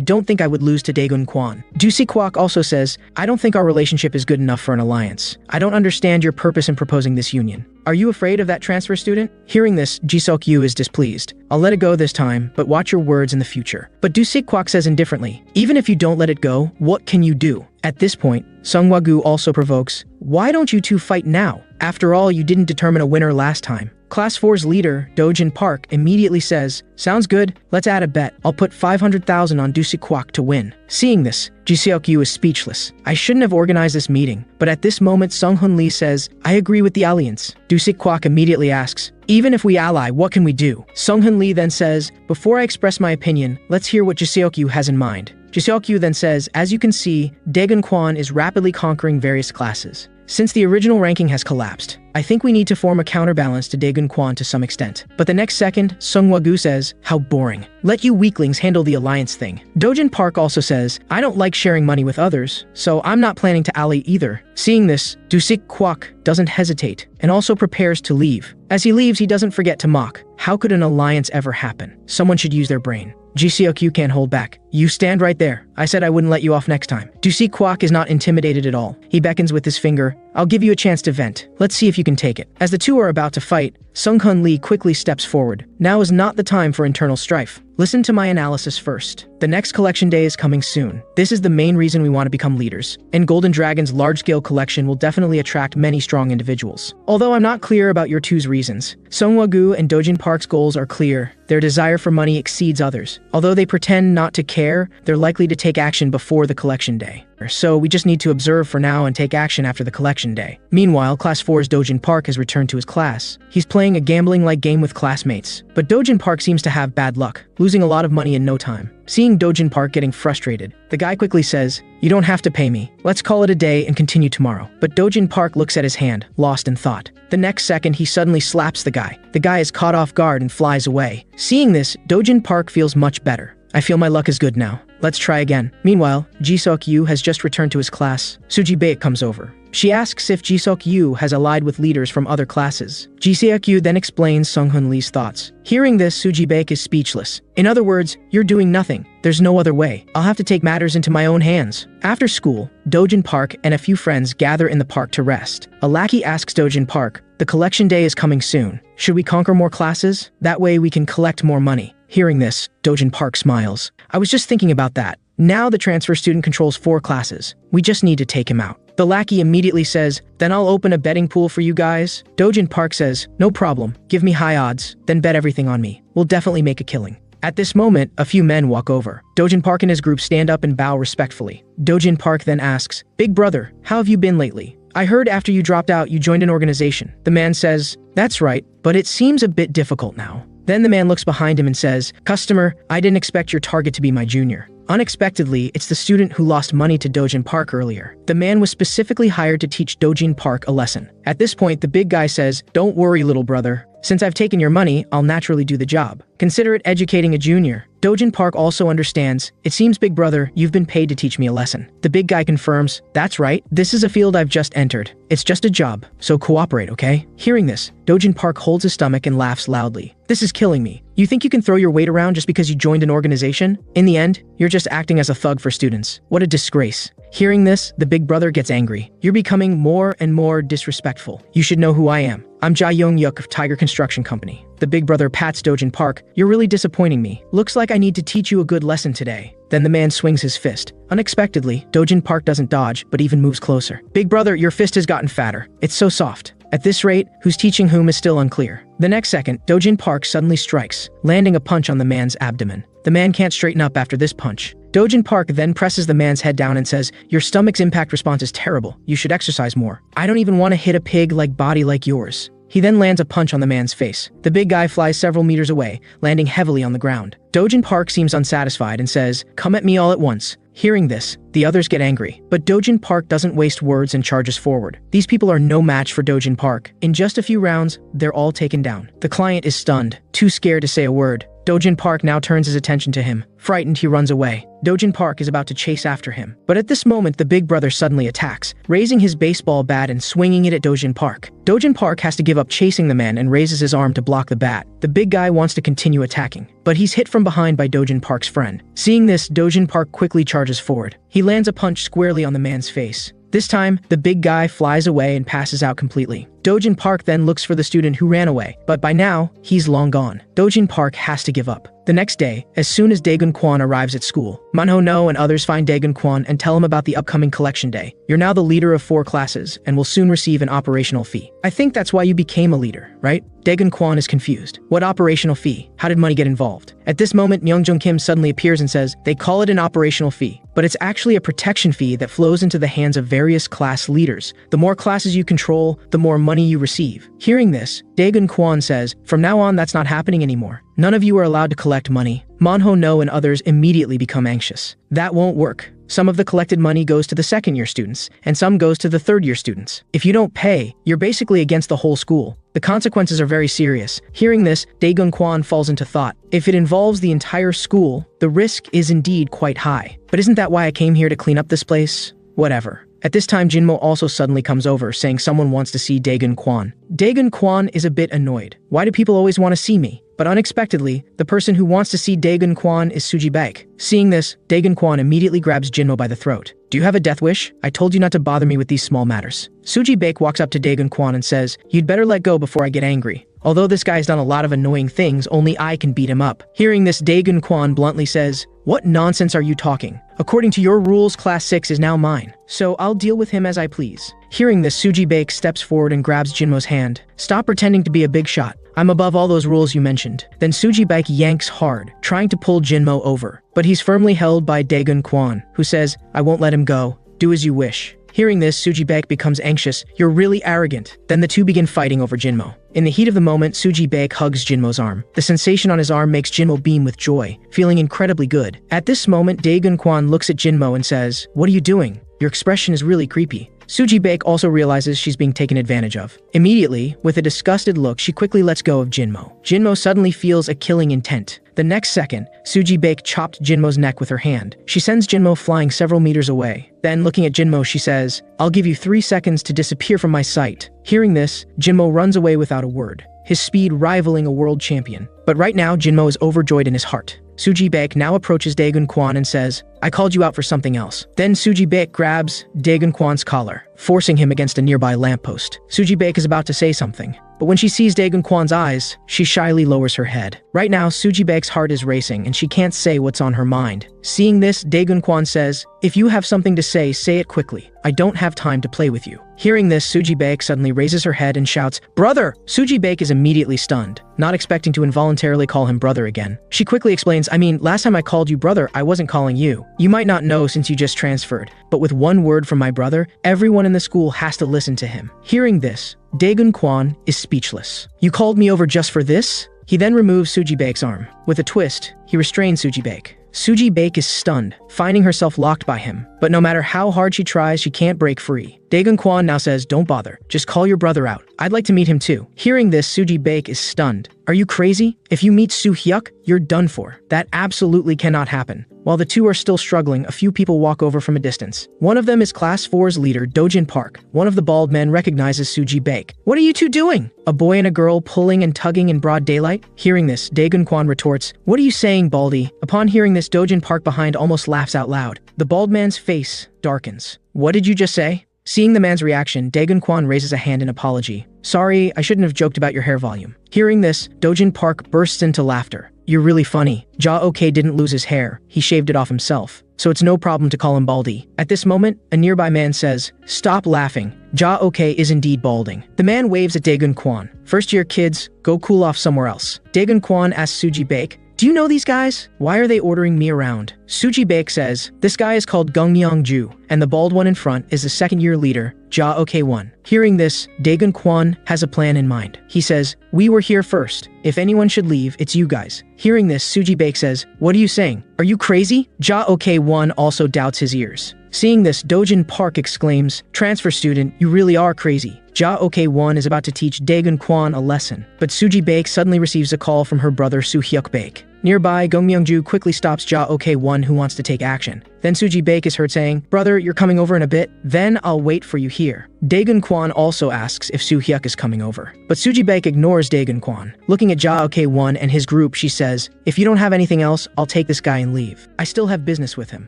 don't think I would lose to Daegun Kwon. Do-sik Kwak also says, I don't think our relationship is good enough for an alliance. I don't understand your purpose in proposing this union. Are you afraid of that transfer student? Hearing this, Jisuk-yu is displeased. I'll let it go this time, but watch your words in the future. But Do-sik Kwak says indifferently, even if you don't let it go, what can you do? At this point, Sung-hwa Gu also provokes, why don't you two fight now? After all, you didn't determine a winner last time. Class 4's leader, Do-jin Park, immediately says, sounds good, let's add a bet. I'll put 500,000 on Do-sik Kwak to win. Seeing this, Jisuk-yu is speechless. I shouldn't have organized this meeting, but at this moment Sung-hun Lee says, I agree with the alliance. Do-sik Kwak immediately asks, even if we ally, what can we do? Sung-hun Lee then says, before I express my opinion, let's hear what Jisuk-yu has in mind. Ji Seok-yu then says, as you can see, Daegun Kwon is rapidly conquering various classes. Since the original ranking has collapsed, I think we need to form a counterbalance to Daegun Kwon to some extent. But the next second, Sung Woo-gu says, how boring. Let you weaklings handle the alliance thing. Dojin Park also says, I don't like sharing money with others, so I'm not planning to ally either. Seeing this, Dusik Kwok doesn't hesitate and also prepares to leave. As he leaves, he doesn't forget to mock. How could an alliance ever happen? Someone should use their brain. Ji Seok-yu can't hold back. You stand right there. I said I wouldn't let you off next time. Dusik Kwok is not intimidated at all. He beckons with his finger. I'll give you a chance to vent. Let's see if you can take it. As the two are about to fight, Sung-hun Lee quickly steps forward. Now is not the time for internal strife. Listen to my analysis first. The next collection day is coming soon. This is the main reason we want to become leaders. And Golden Dragon's large-scale collection will definitely attract many strong individuals. Although I'm not clear about your two's reasons. Sung Woo-gu and Dojin Park's goals are clear. Their desire for money exceeds others. Although they pretend not to care, they're likely to take action before the collection day. So we just need to observe for now and take action after the collection day. Meanwhile, Class 4's Dojin Park has returned to his class. He's playing a gambling-like game with classmates. But Dojin Park seems to have bad luck, losing a lot of money in no time. Seeing Dojin Park getting frustrated, the guy quickly says, you don't have to pay me. Let's call it a day and continue tomorrow. But Dojin Park looks at his hand, lost in thought. The next second, he suddenly slaps the guy. The guy is caught off guard and flies away. Seeing this, Dojin Park feels much better. I feel my luck is good now. Let's try again. Meanwhile, Ji Seok-yu has just returned to his class. Suji Baek comes over. She asks if Ji Seok-yu has allied with leaders from other classes. Ji Seok-yu then explains Sung-hun Lee's thoughts. Hearing this, Suji Baek is speechless. In other words, you're doing nothing. There's no other way. I'll have to take matters into my own hands. After school, Dojin Park and a few friends gather in the park to rest. A lackey asks Dojin Park, the collection day is coming soon. Should we conquer more classes? That way we can collect more money. Hearing this, Dojin Park smiles. I was just thinking about that. Now the transfer student controls 4 classes. We just need to take him out. The lackey immediately says, then I'll open a betting pool for you guys. Dojin Park says, no problem. Give me high odds, then bet everything on me. We'll definitely make a killing. At this moment, a few men walk over. Dojin Park and his group stand up and bow respectfully. Dojin Park then asks, big brother, how have you been lately? I heard after you dropped out, you joined an organization. The man says, that's right, but it seems a bit difficult now. Then the man looks behind him and says, customer, I didn't expect your target to be my junior. Unexpectedly, it's the student who lost money to Dojin Park earlier. The man was specifically hired to teach Dojin Park a lesson. At this point, the big guy says, don't worry, little brother. Since I've taken your money, I'll naturally do the job. Consider it educating a junior. Dojin Park also understands, it seems big brother, you've been paid to teach me a lesson. The big guy confirms, that's right, this is a field I've just entered. It's just a job, so cooperate, okay? Hearing this, Dojin Park holds his stomach and laughs loudly. This is killing me. You think you can throw your weight around just because you joined an organization? In the end, you're just acting as a thug for students. What a disgrace. Hearing this, the big brother gets angry. You're becoming more and more disrespectful. You should know who I am. I'm Ja Young-yuk of Tiger Construction Company. The big brother pats Dojin Park. You're really disappointing me. Looks like I need to teach you a good lesson today. Then the man swings his fist. Unexpectedly, Dojin Park doesn't dodge, but even moves closer. Big brother, your fist has gotten fatter. It's so soft. At this rate, who's teaching whom is still unclear. The next second, Dojin Park suddenly strikes, landing a punch on the man's abdomen. The man can't straighten up after this punch. Dojin Park then presses the man's head down and says, your stomach's impact response is terrible. You should exercise more. I don't even want to hit a pig-like body like yours. He then lands a punch on the man's face. The big guy flies several meters away, landing heavily on the ground. Dojin Park seems unsatisfied and says, come at me all at once. Hearing this, the others get angry, but Dojin Park doesn't waste words and charges forward. These people are no match for Dojin Park. In just a few rounds, they're all taken down. The client is stunned, too scared to say a word. Dojin Park now turns his attention to him. Frightened, he runs away. Dojin Park is about to chase after him. But at this moment, the big brother suddenly attacks, raising his baseball bat and swinging it at Dojin Park. Dojin Park has to give up chasing the man and raises his arm to block the bat. The big guy wants to continue attacking, but he's hit from behind by Dojin Park's friend. Seeing this, Dojin Park quickly charges forward. He lands a punch squarely on the man's face. This time, the big guy flies away and passes out completely. Dojin Park then looks for the student who ran away, but by now, he's long gone. Dojin Park has to give up. The next day, as soon as Daegun Kwon arrives at school, Manho No and others find Daegun Kwon and tell him about the upcoming collection day. You're now the leader of 4 classes and will soon receive an operational fee. I think that's why you became a leader, right? Daegun Kwon is confused. What operational fee? How did money get involved? At this moment, Myung-jung Kim suddenly appears and says, they call it an operational fee, but it's actually a protection fee that flows into the hands of various class leaders. The more classes you control, the more money money you receive. Hearing this, Daegun Kwon says, from now on that's not happening anymore. None of you are allowed to collect money. Manho No and others immediately become anxious. That won't work. Some of the collected money goes to the second-year students, and some goes to the third-year students. If you don't pay, you're basically against the whole school. The consequences are very serious. Hearing this, Daegun Kwon falls into thought. If it involves the entire school, the risk is indeed quite high. But isn't that why I came here to clean up this place? Whatever. At this time, Jinmo also suddenly comes over, saying someone wants to see Daegun Kwon. Daegun Kwon is a bit annoyed. Why do people always want to see me? But unexpectedly, the person who wants to see Daegun Kwon is Suji Baek. Seeing this, Daegun Kwon immediately grabs Jinmo by the throat. Do you have a death wish? I told you not to bother me with these small matters. Suji Baek walks up to Daegun Kwon and says, you'd better let go before I get angry. Although this guy's done a lot of annoying things, only I can beat him up. Hearing this, Daegun Kwon bluntly says, what nonsense are you talking? According to your rules, Class 6 is now mine, so I'll deal with him as I please. Hearing this, Suji Baek steps forward and grabs Jinmo's hand. Stop pretending to be a big shot. I'm above all those rules you mentioned. Then Suji Baek yanks hard, trying to pull Jinmo over. But he's firmly held by Daegun Kwon, who says, I won't let him go. Do as you wish. Hearing this, Suji Baek becomes anxious. You're really arrogant. Then the two begin fighting over Jinmo. In the heat of the moment, Suji Baek hugs Jinmo's arm. The sensation on his arm makes Jinmo beam with joy, feeling incredibly good. At this moment, Daegun Kwon looks at Jinmo and says, what are you doing? Your expression is really creepy. Suji Baek also realizes she's being taken advantage of. Immediately, with a disgusted look, she quickly lets go of Jinmo. Jinmo suddenly feels a killing intent. The next second, Suji Baek chopped Jinmo's neck with her hand. She sends Jinmo flying several meters away. Then, looking at Jinmo, she says, I'll give you 3 seconds to disappear from my sight. Hearing this, Jinmo runs away without a word, his speed rivaling a world champion. But right now, Jinmo is overjoyed in his heart. Suji Baek now approaches Daegun Kwon and says, I called you out for something else. Then Suji Baek grabs Daegun Kwon's collar, forcing him against a nearby lamppost. Suji Baek is about to say something, but when she sees Daegun Kwon's eyes, she shyly lowers her head. Right now, Suji Baek's heart is racing and she can't say what's on her mind. Seeing this, Daegun Kwon says, if you have something to say it quickly. I don't have time to play with you. Hearing this, Suji Baek suddenly raises her head and shouts, brother! Suji Baek is immediately stunned, not expecting to involuntarily call him brother again. She quickly explains, I mean, last time I called you brother, I wasn't calling you. You might not know since you just transferred, but with one word from my brother, everyone in the school has to listen to him. Hearing this, Daegun Kwon is speechless. You called me over just for this? He then removes Suji Baek's arm. With a twist, he restrains Suji Baek. Suji Baek is stunned, finding herself locked by him. But no matter how hard she tries, she can't break free. Daegun Kwon now says, don't bother. Just call your brother out. I'd like to meet him too. Hearing this, Suji Baek is stunned. Are you crazy? If you meet Soo Hyuk, you're done for. That absolutely cannot happen. While the two are still struggling, a few people walk over from a distance. One of them is Class 4's leader, Dojin Park. One of the bald men recognizes Suji Baek. What are you two doing? A boy and a girl pulling and tugging in broad daylight? Hearing this, Daegun Kwon retorts, what are you saying, Baldy? Upon hearing this, Dojin Park behind almost laughs out loud. The bald man's face darkens. What did you just say? Seeing the man's reaction, Daegun Kwon raises a hand in apology. Sorry, I shouldn't have joked about your hair volume. Hearing this, Dojin Park bursts into laughter. You're really funny. Ja-ok didn't lose his hair. He shaved it off himself. So it's no problem to call him Baldy. At this moment, a nearby man says, stop laughing. Ja-ok is indeed balding. The man waves at Daegun Kwon. First-year kids, go cool off somewhere else. Daegun Kwon asks Suji Baek, do you know these guys? Why are they ordering me around? Suji Baek says, this guy is called Gung Ju, and the bald one in front is the second-year leader, Ja-ok-1. Hearing this, Daegun Kwon has a plan in mind. He says, we were here first. If anyone should leave, it's you guys. Hearing this, Suji Baek says, what are you saying? Are you crazy? Ja-ok-1 also doubts his ears. Seeing this, Dojin Park exclaims, transfer student, you really are crazy. Ja-ok-1 is about to teach Daegun Kwon a lesson, but Suji Baek suddenly receives a call from her brother Soo Hyuk Baek. Nearby, Gung-myung-ju quickly stops Ja-ok-1 who wants to take action. Then Suji Baek is heard saying, brother, you're coming over in a bit? Then I'll wait for you here. Daegun Kwon also asks if Soo Hyuk is coming over. But Suji Baek ignores Daegun Kwon. Looking at Ja-ok-1 and his group, she says, if you don't have anything else, I'll take this guy and leave. I still have business with him.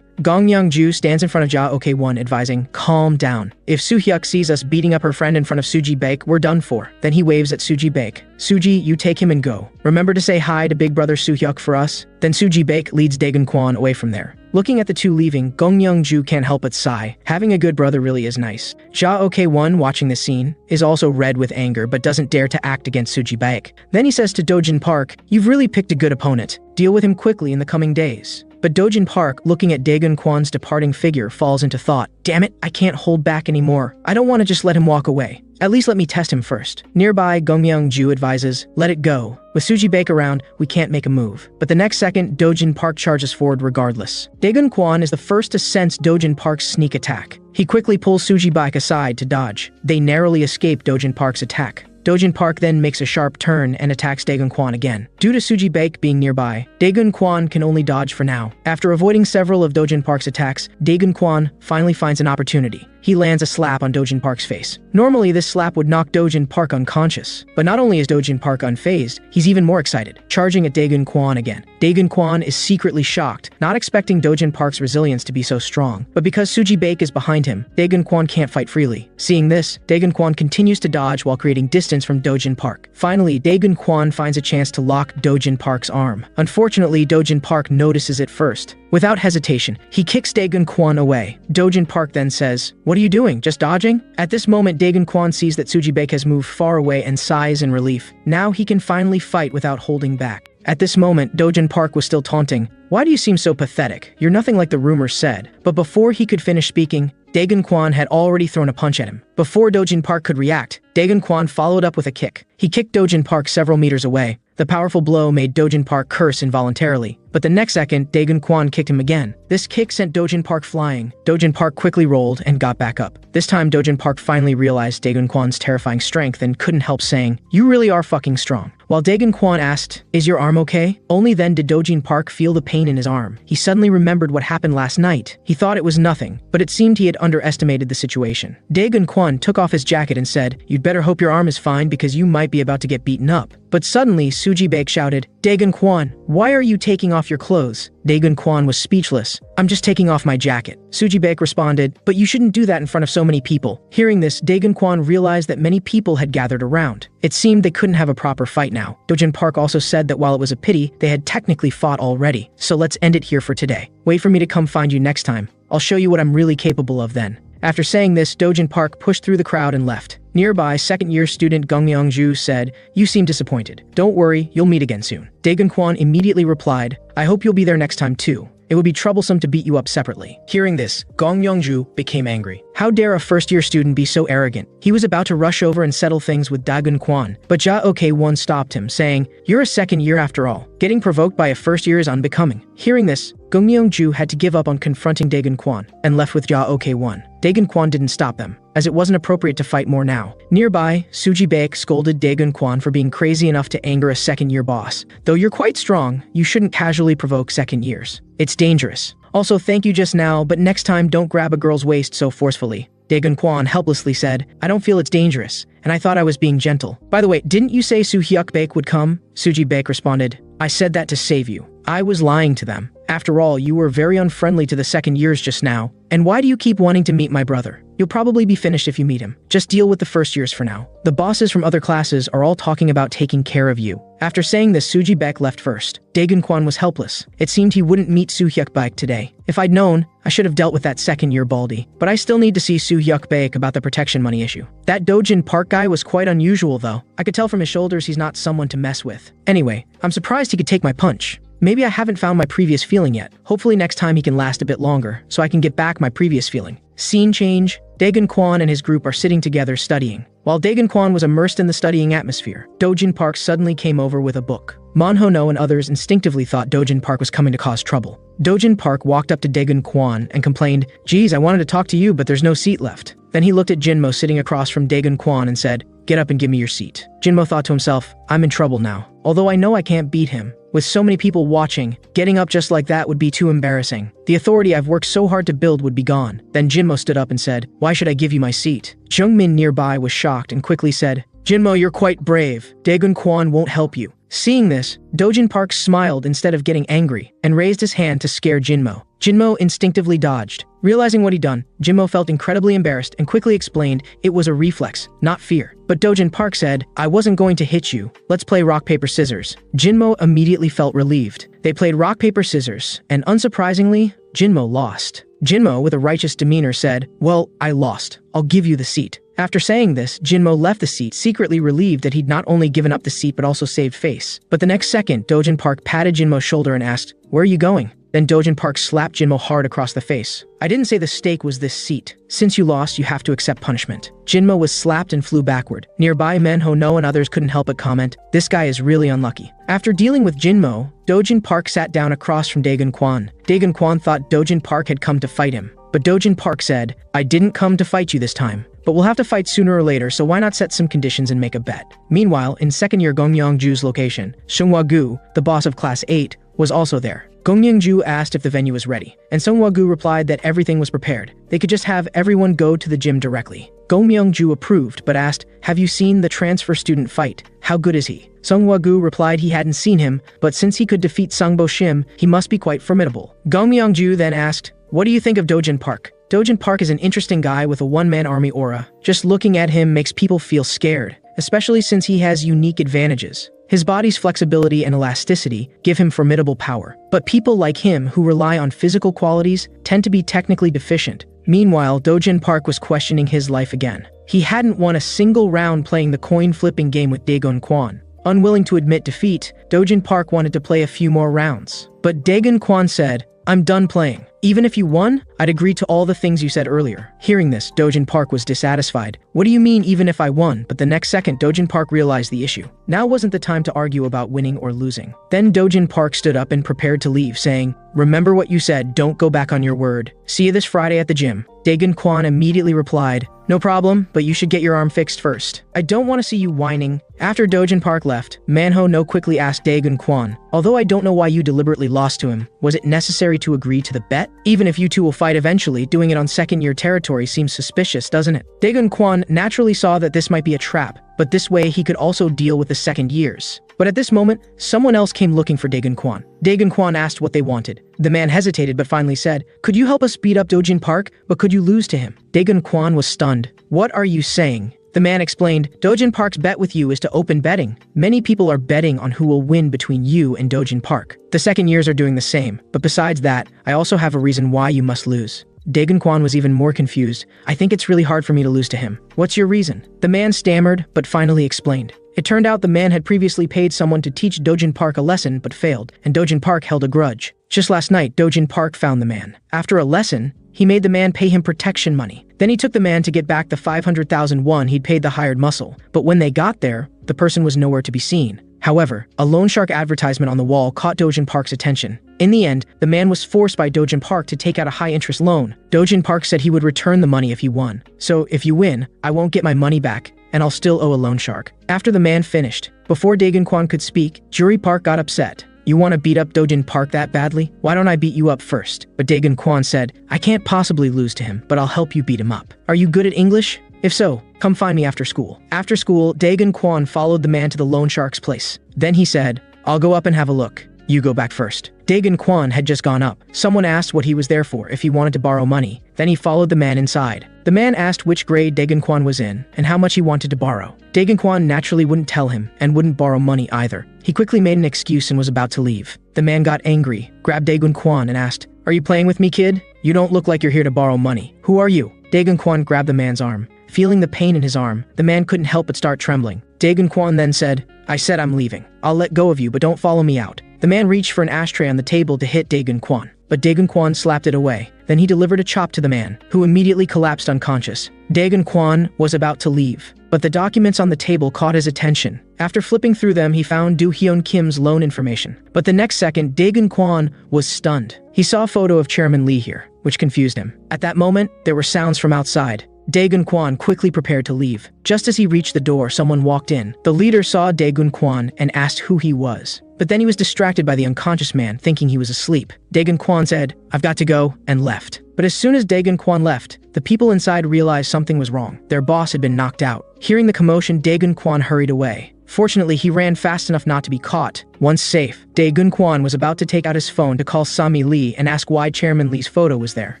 Gung-myung-ju stands in front of Ja-ok-1 advising, calm down. If Soo Hyuk sees us beating up her friend in front of Suji Baek, we're done for. Then he waves at Suji Baek. Suji, you take him and go. Remember to say hi to big brother Soo Hyuk for us? Then Suji Baek leads Daegun Kwon away from there. Looking at the two leaving, Gung-myung-ju can't help but sigh. Having a good brother really is nice. Ja-ok-1, watching this scene, is also red with anger but doesn't dare to act against Suji Baek. Then he says to Dojin Park, you've really picked a good opponent. Deal with him quickly in the coming days. But Dojin Park, looking at Daegun Kwon's departing figure, falls into thought. Damn it, I can't hold back anymore. I don't want to just let him walk away. At least let me test him first. Nearby, Gongmyung-ju advises, let it go. With Suji Baek around, we can't make a move. But the next second, Dojin Park charges forward regardless. Daegun Kwon is the first to sense Dojin Park's sneak attack. He quickly pulls Suji Baek aside to dodge. They narrowly escape Dojin Park's attack. Dojin Park then makes a sharp turn and attacks Daegun Kwon again. Due to Suji Baek being nearby, Daegun Kwon can only dodge for now. After avoiding several of Dojin Park's attacks, Daegun Kwon finally finds an opportunity. He lands a slap on Dojin Park's face. Normally, this slap would knock Dojin Park unconscious. But not only is Dojin Park unfazed, he's even more excited, charging at Daegun Kwon again. Daegun Kwon is secretly shocked, not expecting Dojin Park's resilience to be so strong. But because Suji Baek is behind him, Daegun Kwon can't fight freely. Seeing this, Daegun Kwon continues to dodge while creating distance from Dojin Park. Finally, Daegun Kwon finds a chance to lock Dojin Park's arm. Unfortunately, Dojin Park notices it first. Without hesitation, he kicks Daegun Kwon away. Dojin Park then says, "What are you doing? Just dodging?" At this moment, Daegun Kwon sees that Suji Baek has moved far away and sighs in relief. Now he can finally fight without holding back. At this moment, Dojin Park was still taunting. "Why do you seem so pathetic? You're nothing like the rumors said." But before he could finish speaking, Daegun Kwon had already thrown a punch at him. Before Dojin Park could react, Daegun Kwon followed up with a kick. He kicked Dojin Park several meters away. The powerful blow made Dojin Park curse involuntarily. But the next second, Daegun Kwon kicked him again. This kick sent Dojin Park flying. Dojin Park quickly rolled and got back up. This time, Dojin Park finally realized Daegun Kwon's terrifying strength and couldn't help saying, "You really are fucking strong." While Daegun Kwon asked, "Is your arm okay?" Only then did Dojin Park feel the pain in his arm. He suddenly remembered what happened last night. He thought it was nothing, but it seemed he had underestimated the situation. Daegun Kwon took off his jacket and said, "You'd better hope your arm is fine because you might be about to get beaten up." But suddenly, Suji Baek shouted, "Daegun Kwon, why are you taking off your clothes?" Daegun Kwon was speechless. "I'm just taking off my jacket." Suji Baek responded, "But you shouldn't do that in front of so many people." Hearing this, Daegun Kwon realized that many people had gathered around. It seemed they couldn't have a proper fight now. Dojin Park also said that while it was a pity, they had technically fought already. So let's end it here for today. Wait for me to come find you next time. I'll show you what I'm really capable of then. After saying this, Dojin Park pushed through the crowd and left. Nearby, second-year student Gongmyung-ju said, "You seem disappointed. Don't worry, you'll meet again soon." Daegun Kwon immediately replied, "I hope you'll be there next time too. It would be troublesome to beat you up separately." Hearing this, Gongmyung-ju became angry. How dare a first-year student be so arrogant? He was about to rush over and settle things with Daegun Kwon, but Ja Ok-won stopped him, saying, "You're a second year after all. Getting provoked by a first year is unbecoming." Hearing this, Gongmyung-ju had to give up on confronting Daegun Kwon and left with Ja Ok-won. Daegun Kwon didn't stop them, as it wasn't appropriate to fight more now. Nearby, Suji Baek scolded Daegun Kwon for being crazy enough to anger a second-year boss. "Though you're quite strong, you shouldn't casually provoke second years. It's dangerous. Also, thank you just now, but next time don't grab a girl's waist so forcefully." Daegun Kwon helplessly said, "I don't feel it's dangerous, and I thought I was being gentle." "By the way, didn't you say Soo-hyuk Baek would come?" Suji Baek responded, "I said that to save you. I was lying to them. After all, you were very unfriendly to the second years just now. And why do you keep wanting to meet my brother? You'll probably be finished if you meet him. Just deal with the first years for now. The bosses from other classes are all talking about taking care of you." After saying this, Suji Baek left first. Daegun Kwon was helpless. It seemed he wouldn't meet Soo-hyuk Baek today. If I'd known, I should have dealt with that second-year baldy. But I still need to see Soo-hyuk Baek about the protection money issue. That Dojin Park guy was quite unusual though. I could tell from his shoulders he's not someone to mess with. Anyway, I'm surprised he could take my punch. Maybe I haven't found my previous feeling yet. Hopefully next time he can last a bit longer, so I can get back my previous feeling. Scene change. Daegun Kwon and his group are sitting together studying. While Daegun Kwon was immersed in the studying atmosphere, Dojin Park suddenly came over with a book. Monho-no and others instinctively thought Dojin Park was coming to cause trouble. Dojin Park walked up to Daegun Kwon and complained, "Geez, I wanted to talk to you, but there's no seat left." Then he looked at Jinmo sitting across from Daegun Kwon and said, "Get up and give me your seat." Jinmo thought to himself, "I'm in trouble now. Although I know I can't beat him. With so many people watching, getting up just like that would be too embarrassing. The authority I've worked so hard to build would be gone." Then Jinmo stood up and said, "Why should I give you my seat?" Jungmin nearby was shocked and quickly said, "Jinmo, you're quite brave. Daegun Kwon won't help you." Seeing this, Dojin Park smiled instead of getting angry and raised his hand to scare Jinmo. Jinmo instinctively dodged. Realizing what he'd done, Jinmo felt incredibly embarrassed and quickly explained it was a reflex, not fear. But Dojin Park said, "I wasn't going to hit you. Let's play rock, paper, scissors." Jinmo immediately felt relieved. They played rock, paper, scissors, and unsurprisingly, Jinmo lost. Jinmo, with a righteous demeanor, said, "Well, I lost. I'll give you the seat." After saying this, Jinmo left the seat, secretly relieved that he'd not only given up the seat but also saved face. But the next second, Dojin Park patted Jinmo's shoulder and asked, "Where are you going?" Then Dojin Park slapped Jinmo hard across the face. I didn't say the stake was this seat. Since you lost, you have to accept punishment. Jinmo was slapped and flew backward. Nearby, Manho No and others couldn't help but comment, this guy is really unlucky. After dealing with Jinmo, Dojin Park sat down across from Daegun Kwan. Daegun Kwan thought Dojin Park had come to fight him. But Dojin Park said, I didn't come to fight you this time. But we'll have to fight sooner or later, so why not set some conditions and make a bet? Meanwhile, in second year Gongyeongju's location, Seungwa-gu, the boss of Class 8, was also there. Gongyeongju asked if the venue was ready, and Seungwa-gu replied that everything was prepared. They could just have everyone go to the gym directly. Gongyeongju approved, but asked, have you seen the transfer student fight? How good is he? Seungwa-gu replied he hadn't seen him, but since he could defeat Sungbo Shim, he must be quite formidable. Gongyeongju then asked, what do you think of Dojin Park? Dojin Park is an interesting guy with a one-man army aura. Just looking at him makes people feel scared, especially since he has unique advantages. His body's flexibility and elasticity give him formidable power. But people like him who rely on physical qualities tend to be technically deficient. Meanwhile, Dojin Park was questioning his life again. He hadn't won a single round playing the coin-flipping game with Daegun Kwan. Unwilling to admit defeat, Dojin Park wanted to play a few more rounds. But Daegun Kwan said, I'm done playing. Even if you won, I'd agree to all the things you said earlier. Hearing this, Dojin Park was dissatisfied. What do you mean even if I won? But the next second, Dojin Park realized the issue. Now wasn't the time to argue about winning or losing. Then Dojin Park stood up and prepared to leave, saying, remember what you said, don't go back on your word. See you this Friday at the gym. Daegun Kwan immediately replied, no problem, but you should get your arm fixed first. I don't want to see you whining. After Dojin Park left, Manho No quickly asked Daegun Kwan, although I don't know why you deliberately lost to him, was it necessary to agree to the bet? Even if you two will fight eventually, doing it on second-year territory seems suspicious, doesn't it? Daegun Kwan naturally saw that this might be a trap, but this way he could also deal with the second years. But at this moment, someone else came looking for Daegun Kwan. Daegun Kwan asked what they wanted. The man hesitated but finally said, could you help us beat up Dojin Park, but could you lose to him? Daegun Kwan was stunned. What are you saying? The man explained, Dojin Park's bet with you is to open betting. Many people are betting on who will win between you and Dojin Park. The second years are doing the same, but besides that, I also have a reason why you must lose. Daegun Kwan was even more confused. I think it's really hard for me to lose to him. What's your reason? The man stammered, but finally explained. It turned out the man had previously paid someone to teach Dojin Park a lesson but failed, and Dojin Park held a grudge. Just last night, Dojin Park found the man. After a lesson, he made the man pay him protection money. Then he took the man to get back the 500,000 won he'd paid the hired muscle. But when they got there, the person was nowhere to be seen. However, a loan shark advertisement on the wall caught Dojin Park's attention. In the end, the man was forced by Dojin Park to take out a high-interest loan. Dojin Park said he would return the money if he won. So, if you win, I won't get my money back, and I'll still owe a loan shark. After the man finished, before Daegun Kwan could speak, Jury Park got upset. You want to beat up Dojin Park that badly? Why don't I beat you up first? But Daegun Kwan said, I can't possibly lose to him, but I'll help you beat him up. Are you good at English? If so, come find me after school. After school, Daegun Kwan followed the man to the loan shark's place. Then he said, I'll go up and have a look. You go back first. Daegun Kwan had just gone up. Someone asked what he was there for, if he wanted to borrow money. Then he followed the man inside. The man asked which grade Daegun Kwan was in, and how much he wanted to borrow. Daegun Kwan naturally wouldn't tell him, and wouldn't borrow money either. He quickly made an excuse and was about to leave. The man got angry, grabbed Daegun Kwan and asked, Are you playing with me, kid? You don't look like you're here to borrow money. Who are you? Daegun Kwan grabbed the man's arm. Feeling the pain in his arm, the man couldn't help but start trembling. Daegun Kwan then said, I said I'm leaving. I'll let go of you, but don't follow me out. The man reached for an ashtray on the table to hit Daegun Kwan, but Daegun Kwan slapped it away. Then he delivered a chop to the man, who immediately collapsed unconscious. Daegun Kwan was about to leave, but the documents on the table caught his attention. After flipping through them, he found Do Hyun Kim's loan information. But the next second, Daegun Kwan was stunned. He saw a photo of Chairman Lee here, which confused him. At that moment, there were sounds from outside. Daegun Kwan quickly prepared to leave. Just as he reached the door, someone walked in. The leader saw Daegun Kwan and asked who he was. But then he was distracted by the unconscious man, thinking he was asleep. Daegun Kwan said, I've got to go, and left. But as soon as Daegun Kwan left, the people inside realized something was wrong. Their boss had been knocked out. Hearing the commotion, Daegun Kwan hurried away. Fortunately, he ran fast enough not to be caught. Once safe, Daegun Kwan was about to take out his phone to call Sami Lee and ask why Chairman Lee's photo was there.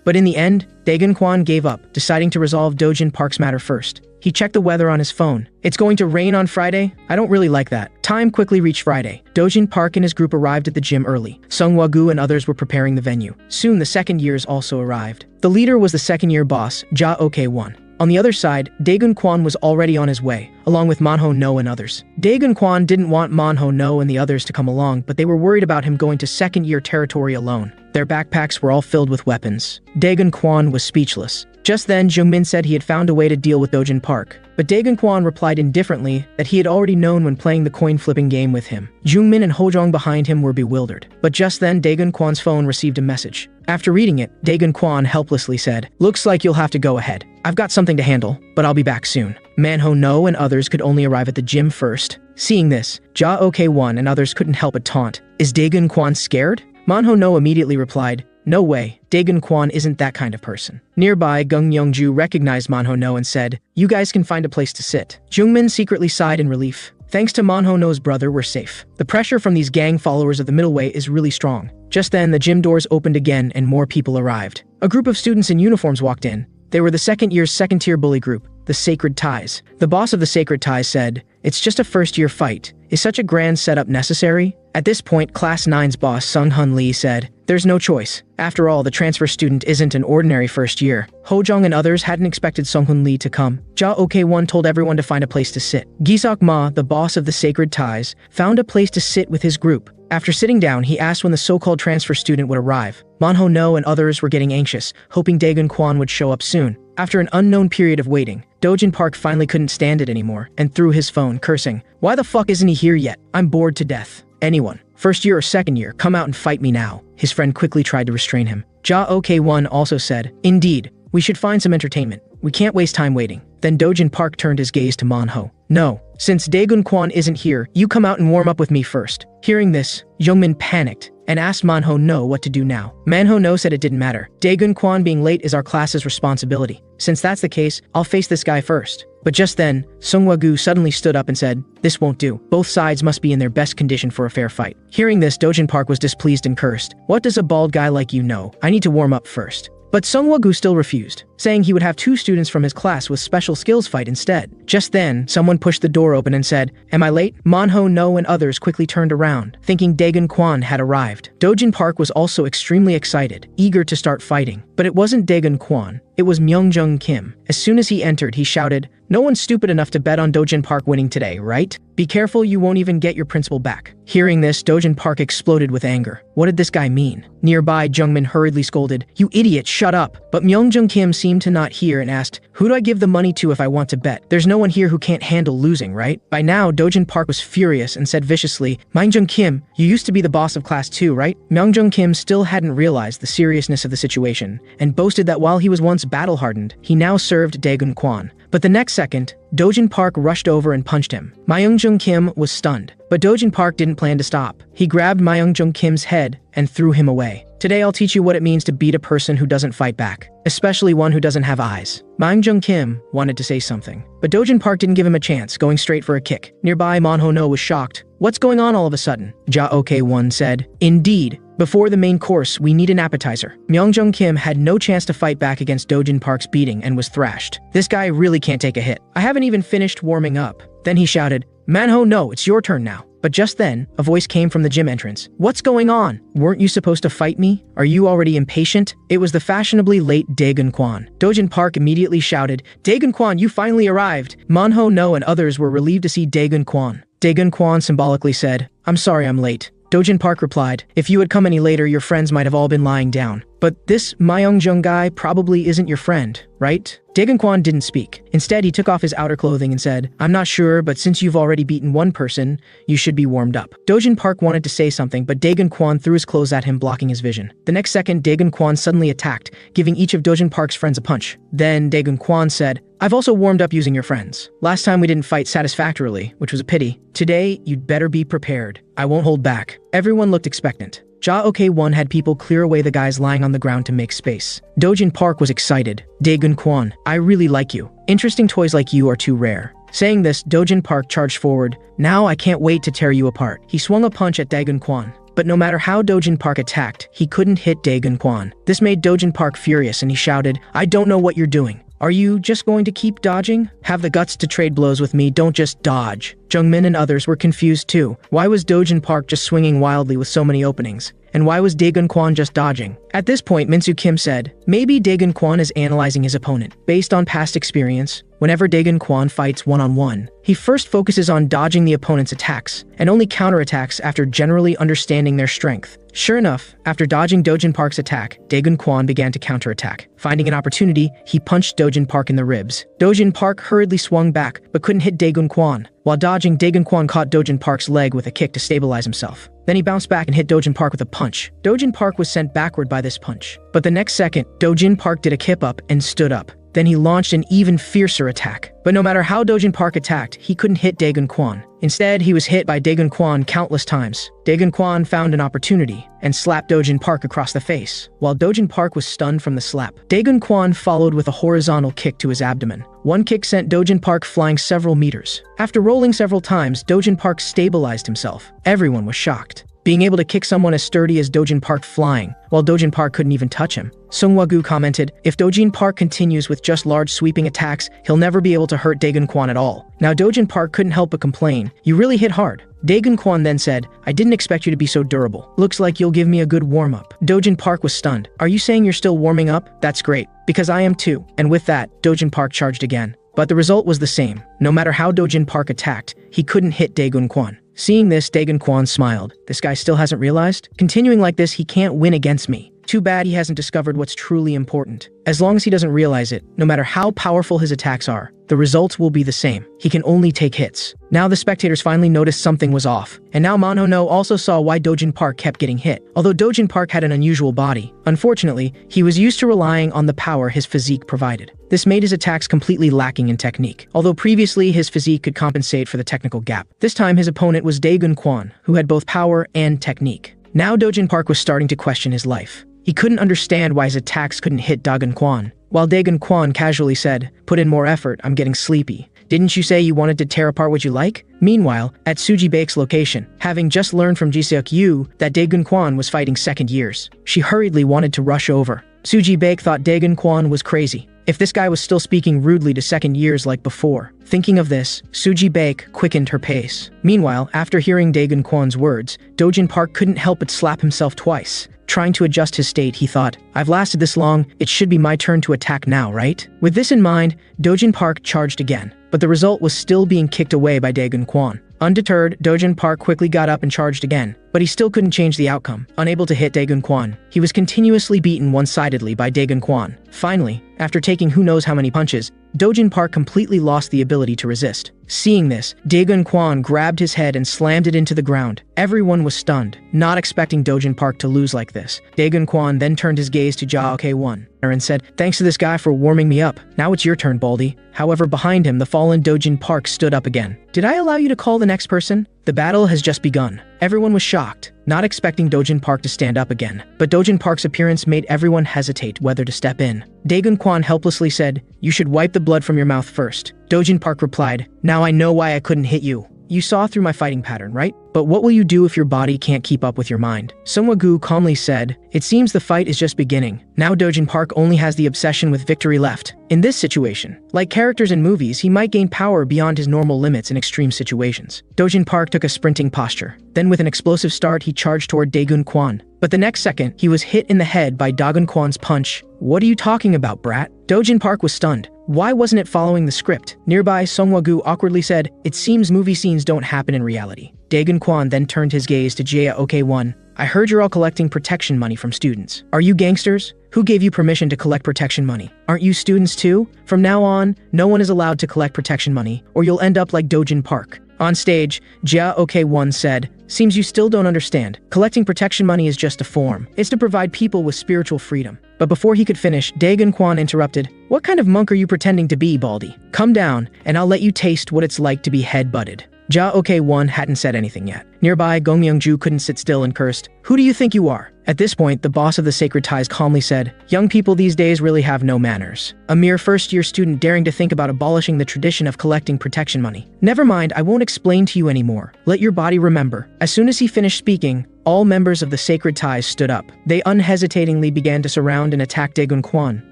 But in the end, Daegun Kwan gave up, deciding to resolve Dojin Park's matter first. He checked the weather on his phone. It's going to rain on Friday? I don't really like that. Time quickly reached Friday. Dojin Park and his group arrived at the gym early. Seungwa-gu and others were preparing the venue. Soon the second years also arrived. The leader was the second-year boss, Ja Ok-won. On the other side, Daegun Kwon was already on his way, along with Manho No and others. Daegun Kwon didn't want Manho No and the others to come along, but they were worried about him going to second-year territory alone. Their backpacks were all filled with weapons. Daegun Kwon was speechless. Just then, Jungmin said he had found a way to deal with Dojin Park, but Daegun Kwon replied indifferently that he had already known when playing the coin-flipping game with him. Jungmin and Hojong behind him were bewildered. But just then, Daegun Kwon's phone received a message. After reading it, Daegun Kwon helplessly said, "Looks like you'll have to go ahead. I've got something to handle, but I'll be back soon." Manho No and others could only arrive at the gym first. Seeing this, Ja Ok-won and others couldn't help but taunt, "Is Daegun Kwon scared?" Manho No immediately replied, "No way, Daegun Kwon isn't that kind of person." Nearby, Gung Youngju recognized Manho No and said, "You guys can find a place to sit." Jungmin secretly sighed in relief. Thanks to Manho No's brother, we're safe. The pressure from these gang followers of the middle way is really strong. Just then, the gym doors opened again and more people arrived. A group of students in uniforms walked in. They were the second year's second-tier bully group, the Sacred Ties. The boss of the Sacred Ties said, "It's just a first-year fight. Is such a grand setup necessary?" At this point, Class 9's boss Sung-hun Lee said, "There's no choice. After all, the transfer student isn't an ordinary first year." Hojong and others hadn't expected Sung-hun Lee to come. Ja Ok-won told everyone to find a place to sit. Giseok Ma, the boss of the Sacred Ties, found a place to sit with his group. After sitting down, he asked when the so-called transfer student would arrive. Manho No and others were getting anxious, hoping Daegun Kwon would show up soon. After an unknown period of waiting, Dojin Park finally couldn't stand it anymore and threw his phone, cursing, "Why the fuck isn't he here yet? I'm bored to death. Anyone, first year or second year, come out and fight me now." His friend quickly tried to restrain him. Ja Ok-won also said, "Indeed, we should find some entertainment. We can't waste time waiting." Then Dojin Park turned his gaze to Manho. "No, since Daegun Kwon isn't here, you come out and warm up with me first." Hearing this, Jungmin panicked and asked Manho No what to do now. Manho No said it didn't matter. Daegun Kwon being late is our class's responsibility. Since that's the case, I'll face this guy first. But just then, Sungwa-gu suddenly stood up and said, "This won't do. Both sides must be in their best condition for a fair fight." Hearing this, Dojin Park was displeased and cursed. "What does a bald guy like you know? I need to warm up first." But Sungwa-gu still refused, saying he would have 2 students from his class with special skills fight instead. Just then, someone pushed the door open and said, "Am I late?" Manho No and others quickly turned around, thinking Daegun Kwon had arrived. Dojin Park was also extremely excited, eager to start fighting. But it wasn't Daegun Kwon, it was Myungjung Kim. As soon as he entered, he shouted, "No one's stupid enough to bet on Dojin Park winning today, right? Be careful, you won't even get your principal back." Hearing this, Dojin Park exploded with anger. What did this guy mean? Nearby, Jungmin hurriedly scolded, "You idiot, shut up!" But Myungjung Kim seemed to not hear and asked, "Who do I give the money to if I want to bet? There's no one here who can't handle losing, right?" By now, Dojin Park was furious and said viciously, "Myungjung Kim, you used to be the boss of Class 2, right?" Myungjung Kim still hadn't realized the seriousness of the situation, and boasted that while he was once battle-hardened, he now served Daegun Kwon. But the next second, Dojin Park rushed over and punched him. Myungjung Kim was stunned, but Dojin Park didn't plan to stop. He grabbed Myungjung Kim's head and threw him away. "Today I'll teach you what it means to beat a person who doesn't fight back, especially one who doesn't have eyes." Myungjung Kim wanted to say something, but Dojin Park didn't give him a chance, going straight for a kick. Nearby, Manho No was shocked. "What's going on all of a sudden?" Ja Ok-won said, "Indeed. Before the main course, we need an appetizer." Myungjung Kim had no chance to fight back against Dojin Park's beating and was thrashed. "This guy really can't take a hit. I haven't even finished warming up." Then he shouted, "Manho No, it's your turn now." But just then, a voice came from the gym entrance. "What's going on? Weren't you supposed to fight me? Are you already impatient?" It was the fashionably late Daegun Kwon. Dojin Park immediately shouted, "Daegun Kwon, you finally arrived!" Manho No and others were relieved to see Daegun Kwon. Daegun Kwon symbolically said, "I'm sorry I'm late." Dojin Park replied, "If you had come any later, your friends might have all been lying down. But this Myungjung guy probably isn't your friend, right?" Daegun Kwon didn't speak. Instead, he took off his outer clothing and said, "I'm not sure, but since you've already beaten one person, you should be warmed up." Dojin Park wanted to say something, but Daegun Kwon threw his clothes at him, blocking his vision. The next second, Daegun Kwon suddenly attacked, giving each of Dojin Park's friends a punch. Then Daegun Kwon said, "I've also warmed up using your friends. Last time we didn't fight satisfactorily, which was a pity. Today, you'd better be prepared. I won't hold back." Everyone looked expectant. Ja Ok-won had people clear away the guys lying on the ground to make space. Dojin Park was excited. "Daegun Kwon, I really like you. Interesting toys like you are too rare." Saying this, Dojin Park charged forward. "Now I can't wait to tear you apart." He swung a punch at Daegun Kwon. But no matter how Dojin Park attacked, he couldn't hit Daegun Kwon. This made Dojin Park furious and he shouted, "I don't know what you're doing. Are you just going to keep dodging? Have the guts to trade blows with me, don't just dodge." Jungmin and others were confused too. Why was Dojin Park just swinging wildly with so many openings? And why was Daegun Kwan just dodging? At this point, Minsu Kim said, maybe Daegun Kwan is analyzing his opponent. Based on past experience, whenever Daegun Kwan fights one-on-one, he first focuses on dodging the opponent's attacks, and only counterattacks after generally understanding their strength. Sure enough, after dodging Dojin Park's attack, Daegun Kwan began to counterattack. Finding an opportunity, he punched Dojin Park in the ribs. Dojin Park hurriedly swung back, but couldn't hit Daegun Kwan. While dodging, Daegun Kwan caught Dojin Park's leg with a kick to stabilize himself. Then he bounced back and hit Dojin Park with a punch. Dojin Park was sent backward by this punch. But the next second, Dojin Park did a kip up and stood up. Then he launched an even fiercer attack. But no matter how Dojin Park attacked, he couldn't hit Daegun Kwan. Instead, he was hit by Daegun Kwan countless times. Daegun Kwan found an opportunity and slapped Dojin Park across the face. While Dojin Park was stunned from the slap, Daegun Kwan followed with a horizontal kick to his abdomen. One kick sent Dojin Park flying several meters. After rolling several times, Dojin Park stabilized himself. Everyone was shocked. Being able to kick someone as sturdy as Dojin Park flying, while Dojin Park couldn't even touch him. Sungwoo commented, if Dojin Park continues with just large sweeping attacks, he'll never be able to hurt Daegun Kwan at all. Now Dojin Park couldn't help but complain, you really hit hard. Daegun Kwan then said, I didn't expect you to be so durable. Looks like you'll give me a good warm-up. Dojin Park was stunned. Are you saying you're still warming up? That's great. Because I am too. And with that, Dojin Park charged again. But the result was the same. No matter how Dojin Park attacked, he couldn't hit Daegun Kwan. Seeing this, Daegun Kwan smiled. This guy still hasn't realized? Continuing like this, he can't win against me. Too bad he hasn't discovered what's truly important. As long as he doesn't realize it, no matter how powerful his attacks are, the results will be the same. He can only take hits. Now the spectators finally noticed something was off. And now Manhono also saw why Dojin Park kept getting hit. Although Dojin Park had an unusual body, unfortunately, he was used to relying on the power his physique provided. This made his attacks completely lacking in technique. Although previously his physique could compensate for the technical gap. This time his opponent was Daegun Kwan, who had both power and technique. Now Dojin Park was starting to question his life. He couldn't understand why his attacks couldn't hit Daegun Kwan. While Daegun Kwan casually said, put in more effort, I'm getting sleepy. Didn't you say you wanted to tear apart what you like? Meanwhile, at Suji Baek's location, having just learned from Jiseok Yu that Daegun Kwan was fighting second years, she hurriedly wanted to rush over. Suji Baek thought Daegun Kwan was crazy. If this guy was still speaking rudely to second years like before. Thinking of this, Suji Baek quickened her pace. Meanwhile, after hearing Daegun Kwan's words, Dojin Park couldn't help but slap himself twice. Trying to adjust his state, he thought, I've lasted this long, it should be my turn to attack now, right? With this in mind, Dojin Park charged again, but the result was still being kicked away by Daegun Kwan. Undeterred, Dojin Park quickly got up and charged again, but he still couldn't change the outcome. Unable to hit Daegun Kwan, he was continuously beaten one-sidedly by Daegun Kwan. Finally, after taking who knows how many punches, Dojin Park completely lost the ability to resist. Seeing this, Daegun Kwan grabbed his head and slammed it into the ground. Everyone was stunned, not expecting Dojin Park to lose like this. Daegun Kwan then turned his gaze to Jaok-1 and said, thanks to this guy for warming me up. Now it's your turn, Baldy. However, behind him, the fallen Dojin Park stood up again. Did I allow you to call the next person? The battle has just begun. Everyone was shocked, not expecting Dojin Park to stand up again. But Dojin Park's appearance made everyone hesitate whether to step in. Daegun Kwan helplessly said, you should wipe the blood from your mouth first. Dojin Park replied, now I know why I couldn't hit you. You saw through my fighting pattern, right? But what will you do if your body can't keep up with your mind? Sungwoo calmly said, it seems the fight is just beginning. Now Dojin Park only has the obsession with victory left. In this situation, like characters in movies, he might gain power beyond his normal limits in extreme situations. Dojin Park took a sprinting posture. Then with an explosive start, he charged toward Daegun Kwan. But the next second, he was hit in the head by Daegun Kwan's punch. What are you talking about, brat? Dojin Park was stunned. Why wasn't it following the script? Nearby, Sungwoo awkwardly said, it seems movie scenes don't happen in reality. Daegun Kwan then turned his gaze to Jaok-1. I heard you're all collecting protection money from students. Are you gangsters? Who gave you permission to collect protection money? Aren't you students too? From now on, no one is allowed to collect protection money, or you'll end up like Dojin Park. On stage, Jaok-1 said, seems you still don't understand. Collecting protection money is just a form. It's to provide people with spiritual freedom. But before he could finish, Daegun Kwan interrupted, what kind of monk are you pretending to be, Baldy? Come down, and I'll let you taste what it's like to be head-butted. Jaok-1 hadn't said anything yet. Nearby, Gong Myung-ju couldn't sit still and cursed, who do you think you are? At this point, the boss of the Sacred Ties calmly said, young people these days really have no manners. A mere first-year student daring to think about abolishing the tradition of collecting protection money. Never mind, I won't explain to you anymore. Let your body remember. As soon as he finished speaking, all members of the Sacred Ties stood up. They unhesitatingly began to surround and attack Daegun Kwan.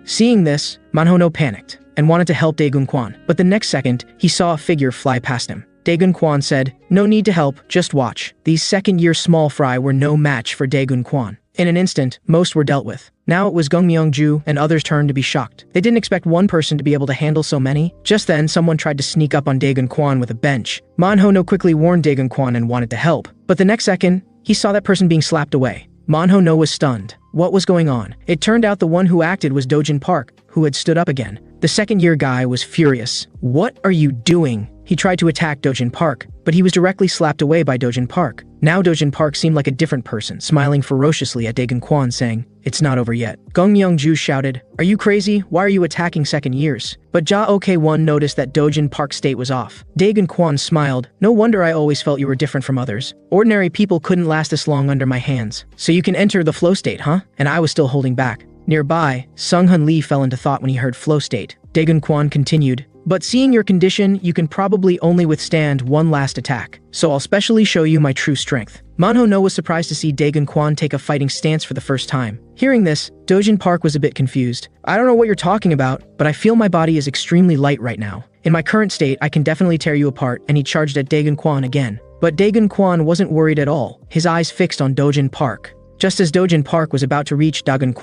Seeing this, Manhono panicked and wanted to help Daegun Kwan. But the next second, he saw a figure fly past him. Daegun Kwan said, "No need to help, just watch." These second-year small fry were no match for Daegun Kwan. In an instant, most were dealt with. Now it was Gung Myung-ju and others turned to be shocked. They didn't expect one person to be able to handle so many. Just then, someone tried to sneak up on Daegun Kwan with a bench. Manho-no quickly warned Daegun Kwan and wanted to help. But the next second, he saw that person being slapped away. Manho-no was stunned. What was going on? It turned out the one who acted was Dojin Park, who had stood up again. The second-year guy was furious. "What are you doing?" He tried to attack Dojin Park, but he was directly slapped away by Dojin Park. Now Dojin Park seemed like a different person, smiling ferociously at Daegun Kwan, saying, "It's not over yet." Gung Myung-ju shouted, "Are you crazy? Why are you attacking second years?" But Ja Ok-won noticed that Dojin Park's state was off. Daegun Kwan smiled, "No wonder I always felt you were different from others. Ordinary people couldn't last this long under my hands. So you can enter the flow state, huh?" And I was still holding back. Nearby, Sung-hun Lee fell into thought when he heard flow state. Daegun Kwan continued, "But seeing your condition, you can probably only withstand one last attack. So I'll specially show you my true strength." Manho-no was surprised to see Daegun Kwan take a fighting stance for the first time. Hearing this, Dojin Park was a bit confused. "I don't know what you're talking about, but I feel my body is extremely light right now. In my current state, I can definitely tear you apart," and he charged at Daegun Kwan again. But Daegun Kwan wasn't worried at all, his eyes fixed on Dojin Park. Just as Dojin Park was about to reach Daegun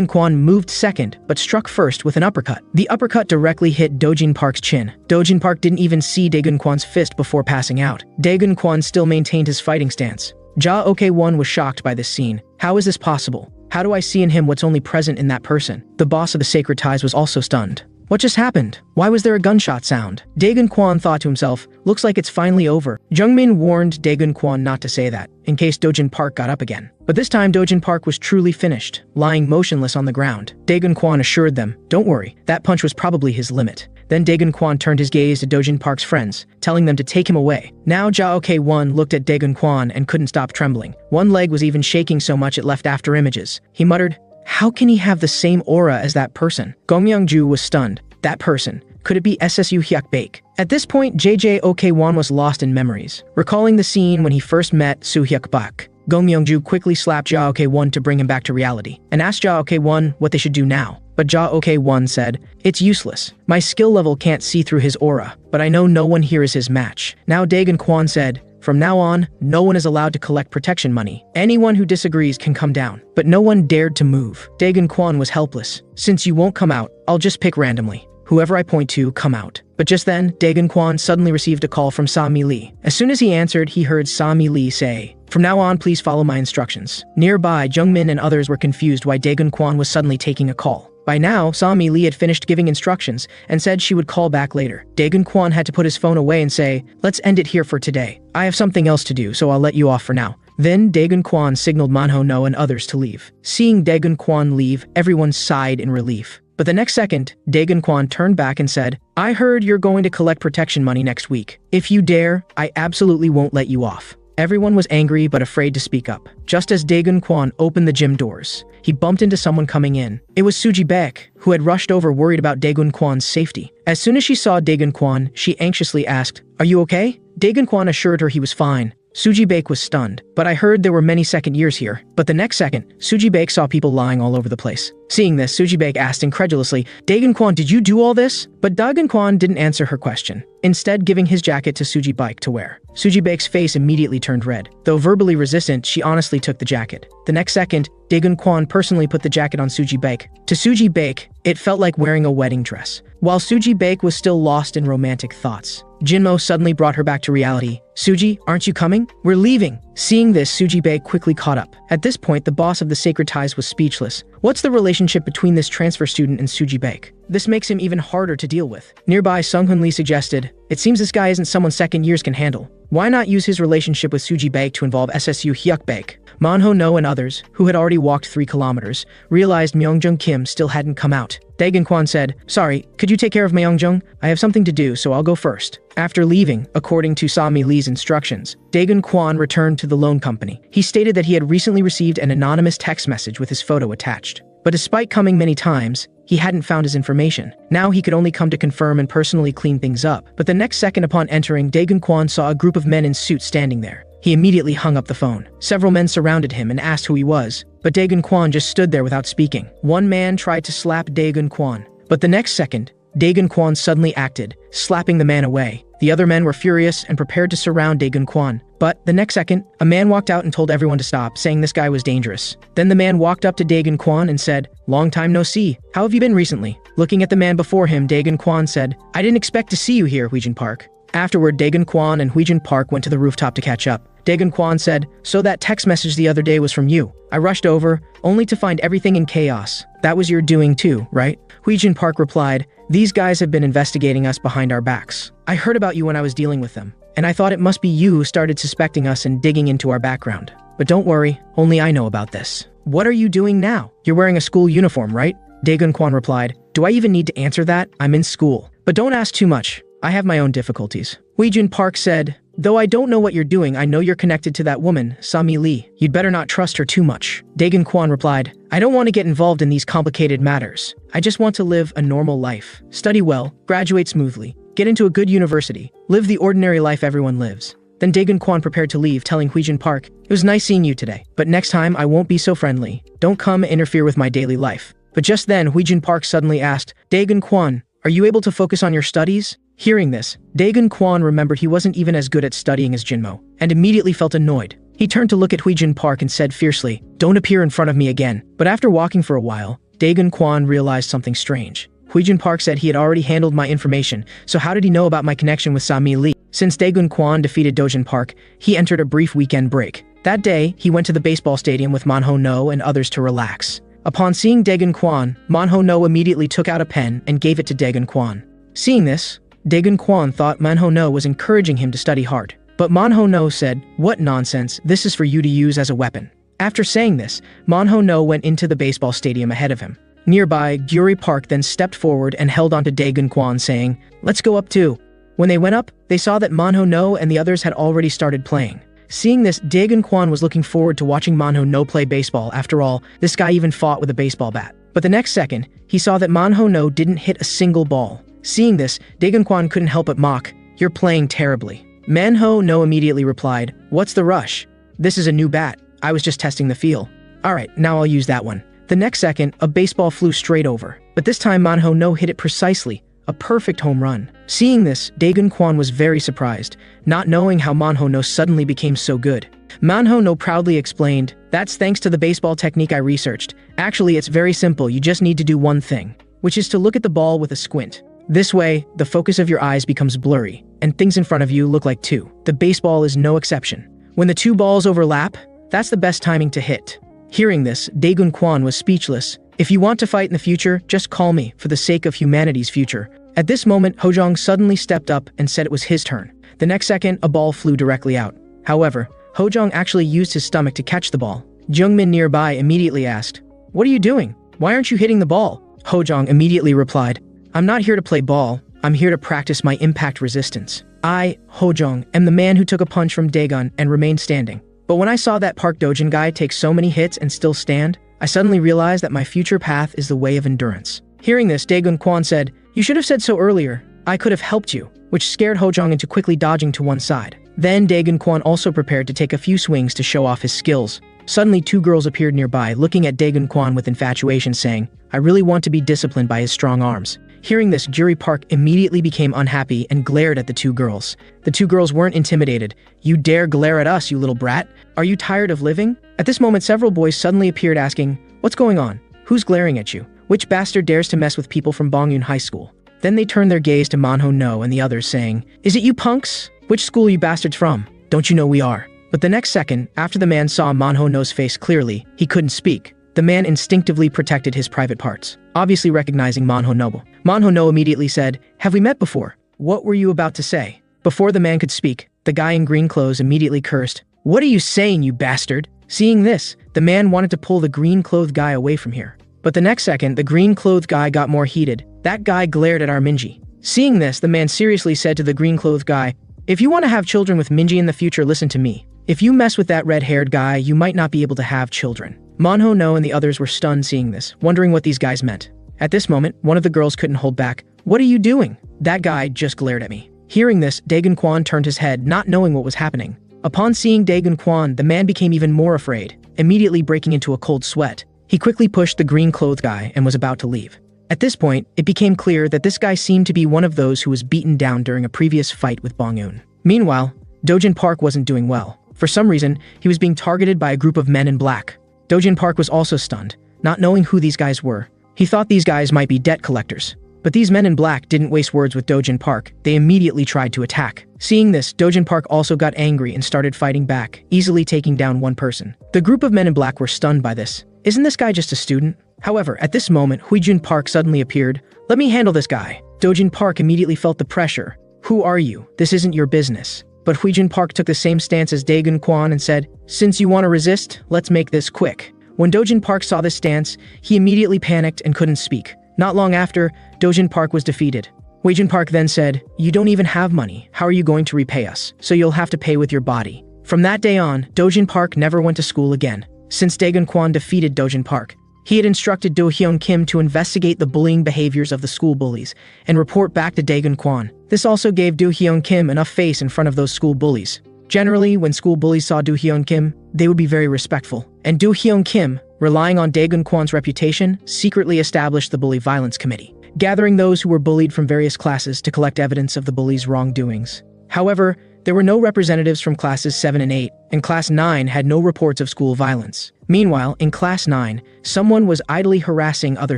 Kwan moved second, but struck first with an uppercut. The uppercut directly hit Dojin Park's chin. Dojin Park didn't even see Daegun Kwan's fist before passing out. Daegun Kwan still maintained his fighting stance. Ja Ok-won was shocked by this scene. How is this possible? How do I see in him what's only present in that person? The boss of the Sacred Ties was also stunned. What just happened? Why was there a gunshot sound? Daegun Kwan thought to himself, looks like it's finally over. Jungmin warned Daegun Kwan not to say that, in case Dojin Park got up again. But this time Dojin Park was truly finished, lying motionless on the ground. Daegun Kwan assured them, "Don't worry, that punch was probably his limit." Then Daegun Kwan turned his gaze to Dojin Park's friends, telling them to take him away. Now Ja Ok-won looked at Daegun Kwan and couldn't stop trembling. One leg was even shaking so much it left after images. He muttered, "How can he have the same aura as that person?" Gung Myung-ju was stunned. That person. Could it be SSU Hyuk-baek? At this point, JJ Ok-won was lost in memories, recalling the scene when he first met Soo Hyuk-baek. Gung Myung-ju quickly slapped Ja Ok-won to bring him back to reality, and asked Ja Ok-won what they should do now. But Ja Ok-won said, "It's useless. My skill level can't see through his aura, but I know no one here is his match." Now Daegun Kwan said, "From now on, no one is allowed to collect protection money. Anyone who disagrees can come down." But no one dared to move. Daegun Kwan was helpless. "Since you won't come out, I'll just pick randomly. Whoever I point to, come out." But just then, Daegun Kwan suddenly received a call from Sa-mi Lee. As soon as he answered, he heard Sa-mi Lee say, "From now on, please follow my instructions." Nearby, Jungmin and others were confused why Daegun Kwan was suddenly taking a call. By now, Sa-mi Lee had finished giving instructions and said she would call back later. Daegun Kwan had to put his phone away and say, "Let's end it here for today. I have something else to do, so I'll let you off for now." Then Daegun Kwan signaled Manho-no and others to leave. Seeing Daegun Kwan leave, everyone sighed in relief. But the next second, Daegun Kwan turned back and said, "I heard you're going to collect protection money next week. If you dare, I absolutely won't let you off." Everyone was angry but afraid to speak up. Just as Daegun Kwan opened the gym doors, he bumped into someone coming in. It was Suji Baek, who had rushed over worried about Daegun Kwan's safety. As soon as she saw Daegun Kwan, she anxiously asked, "Are you okay?" Daegun Kwan assured her he was fine. Suji Baek was stunned, but I heard there were many second years here. But the next second, Suji Baek saw people lying all over the place. Seeing this, Suji Baek asked incredulously, "Daegun Kwan, did you do all this?" But Daegun Kwan didn't answer her question, instead giving his jacket to Suji Baek to wear. Suji Baek's face immediately turned red. Though verbally resistant, she honestly took the jacket. The next second, Daegun Kwan personally put the jacket on Suji Baek. To Suji Baek, it felt like wearing a wedding dress. While Suji Baek was still lost in romantic thoughts, Jinmo suddenly brought her back to reality. "Suji, aren't you coming? We're leaving." Seeing this, Suji Baek quickly caught up. At this point, the boss of the Sacred Ties was speechless. What's the relationship between this transfer student and Suji Baek? This makes him even harder to deal with. Nearby, Sung-hun Lee suggested, "It seems this guy isn't someone second years can handle. Why not use his relationship with Suji Baek to involve SSU Hyuk-baek?" Manho-no and others, who had already walked 3 kilometers, realized Myeongjung Kim still hadn't come out. Daegun Kwan said, "Sorry, could you take care of Myeongjung? I have something to do, so I'll go first." After leaving, according to Sa-mi Lee's instructions, Daegun Kwan returned to the loan company. He stated that he had recently received an anonymous text message with his photo attached. But despite coming many times, he hadn't found his information. Now he could only come to confirm and personally clean things up. But the next second upon entering, Daegun Kwan saw a group of men in suits standing there. He immediately hung up the phone. Several men surrounded him and asked who he was, but Daegun Kwan just stood there without speaking. One man tried to slap Daegun Kwan, but the next second, Daegun Kwan suddenly acted, slapping the man away. The other men were furious and prepared to surround Daegun Kwan. But the next second, a man walked out and told everyone to stop, saying this guy was dangerous. Then the man walked up to Daegun Kwan and said, "Long time no see. How have you been recently?" Looking at the man before him, Daegun Kwan said, "I didn't expect to see you here, Huijin Park." Afterward, Daegun Kwan and Huijin Park went to the rooftop to catch up. Daegun Kwan said, "So that text message the other day was from you. I rushed over, only to find everything in chaos. That was your doing too, right?" Huijin Park replied, "These guys have been investigating us behind our backs. I heard about you when I was dealing with them, and I thought it must be you who started suspecting us and digging into our background. But don't worry, only I know about this. What are you doing now? You're wearing a school uniform, right?" Daegun Kwan replied, "Do I even need to answer that? I'm in school. But don't ask too much. I have my own difficulties." Huijin Park said, "Though I don't know what you're doing, I know you're connected to that woman, Sami Lee. You'd better not trust her too much." Daegun Kwan replied, "I don't want to get involved in these complicated matters. I just want to live a normal life. Study well, graduate smoothly, get into a good university, live the ordinary life everyone lives." Then Daegun Kwan prepared to leave, telling Huijin Park, "It was nice seeing you today, but next time I won't be so friendly. Don't come interfere with my daily life." But just then, Huijin Park suddenly asked, "Daegun Kwan, are you able to focus on your studies?" Hearing this, Daegun Kwan remembered he wasn't even as good at studying as Jinmo, and immediately felt annoyed. He turned to look at Huijin Park and said fiercely, "Don't appear in front of me again." But after walking for a while, Daegun Kwan realized something strange. Huijin Park said he had already handled my information, so how did he know about my connection with Sami Lee? Since Daegun Kwan defeated Dojin Park, he entered a brief weekend break. That day, he went to the baseball stadium with Manho No and others to relax. Upon seeing Daegun Kwan, Manho No immediately took out a pen and gave it to Daegun Kwan. Seeing this, Daegun Kwan thought Manho No was encouraging him to study hard. But Manho No said, "What nonsense, this is for you to use as a weapon." After saying this, Manho No went into the baseball stadium ahead of him. Nearby, Gyuri Park then stepped forward and held onto Daegun Kwan, saying, "Let's go up too." When they went up, they saw that Manho No and the others had already started playing. Seeing this, Daegun Kwan was looking forward to watching Manho No play baseball. After all, this guy even fought with a baseball bat. But the next second, he saw that Manho No didn't hit a single ball. Seeing this, Daegun Kwan couldn't help but mock, "You're playing terribly." Manho No immediately replied, "What's the rush? This is a new bat. I was just testing the feel. Alright, now I'll use that one." The next second, a baseball flew straight over. But this time Manho No hit it precisely, a perfect home run. Seeing this, Daegun Kwan was very surprised, not knowing how Manho No suddenly became so good. Manho No proudly explained, "That's thanks to the baseball technique I researched. Actually, it's very simple, you just need to do one thing, which is to look at the ball with a squint. This way, the focus of your eyes becomes blurry, and things in front of you look like two. The baseball is no exception. When the two balls overlap, that's the best timing to hit." Hearing this, Daegun Kwan was speechless. "If you want to fight in the future, just call me, for the sake of humanity's future." At this moment, Hojong suddenly stepped up and said it was his turn. The next second, a ball flew directly out. However, Hojong actually used his stomach to catch the ball. Jungmin nearby immediately asked, "What are you doing? Why aren't you hitting the ball?" Hojong immediately replied, "I'm not here to play ball. I'm here to practice my impact resistance. I, Hojong, am the man who took a punch from Daegun and remained standing. But when I saw that Park Dojin guy take so many hits and still stand, I suddenly realized that my future path is the way of endurance." Hearing this, Daegun Kwan said, "You should have said so earlier. I could have helped you," which scared Hojong into quickly dodging to one side. Then Daegun Kwan also prepared to take a few swings to show off his skills. Suddenly, two girls appeared nearby, looking at Daegun Kwan with infatuation, saying, "I really want to be disciplined by his strong arms." Hearing this, Gyuri Park immediately became unhappy and glared at the two girls. The two girls weren't intimidated. "You dare glare at us, you little brat? Are you tired of living?" At this moment, several boys suddenly appeared asking, "What's going on? Who's glaring at you? Which bastard dares to mess with people from Bongyun High School?" Then they turned their gaze to Manho No and the others, saying, "Is it you punks? Which school are you bastards from? Don't you know we are?" But the next second, after the man saw Manho No's face clearly, he couldn't speak. The man instinctively protected his private parts, obviously recognizing Manho No. Manho No immediately said, "Have we met before? What were you about to say?" Before the man could speak, the guy in green clothes immediately cursed, "What are you saying, you bastard?" Seeing this, the man wanted to pull the green-clothed guy away from here. But the next second, the green-clothed guy got more heated. That guy glared at our Minji. Seeing this, the man seriously said to the green-clothed guy, "If you want to have children with Minji in the future, listen to me. If you mess with that red-haired guy, you might not be able to have children." Manho No and the others were stunned seeing this, wondering what these guys meant. At this moment, one of the girls couldn't hold back. "What are you doing? That guy just glared at me." Hearing this, Daegun Kwan turned his head, not knowing what was happening. Upon seeing Daegun Kwan, the man became even more afraid, immediately breaking into a cold sweat. He quickly pushed the green-clothed guy and was about to leave. At this point, it became clear that this guy seemed to be one of those who was beaten down during a previous fight with Bong-eun. Meanwhile, Dojin Park wasn't doing well. For some reason, he was being targeted by a group of men in black. Dojin Park was also stunned, not knowing who these guys were. He thought these guys might be debt collectors. But these men in black didn't waste words with Dojin Park. They immediately tried to attack. Seeing this, Dojin Park also got angry and started fighting back, easily taking down one person. The group of men in black were stunned by this. Isn't this guy just a student? However, at this moment, Huijun Park suddenly appeared. Let me handle this guy. Dojin Park immediately felt the pressure. Who are you? This isn't your business. But Huijun Park took the same stance as Daegun Kwon and said, since you want to resist, let's make this quick. When Dojin Park saw this stance, he immediately panicked and couldn't speak. Not long after, Dojin Park was defeated. Huijun Park then said, you don't even have money. How are you going to repay us? So you'll have to pay with your body. From that day on, Dojin Park never went to school again. Since Daegun Kwon defeated Dojin Park, he had instructed Do Hyun Kim to investigate the bullying behaviors of the school bullies and report back to Daegun Kwon. This also gave Do Hyun Kim enough face in front of those school bullies. Generally, when school bullies saw Do Hyun Kim, they would be very respectful. And Do Hyun Kim, relying on Daegun Kwon's reputation, secretly established the Bully Violence Committee, gathering those who were bullied from various classes to collect evidence of the bullies' wrongdoings. However, there were no representatives from classes 7 and 8, and class 9 had no reports of school violence. Meanwhile, in class 9, someone was idly harassing other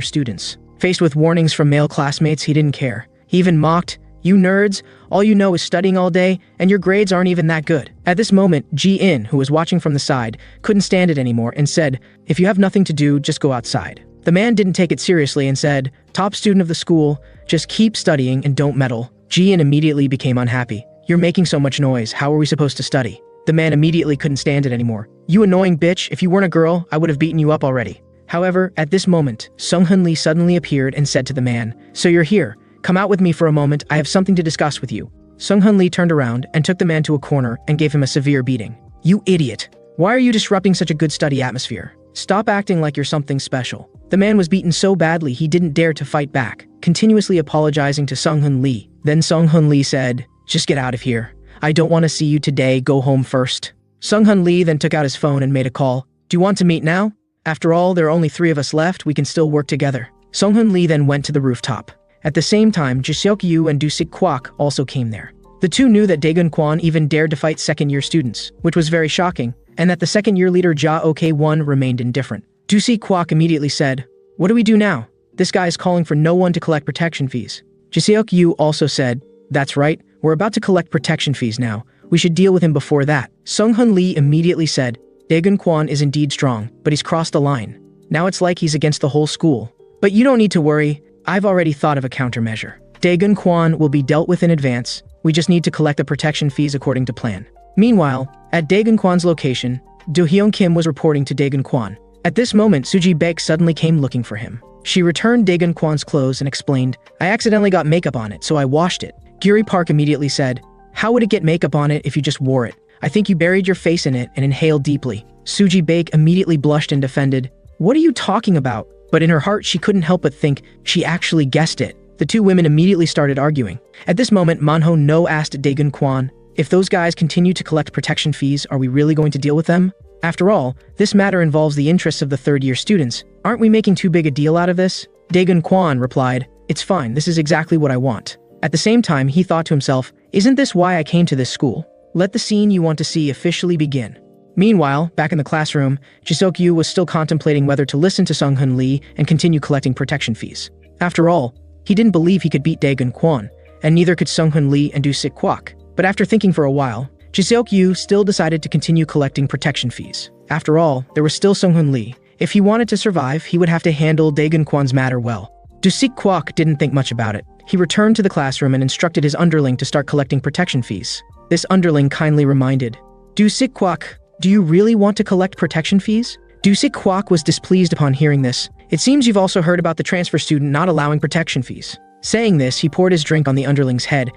students. Faced with warnings from male classmates, he didn't care. He even mocked, you nerds, all you know is studying all day, and your grades aren't even that good. At this moment, Ji-in, who was watching from the side, couldn't stand it anymore and said, if you have nothing to do, just go outside. The man didn't take it seriously and said, top student of the school, just keep studying and don't meddle. Ji-in immediately became unhappy. You're making so much noise, how are we supposed to study? The man immediately couldn't stand it anymore. You annoying bitch, if you weren't a girl, I would have beaten you up already. However, at this moment, Sung-hun Lee suddenly appeared and said to the man, so you're here. Come out with me for a moment, I have something to discuss with you. Sung-hun Lee turned around and took the man to a corner and gave him a severe beating. You idiot. Why are you disrupting such a good study atmosphere? Stop acting like you're something special. The man was beaten so badly he didn't dare to fight back, continuously apologizing to Sung-hun Lee. Then Sung-hun Lee said, just get out of here. I don't want to see you today, go home first. Sung-hun Lee then took out his phone and made a call. Do you want to meet now? After all, there are only 3 of us left, we can still work together. Sung-hun Lee then went to the rooftop. At the same time, Jiseok Yu and Do-sik Kwak also came there. The two knew that Daegun Kwon even dared to fight second-year students, which was very shocking, and that the second-year leader Ja Ok-won remained indifferent. Do-sik Kwak immediately said, what do we do now? This guy is calling for no one to collect protection fees. Jiseok Yu also said, that's right, we're about to collect protection fees now. We should deal with him before that. Sung-hun Lee immediately said, Daegun Kwon is indeed strong, but he's crossed the line. Now it's like he's against the whole school. But you don't need to worry, I've already thought of a countermeasure. Daegun Kwon will be dealt with in advance, we just need to collect the protection fees according to plan. Meanwhile, at Daegun Kwon's location, Do Hyun Kim was reporting to Daegun Kwon. At this moment, Suji Baek suddenly came looking for him. She returned Daegun Kwon's clothes and explained, I accidentally got makeup on it, so I washed it. Giri Park immediately said, how would it get makeup on it if you just wore it? I think you buried your face in it and inhaled deeply. Suji Baek immediately blushed and defended, what are you talking about? But in her heart, she couldn't help but think she actually guessed it. The two women immediately started arguing. At this moment, Manho No asked Daegun Kwon, if those guys continue to collect protection fees, are we really going to deal with them? After all, this matter involves the interests of the third-year students. Aren't we making too big a deal out of this? Daegun Kwon replied, it's fine, this is exactly what I want. At the same time, he thought to himself, isn't this why I came to this school? Let the scene you want to see officially begin. Meanwhile, back in the classroom, Jiseok Yu was still contemplating whether to listen to Sung-hun Lee and continue collecting protection fees. After all, he didn't believe he could beat Daegun Kwon, and neither could Sung-hun Lee and Do-sik Kwak. But after thinking for a while, Jiseok Yu still decided to continue collecting protection fees. After all, there was still Sung-hun Lee. If he wanted to survive, he would have to handle Daegun Kwon's matter well. Do-sik Kwak didn't think much about it. He returned to the classroom and instructed his underling to start collecting protection fees. This underling kindly reminded, Do-sik Kwak, do you really want to collect protection fees? Do-sik Kwak was displeased upon hearing this. It seems you've also heard about the transfer student not allowing protection fees. Saying this, he poured his drink on the underling's head.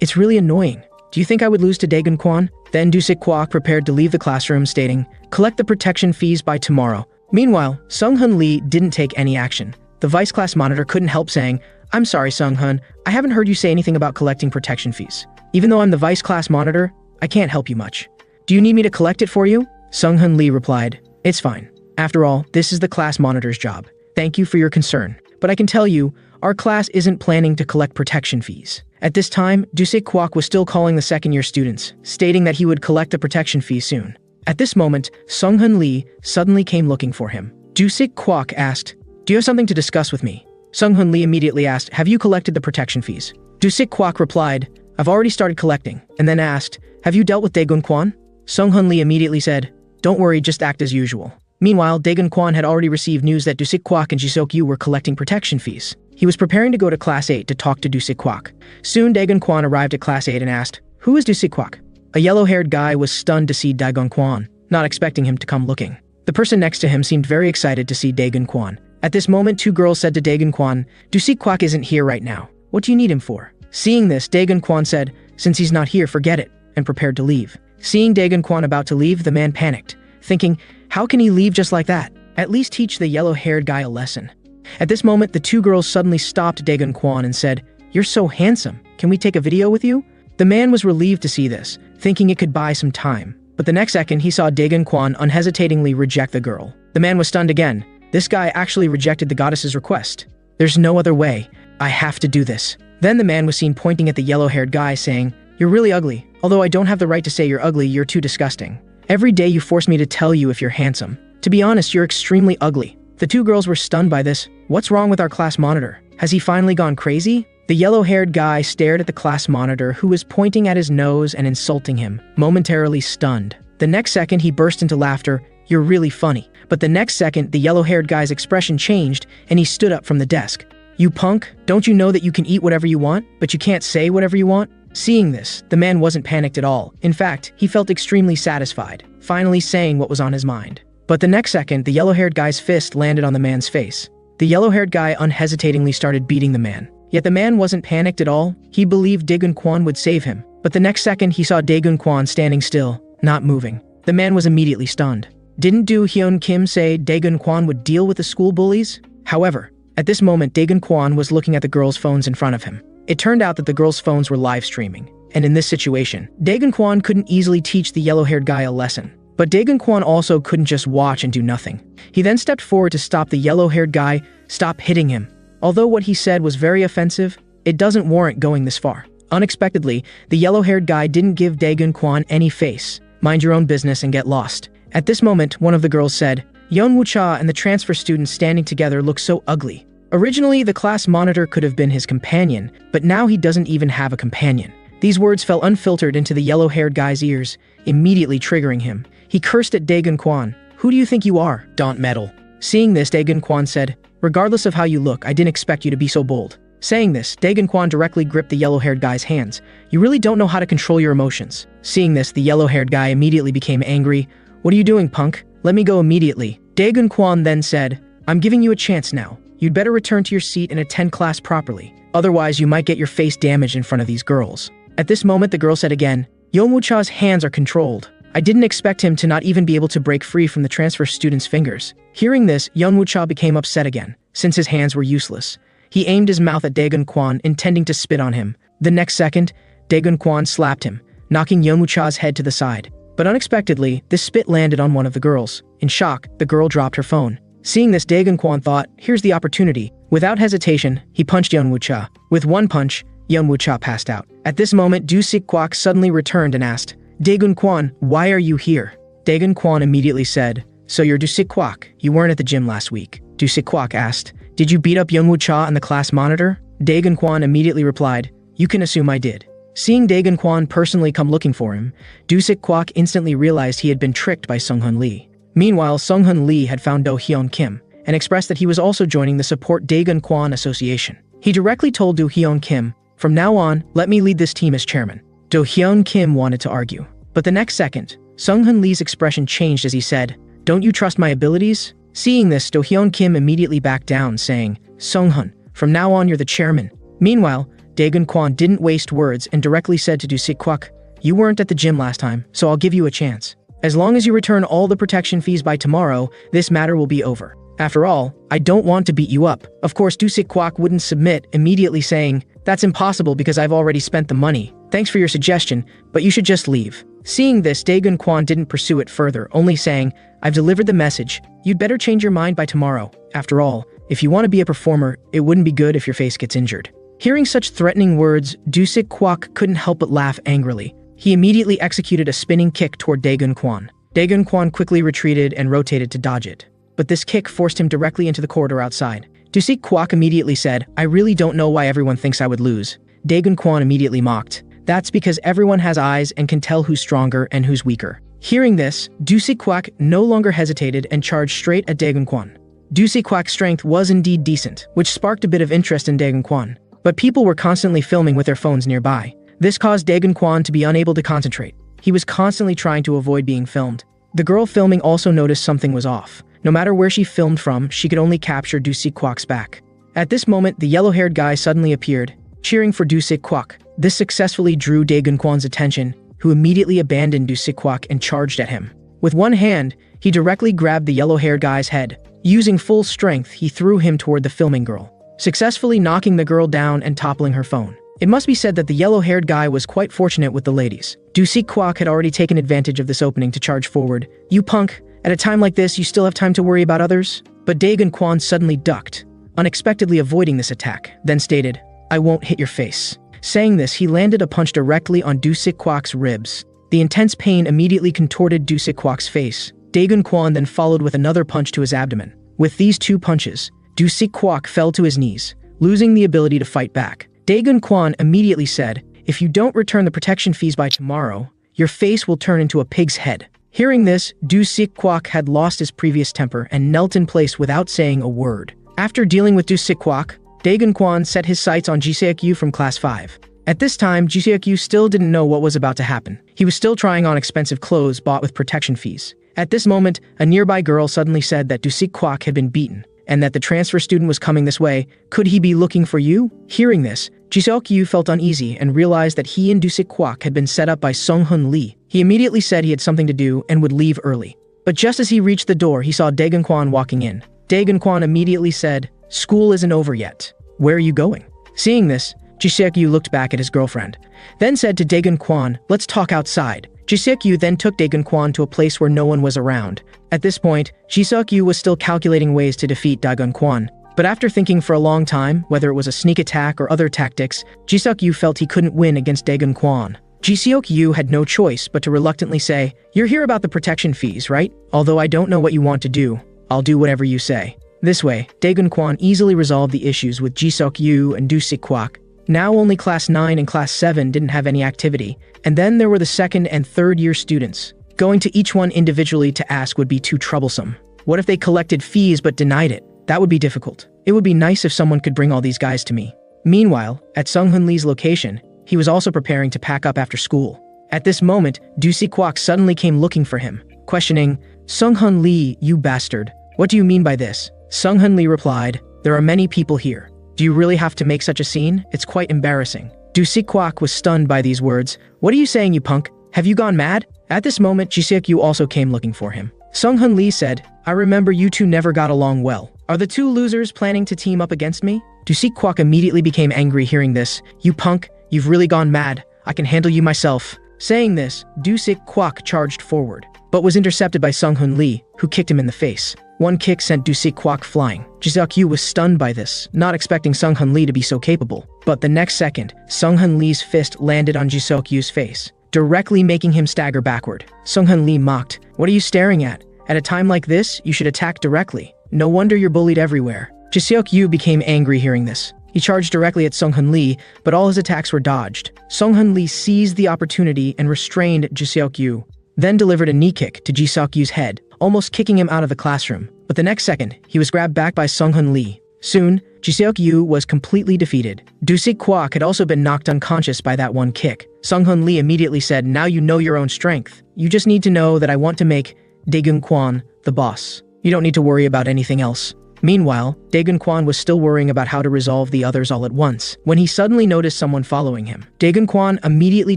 It's really annoying. Do you think I would lose to Daegun Kwon? Then Do-sik Kwak prepared to leave the classroom, stating, collect the protection fees by tomorrow. Meanwhile, Sung-hun Lee didn't take any action. The vice class monitor couldn't help saying, I'm sorry, Sung-hun, I haven't heard you say anything about collecting protection fees. Even though I'm the vice class monitor, I can't help you much. Do you need me to collect it for you? Sung-hun Lee replied, it's fine. After all, this is the class monitor's job. Thank you for your concern. but I can tell you, our class isn't planning to collect protection fees. At this time, Dusik Kwok was still calling the second-year students, stating that he would collect the protection fee soon. At this moment, Sung-Hun Lee suddenly came looking for him. Dusik Kwok asked, "Do you have something to discuss with me?" Sung-Hun Lee immediately asked, "Have you collected the protection fees?" Dusik Kwok replied, "I've already started collecting," and then asked, "Have you dealt with Daegun Kwon?" Sung-Hun Lee immediately said, "Don't worry, just act as usual." Meanwhile, Daegun Kwon had already received news that Dusik Kwok and Jisok Yu were collecting protection fees. He was preparing to go to Class 8 to talk to Dusik Kwok. Soon, Daegun Kwon arrived at Class 8 and asked, "Who is Dusik Kwok?" A yellow-haired guy was stunned to see Daegun Kwon, not expecting him to come looking. The person next to him seemed very excited to see Daegun Kwon. At this moment, two girls said to Daegun Kwon, "Dusik Kwok isn't here right now. What do you need him for?" Seeing this, Daegun Kwon said, "Since he's not here, forget it," and prepared to leave. Seeing Daegun Kwon about to leave, the man panicked, thinking, how can he leave just like that? At least teach the yellow-haired guy a lesson. At this moment, the two girls suddenly stopped Daegun Kwon and said, "You're so handsome. Can we take a video with you?" The man was relieved to see this, thinking it could buy some time. But the next second, he saw Daegun Kwon unhesitatingly reject the girl. The man was stunned again. This guy actually rejected the goddess's request. "There's no other way. I have to do this." Then the man was seen pointing at the yellow-haired guy, saying, "You're really ugly. Although I don't have the right to say you're ugly, you're too disgusting. Every day you force me to tell you if you're handsome. To be honest, you're extremely ugly." The two girls were stunned by this. What's wrong with our class monitor? Has he finally gone crazy? The yellow-haired guy stared at the class monitor, who was pointing at his nose and insulting him, momentarily stunned. The next second, he burst into laughter. "You're really funny." But the next second, the yellow-haired guy's expression changed, and he stood up from the desk. "You punk, don't you know that you can eat whatever you want, but you can't say whatever you want?" Seeing this, the man wasn't panicked at all. In fact, he felt extremely satisfied, finally saying what was on his mind. But the next second, the yellow-haired guy's fist landed on the man's face. The yellow-haired guy unhesitatingly started beating the man. Yet the man wasn't panicked at all. He believed Daegun Kwon would save him. But the next second, he saw Daegun Kwon standing still, not moving. The man was immediately stunned. Didn't Do Hyun Kim say Daegun Kwon would deal with the school bullies? However, at this moment, Daegun Kwon was looking at the girls' phones in front of him. It turned out that the girls' phones were live streaming. And in this situation, Daegun Kwon couldn't easily teach the yellow-haired guy a lesson. But Daegun Kwon also couldn't just watch and do nothing. He then stepped forward to stop the yellow-haired guy, stop hitting him. Although what he said was very offensive, it doesn't warrant going this far. Unexpectedly, the yellow-haired guy didn't give Daegun Kwon any face. "Mind your own business and get lost." At this moment, one of the girls said, "Yeonwoo Cha and the transfer students standing together look so ugly." Originally, the class monitor could have been his companion, but now he doesn't even have a companion. These words fell unfiltered into the yellow-haired guy's ears, immediately triggering him. He cursed at Daegun Kwon. "Who do you think you are? Don't meddle." Seeing this, Daegun Kwon said, "Regardless of how you look, I didn't expect you to be so bold." Saying this, Daegun Kwon directly gripped the yellow-haired guy's hands. "You really don't know how to control your emotions." Seeing this, the yellow-haired guy immediately became angry. "What are you doing, punk? Let me go immediately." Daegun Kwon then said, "I'm giving you a chance now. You'd better return to your seat and attend class properly. Otherwise, you might get your face damaged in front of these girls." At this moment, the girl said again, "Yeonwoo Cha's hands are controlled. I didn't expect him to not even be able to break free from the transfer student's fingers." Hearing this, Yeonwoo Cha became upset again, since his hands were useless. He aimed his mouth at Daegun Kwon, intending to spit on him. The next second, Daegun Kwon slapped him, knocking Yeonwoo Cha's head to the side. But unexpectedly, this spit landed on one of the girls. In shock, the girl dropped her phone. Seeing this, Daegun Kwon thought, here's the opportunity. Without hesitation, he punched Yeonwoo Cha. With one punch, Yeonwoo Cha passed out. At this moment, Dusik Kwok suddenly returned and asked, "Daegun Kwon, why are you here?" Daegun Kwon immediately said, "So you're Dusik Kwok. You weren't at the gym last week." Dusik Kwok asked, "Did you beat up Yeonwoo Cha on the class monitor?" Daegun Kwon immediately replied, "You can assume I did." Seeing Daegun Kwon personally come looking for him, Dusik Kwok instantly realized he had been tricked by Sung-Hun Lee. Meanwhile, Sung-Hun Lee had found Do Hyun Kim and expressed that he was also joining the Support Daegun Kwon Association. He directly told Do Hyun Kim, "From now on, let me lead this team as chairman." Do Hyun Kim wanted to argue. But the next second, Sung-Hun Lee's expression changed as he said, "Don't you trust my abilities?" Seeing this, Do Hyun Kim immediately backed down, saying, "Sung-Hun, from now on you're the chairman." Meanwhile, Daegun Kwon didn't waste words and directly said to Dusik Kwok, "You weren't at the gym last time, so I'll give you a chance. As long as you return all the protection fees by tomorrow, this matter will be over. After all, I don't want to beat you up." Of course, Dusik Kwok wouldn't submit, immediately saying, "That's impossible because I've already spent the money. Thanks for your suggestion, but you should just leave." Seeing this, Daegun Kwon didn't pursue it further, only saying, "I've delivered the message. You'd better change your mind by tomorrow. After all, if you want to be a performer, it wouldn't be good if your face gets injured. Hearing such threatening words, Dusik Kwak couldn't help but laugh angrily. He immediately executed a spinning kick toward Daegun Kwan. Daegun Kwan quickly retreated and rotated to dodge it. But this kick forced him directly into the corridor outside. Dusik Kwak immediately said, "I really don't know why everyone thinks I would lose." Daegun Kwan immediately mocked. "That's because everyone has eyes and can tell who's stronger and who's weaker." Hearing this, Dusik Kwak no longer hesitated and charged straight at Daegun Kwan. Dusik Kwak's strength was indeed decent, which sparked a bit of interest in Daegun Kwan. But people were constantly filming with their phones nearby. This caused Daegun Kwan to be unable to concentrate. He was constantly trying to avoid being filmed. The girl filming also noticed something was off. No matter where she filmed from, she could only capture Dusik Kwak's back. At this moment, the yellow-haired guy suddenly appeared, cheering for Dusik Kwak. This successfully drew Daegun Kwan's attention, who immediately abandoned Dusik Kwak and charged at him. With one hand, he directly grabbed the yellow-haired guy's head. Using full strength, he threw him toward the filming girl, successfully knocking the girl down and toppling her phone. It must be said that the yellow-haired guy was quite fortunate with the ladies. Dusik Kwak had already taken advantage of this opening to charge forward. "You punk, at a time like this you still have time to worry about others?" But Daegun Kwan suddenly ducked, unexpectedly avoiding this attack, then stated, "I won't hit your face." Saying this, he landed a punch directly on Dusik Kwak's ribs. The intense pain immediately contorted Dusik Kwak's face. Daegun Kwan then followed with another punch to his abdomen. With these two punches, Dusik Kwak fell to his knees, losing the ability to fight back. Daegun Kwan immediately said, "If you don't return the protection fees by tomorrow, your face will turn into a pig's head." Hearing this, Dusik Kwak had lost his previous temper and knelt in place without saying a word. After dealing with Dusik Kwak, Daegun Kwan set his sights on Jiseok-yu from Class 5. At this time, Jiseok-yu still didn't know what was about to happen. He was still trying on expensive clothes bought with protection fees. At this moment, a nearby girl suddenly said that Dusik Kwak had been beaten, and that the transfer student was coming this way. "Could he be looking for you?" Hearing this, Jiseok-yu felt uneasy and realized that he and Dusik Kwak had been set up by Sung-hun Lee. He immediately said he had something to do and would leave early. But just as he reached the door, he saw Daegun Kwan walking in. Daegun Kwan immediately said, "School isn't over yet. Where are you going?" Seeing this, Jiseok-yu looked back at his girlfriend, then said to Daegun Kwan, "Let's talk outside." Jiseok-yu then took Daegun Kwan to a place where no one was around. At this point, Jiseok-yu was still calculating ways to defeat Daegun Kwan. But after thinking for a long time, whether it was a sneak attack or other tactics, Jiseok-yu felt he couldn't win against Daegun Kwan. Jiseok-yu had no choice but to reluctantly say, "You're here about the protection fees, right? Although I don't know what you want to do, I'll do whatever you say." This way, Daegun Kwan easily resolved the issues with Jiseok-yu and Dusik Kwak. Now only Class 9 and Class 7 didn't have any activity, and then there were the second and third year students. Going to each one individually to ask would be too troublesome. What if they collected fees but denied it? That would be difficult. It would be nice if someone could bring all these guys to me. Meanwhile, at Sung-hun Lee's location, he was also preparing to pack up after school. At this moment, Dusik Kwak suddenly came looking for him, questioning, "Sung-hun Lee, you bastard. What do you mean by this?" Sung-hun Lee replied, "There are many people here. Do you really have to make such a scene? It's quite embarrassing." Dusik Kwak was stunned by these words. "What are you saying, you punk? Have you gone mad?" At this moment, Jiseok-yu also came looking for him. Sung-hun Lee said, "I remember you two never got along well. Are the two losers planning to team up against me?" Dusik Kwak immediately became angry hearing this. "You punk, you've really gone mad. I can handle you myself." Saying this, Dusik Kwak charged forward, but was intercepted by Sung-hun Lee, who kicked him in the face. One kick sent Dusik Kwak flying. Jiseok-yu was stunned by this, not expecting Sung-hun Lee to be so capable. But the next second, Sung-hun Lee's fist landed on Jiseok-yu's face, directly making him stagger backward. Sung-hun Lee mocked, "What are you staring at? At a time like this, you should attack directly. No wonder you're bullied everywhere." Jiseok-yu became angry hearing this. He charged directly at Sung-hun Lee, but all his attacks were dodged. Sung-hun Lee seized the opportunity and restrained Jiseok-yu, then delivered a knee kick to Jiseok-yu's head, almost kicking him out of the classroom. But the next second, he was grabbed back by Sung-hun Lee. Soon, Jiseok-yu was completely defeated. Dusik Kwak had also been knocked unconscious by that one kick. Sung-hun Lee immediately said, "Now you know your own strength. You just need to know that I want to make Daegun Kwan the boss. You don't need to worry about anything else." Meanwhile, Daegun Kwan was still worrying about how to resolve the others all at once, when he suddenly noticed someone following him. Daegun Kwan immediately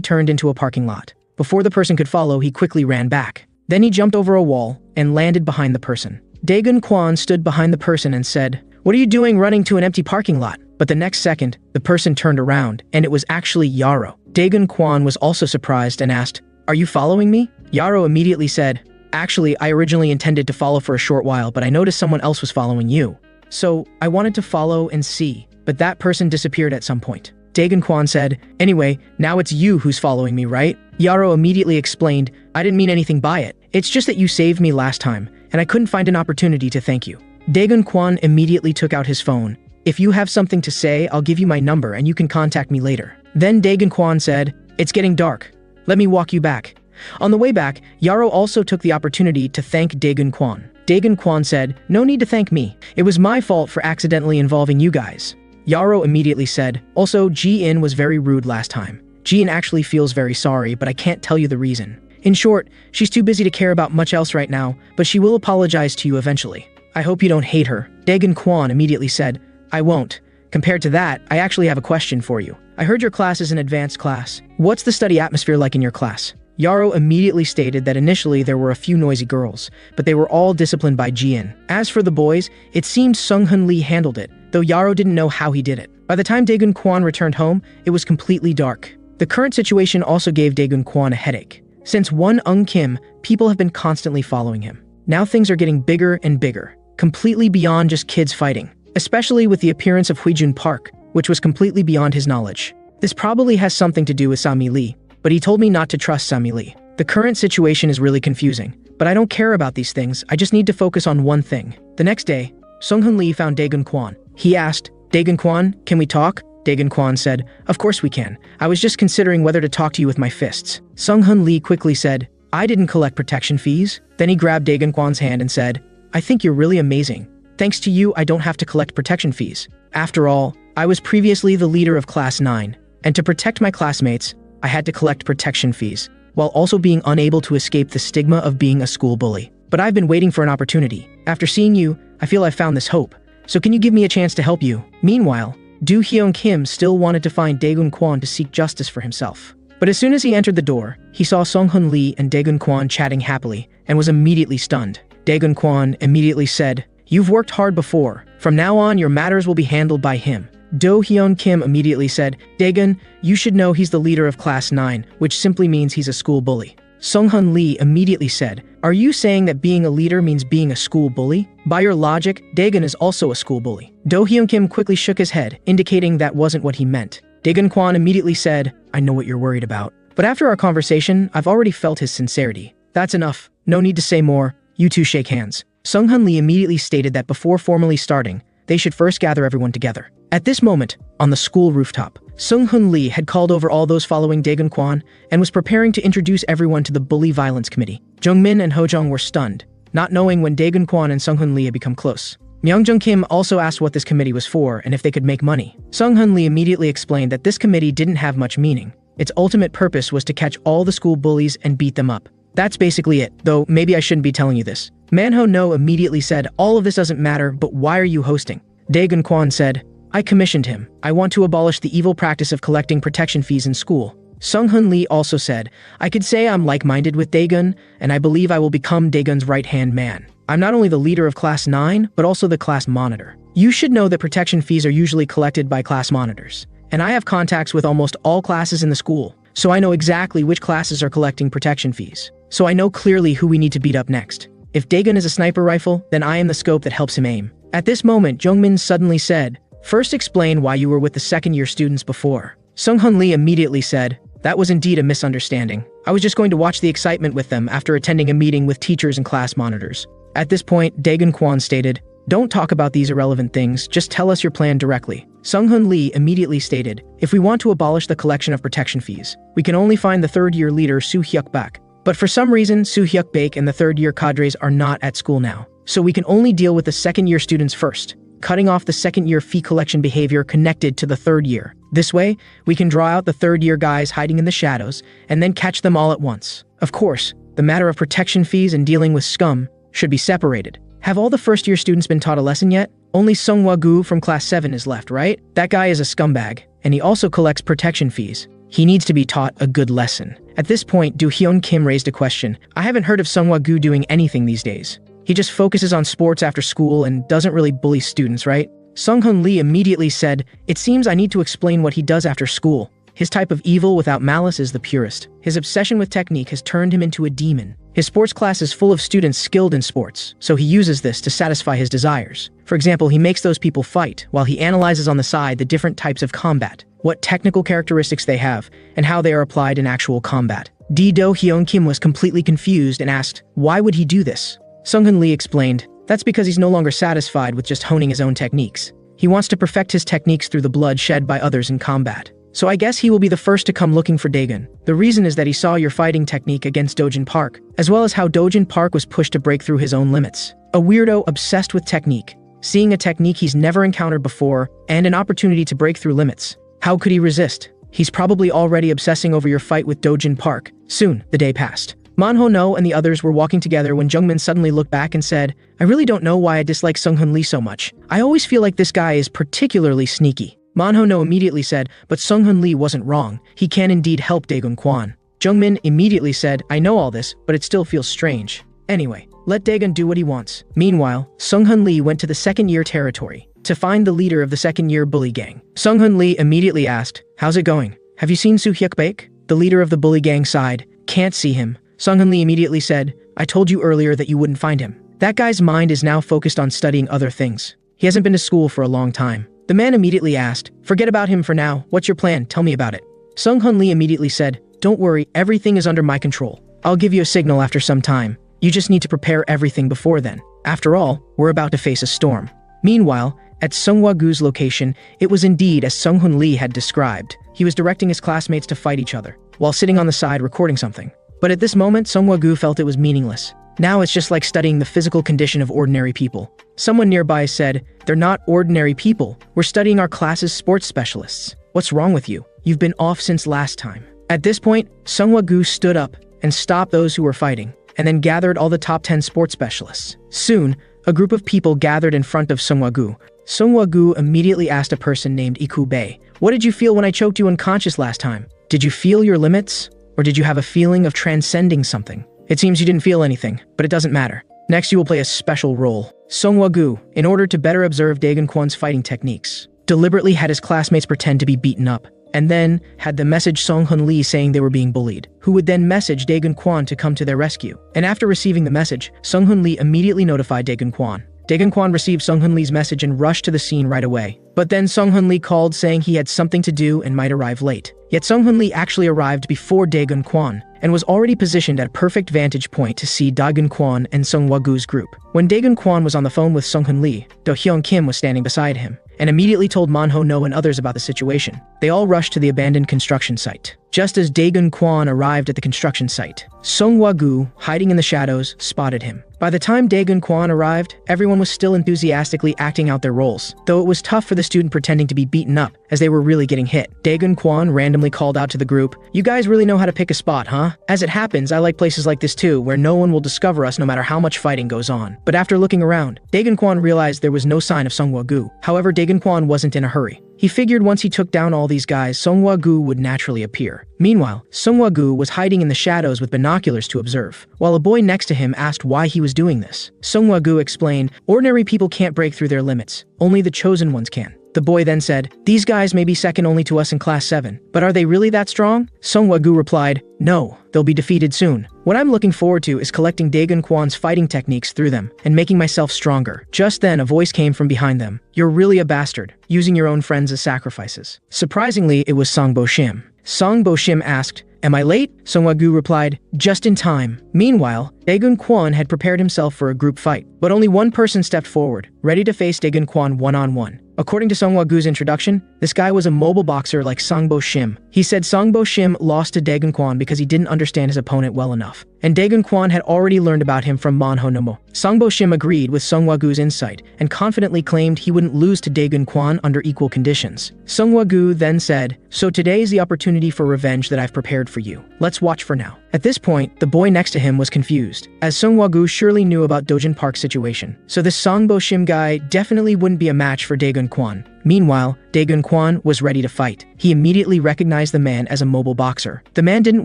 turned into a parking lot. Before the person could follow, he quickly ran back. Then he jumped over a wall and landed behind the person. Daegun Kwan stood behind the person and said, "What are you doing running to an empty parking lot?" But the next second, the person turned around, and it was actually Yaro. Daegun Kwan was also surprised and asked, "Are you following me?" Yaro immediately said, "Actually, I originally intended to follow for a short while, but I noticed someone else was following you." So I wanted to follow and see, but that person disappeared at some point. Dagon Kwan said, "Anyway, now it's you who's following me, right?" Yaro immediately explained, "I didn't mean anything by it. It's just that you saved me last time, and I couldn't find an opportunity to thank you." Dagon Kwan immediately took out his phone. "If you have something to say, I'll give you my number and you can contact me later." Then Dagon Kwan said, "It's getting dark. Let me walk you back." On the way back, Yaro also took the opportunity to thank Dagon Kwan. Dagon Kwan said, "No need to thank me. It was my fault for accidentally involving you guys." Yaro immediately said, "Also, Ji-in was very rude last time. Ji-in actually feels very sorry, but I can't tell you the reason. In short, she's too busy to care about much else right now, but she will apologize to you eventually. I hope you don't hate her." Dagon Kwan immediately said, "I won't. Compared to that, I actually have a question for you. I heard your class is an advanced class. What's the study atmosphere like in your class?" Yaro immediately stated that initially there were a few noisy girls, but they were all disciplined by Ji-in. As for the boys, it seemed Sung-hun Lee handled it, though Yaro didn't know how he did it. By the time Dagon Kwan returned home, it was completely dark. The current situation also gave Dagon Kwan a headache. Since Won-ung Kim, people have been constantly following him. Now things are getting bigger and bigger, completely beyond just kids fighting, especially with the appearance of Huijun Park, which was completely beyond his knowledge. This probably has something to do with Sami Lee, but he told me not to trust Sami Lee. The current situation is really confusing, but I don't care about these things. I just need to focus on one thing. The next day, Sung-hun Lee found Dagon Kwan. He asked, "Dagon Kwan, can we talk?" Dagon Kwan said, "Of course we can. I was just considering whether to talk to you with my fists." Sung-hun Lee quickly said, "I didn't collect protection fees." Then he grabbed Dagon Kwan's hand and said, "I think you're really amazing. Thanks to you, I don't have to collect protection fees. After all, I was previously the leader of Class 9, and to protect my classmates, I had to collect protection fees, while also being unable to escape the stigma of being a school bully. But I've been waiting for an opportunity. After seeing you, I feel I've found this hope. So can you give me a chance to help you?" Meanwhile, Do Hyun Kim still wanted to find Dagon Kwan to seek justice for himself. But as soon as he entered the door, he saw Sung-hun Lee and Dagon Kwan chatting happily, and was immediately stunned. Dagon Kwan immediately said, "You've worked hard before. From now on, your matters will be handled by him." Do Hyun Kim immediately said, "Dagon, you should know he's the leader of Class 9, which simply means he's a school bully." Sung-hun Lee immediately said, "Are you saying that being a leader means being a school bully? By your logic, Dagon is also a school bully." Do Hyun Kim quickly shook his head, indicating that wasn't what he meant. Dagon Kwan immediately said, "I know what you're worried about. But after our conversation, I've already felt his sincerity. That's enough. No need to say more. You two shake hands." Sung-hun Lee immediately stated that before formally starting, they should first gather everyone together. At this moment, on the school rooftop, Sung-hun Lee had called over all those following Dagon Kwan and was preparing to introduce everyone to the Bully Violence Committee. Jung-min and Ho-jung were stunned, not knowing when Dagon Kwan and Sung-hun Lee had become close. Myung-jung Kim also asked what this committee was for and if they could make money. Sung-hun Lee immediately explained that this committee didn't have much meaning. Its ultimate purpose was to catch all the school bullies and beat them up. That's basically it, though maybe I shouldn't be telling you this. Manho No immediately said, "All of this doesn't matter, but why are you hosting?" Dagon Kwan said, "I commissioned him. I want to abolish the evil practice of collecting protection fees in school." Sung-hun Lee also said, "I could say I'm like-minded with Dagon, and I believe I will become Dagon's right-hand man. I'm not only the leader of Class 9, but also the class monitor. You should know that protection fees are usually collected by class monitors, and I have contacts with almost all classes in the school, so I know exactly which classes are collecting protection fees. So I know clearly who we need to beat up next. If Dagon is a sniper rifle, then I am the scope that helps him aim." At this moment, Jung-min suddenly said, "First explain why you were with the second-year students before." Sung-hun Lee immediately said, "That was indeed a misunderstanding. I was just going to watch the excitement with them after attending a meeting with teachers and class monitors." At this point, Dagon Kwan stated, "Don't talk about these irrelevant things, just tell us your plan directly." Sung-hun Lee immediately stated, "If we want to abolish the collection of protection fees, we can only find the third-year leader Soo-hyuk Bak. But for some reason, Soo-hyuk Bak and the third-year cadres are not at school now. So we can only deal with the second-year students first, cutting off the second-year fee collection behavior connected to the third year. This way, we can draw out the third-year guys hiding in the shadows and then catch them all at once. Of course, the matter of protection fees and dealing with scum should be separated. Have all the first-year students been taught a lesson yet? Only Sung-wha Gu from Class 7 is left, right? That guy is a scumbag, and he also collects protection fees. He needs to be taught a good lesson." At this point, Do Hyun Kim raised a question. "I haven't heard of Sung-wha Gu doing anything these days. He just focuses on sports after school and doesn't really bully students, right?" Sung-hun Lee immediately said, "It seems I need to explain what he does after school. His type of evil without malice is the purest. His obsession with technique has turned him into a demon. His sports class is full of students skilled in sports, so he uses this to satisfy his desires. For example, he makes those people fight, while he analyzes on the side the different types of combat, what technical characteristics they have, and how they are applied in actual combat. Do Hyun Kim was completely confused and asked, why would he do this? Sung-Hun Lee explained, that's because he's no longer satisfied with just honing his own techniques. He wants to perfect his techniques through the blood shed by others in combat. So I guess he will be the first to come looking for Daegun. The reason is that he saw your fighting technique against Dojin Park, as well as how Dojin Park was pushed to break through his own limits. A weirdo obsessed with technique, seeing a technique he's never encountered before, and an opportunity to break through limits. How could he resist? He's probably already obsessing over your fight with Dojin Park. Soon, the day passed. Manho No and the others were walking together when Jungmin suddenly looked back and said, I really don't know why I dislike Sung-Hun Lee so much. I always feel like this guy is particularly sneaky. Manho No immediately said, but Sung-Hun Lee wasn't wrong. He can indeed help Daegun Kwan. Jungmin immediately said, I know all this, but it still feels strange. Anyway, let Daegun do what he wants. Meanwhile, Sung-Hun Lee went to the second-year territory to find the leader of the second-year bully gang. Sung-Hun Lee immediately asked, how's it going? Have you seen Soo-hyuk Baek? The leader of the bully gang sighed, can't see him. Sung-Hun Lee immediately said, I told you earlier that you wouldn't find him. That guy's mind is now focused on studying other things. He hasn't been to school for a long time. The man immediately asked, forget about him for now, what's your plan, tell me about it. Sung-Hun Lee immediately said, don't worry, everything is under my control. I'll give you a signal after some time. You just need to prepare everything before then. After all, we're about to face a storm. Meanwhile, at Sungwa-gu's location, it was indeed as Sung-Hun Lee had described. He was directing his classmates to fight each other, while sitting on the side recording something. But at this moment, Sungwa-gu felt it was meaningless. Now it's just like studying the physical condition of ordinary people. Someone nearby said, they're not ordinary people. We're studying our class's sports specialists. What's wrong with you? You've been off since last time. At this point, Sungwa-gu stood up and stopped those who were fighting, and then gathered all the top 10 sports specialists. Soon, a group of people gathered in front of Sungwa-gu. Sungwa-gu immediately asked a person named Ikube, what did you feel when I choked you unconscious last time? Did you feel your limits? Or did you have a feeling of transcending something? It seems you didn't feel anything, but it doesn't matter. Next, you will play a special role. Sungwa-gu, in order to better observe Daegun Kwan's fighting techniques, deliberately had his classmates pretend to be beaten up, and then had them message Sung-Hun Lee saying they were being bullied, who would then message Daegun Kwan to come to their rescue. And after receiving the message, Sung-Hun Lee immediately notified Daegun Kwan. Daegun Kwan received Sung-Hun Lee's message and rushed to the scene right away. But then Sung-Hun Lee called saying he had something to do and might arrive late. Yet Sung-Hun Lee actually arrived before Daegun Kwan, and was already positioned at a perfect vantage point to see Daegun Kwan and Sungwa-gu's group. When Daegun Kwan was on the phone with Sung-Hun Lee, Do Hyun Kim was standing beside him, and immediately told Manho No and others about the situation. They all rushed to the abandoned construction site. Just as Daegun Kwan arrived at the construction site, Sungwa-gu, hiding in the shadows, spotted him. By the time Daegun Kwan arrived, everyone was still enthusiastically acting out their roles, though it was tough for the student pretending to be beaten up, as they were really getting hit. Daegun Kwan randomly called out to the group, you guys really know how to pick a spot, huh? As it happens, I like places like this too, where no one will discover us no matter how much fighting goes on. But after looking around, Daegun Kwan realized there was no sign of Sungwa-gu. However, Daegun Kwan wasn't in a hurry. He figured once he took down all these guys, Sungwa-gu would naturally appear. Meanwhile, Sungwa-gu was hiding in the shadows with binoculars to observe, while a boy next to him asked why he was doing this. Sungwa-gu explained, ordinary people can't break through their limits, only the chosen ones can. The boy then said, these guys may be second only to us in class 7, but are they really that strong? Sungwa-gu replied, no, they'll be defeated soon. What I'm looking forward to is collecting Daegun Kwan's fighting techniques through them, and making myself stronger. Just then, a voice came from behind them. You're really a bastard, using your own friends as sacrifices. Surprisingly, it was Song Bo-shim. Song Bo-shim asked, am I late? Sungwa-gu replied, just in time. Meanwhile, Daegun Kwan had prepared himself for a group fight, but only one person stepped forward, ready to face Daegun Kwan one-on-one. According to Sungwa-gu's introduction, this guy was a mobile boxer like Song Bo-shim. He said Song Bo-shim lost to Daegun Kwan because he didn't understand his opponent well enough, and Daegun Kwan had already learned about him from Manho No. Song Bo-shim agreed with Sungwa-gu's insight, and confidently claimed he wouldn't lose to Daegun Kwan under equal conditions. Sungwa-gu then said, so today is the opportunity for revenge that I've prepared for you. Let's watch for now. At this point, the boy next to him was confused, as Sungwa-gu surely knew about Dojin Park's situation, so this Song Bo-shim guy definitely wouldn't be a match for Daegun Kwan. Meanwhile, Daegun Kwan was ready to fight. He immediately recognized the man as a mobile boxer. The man didn't